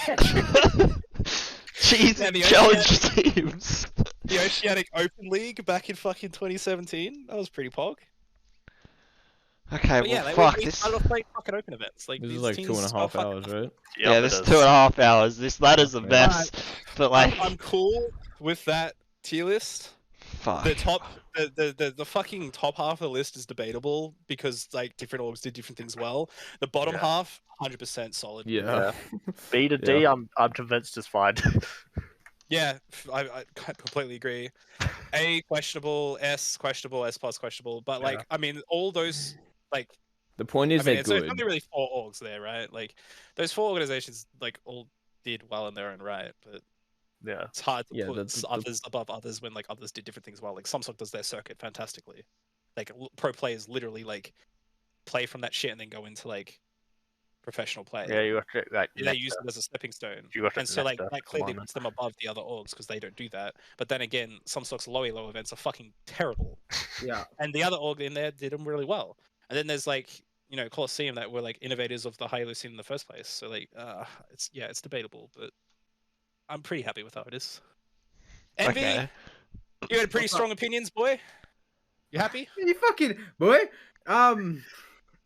Jeez, And the challenge teams. the Oceanic Open League back in fucking 2017. That was pretty pog. Okay, But yeah, well, like, fuck we this. started off playing fucking open events. Like This these is like teams 2.5 are fucking- hours, right? Yeah, Yep, this it is is. 2.5 hours. This ladder's a Okay. mess. But like, I'm cool with that tier list. fuck. The top, the fucking top half of the list is debatable because like different orgs did different things well. The bottom Yeah. half, 100% solid. Yeah. B to D, Yeah. I'm convinced is fine. Yeah, I completely agree. A questionable, S questionable, S plus questionable. But like, I mean, all those like, The point is I mean, they're it's good. only really 4 orgs there, right? Like, those 4 organizations like all did well in their own right, but Yeah. it's hard to Yeah, put the- others above others when like others did different things well. Like Samsung does their circuit fantastically. Like pro players literally like play from that shit and then go into like professional play. Yeah, you got to like. They use it as a stepping stone. You got And so like Nectar, that clearly come on. puts them above the other orgs because they don't do that. But then again, Samsung's low elo events are fucking terrible. Yeah. And the other org in there did them really well. And then there's like, you know, Colosseum that were like innovators of the high elo scene in the first place. So like, it's debatable, but I'm pretty happy with how it is. Envy, Okay. you had pretty strong opinions, boy. You happy? You fucking boy.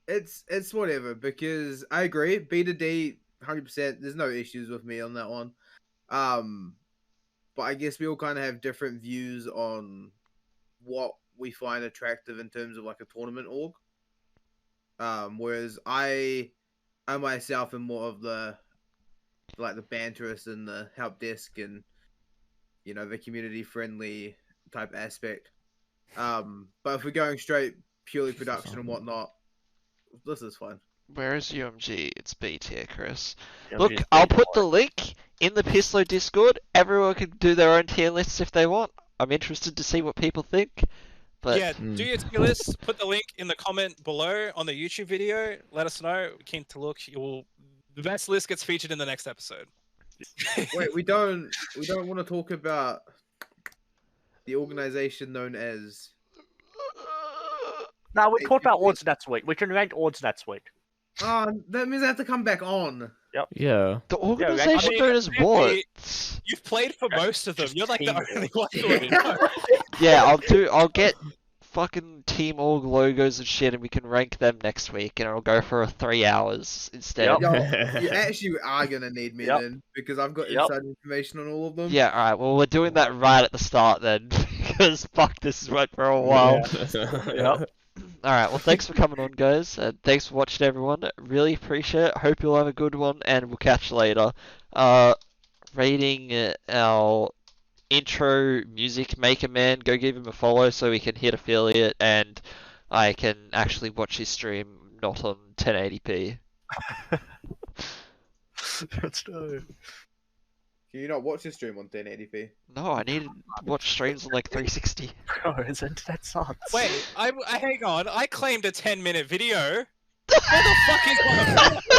It's whatever because I agree. B to D, 100%. There's no issues with me on that one. But I guess we all kind of have different views on what we find attractive in terms of like a tournament org. Whereas I myself am more of the banterist and the help desk and the community friendly type aspect. But if we're going straight purely production and whatnot, this is fun. Where is UMG? It's B tier, Chris. UMG Look, is I'll B put the tier. link in the PISSLO Discord. Everyone can do their own tier lists if they want. I'm interested to see what people think. But Yeah, do your tier list. Put the link in the comment below on the YouTube video. Let us know. We're keen to look. The best list gets featured in the next episode. Wait, we don't want to talk about the organization known as. No, we talked about odds next week. We can rank odds next week. Oh, that means I have to come back on. Yeah. the organization I mean, known as maybe- what? You've played for most of them. You're like the Team only one who would know. Yeah, I'll get fucking Team Org logos and shit, and we can rank them next week, and it'll go for 3 hours instead. Yep. Yo, you actually are gonna need me Yep. then because I've got Yep. inside information on all of them. Yeah, alright, well, we're doing that right at the start then, because fuck, this has went for a while. Yep. Alright, well, thanks for coming on, guys, and thanks for watching, everyone. Really appreciate it. Hope you'll have a good one, and we'll catch you later. Rating our intro music maker man, go give him a follow so we can hit affiliate, and I can actually watch his stream not on 1080p. Let's go. Can you not watch the stream on 1080p? No, I need to watch streams on like 360. Bro, his internet sucks. Wait, I hang on. I claimed a 10-minute video. Where the fuck is my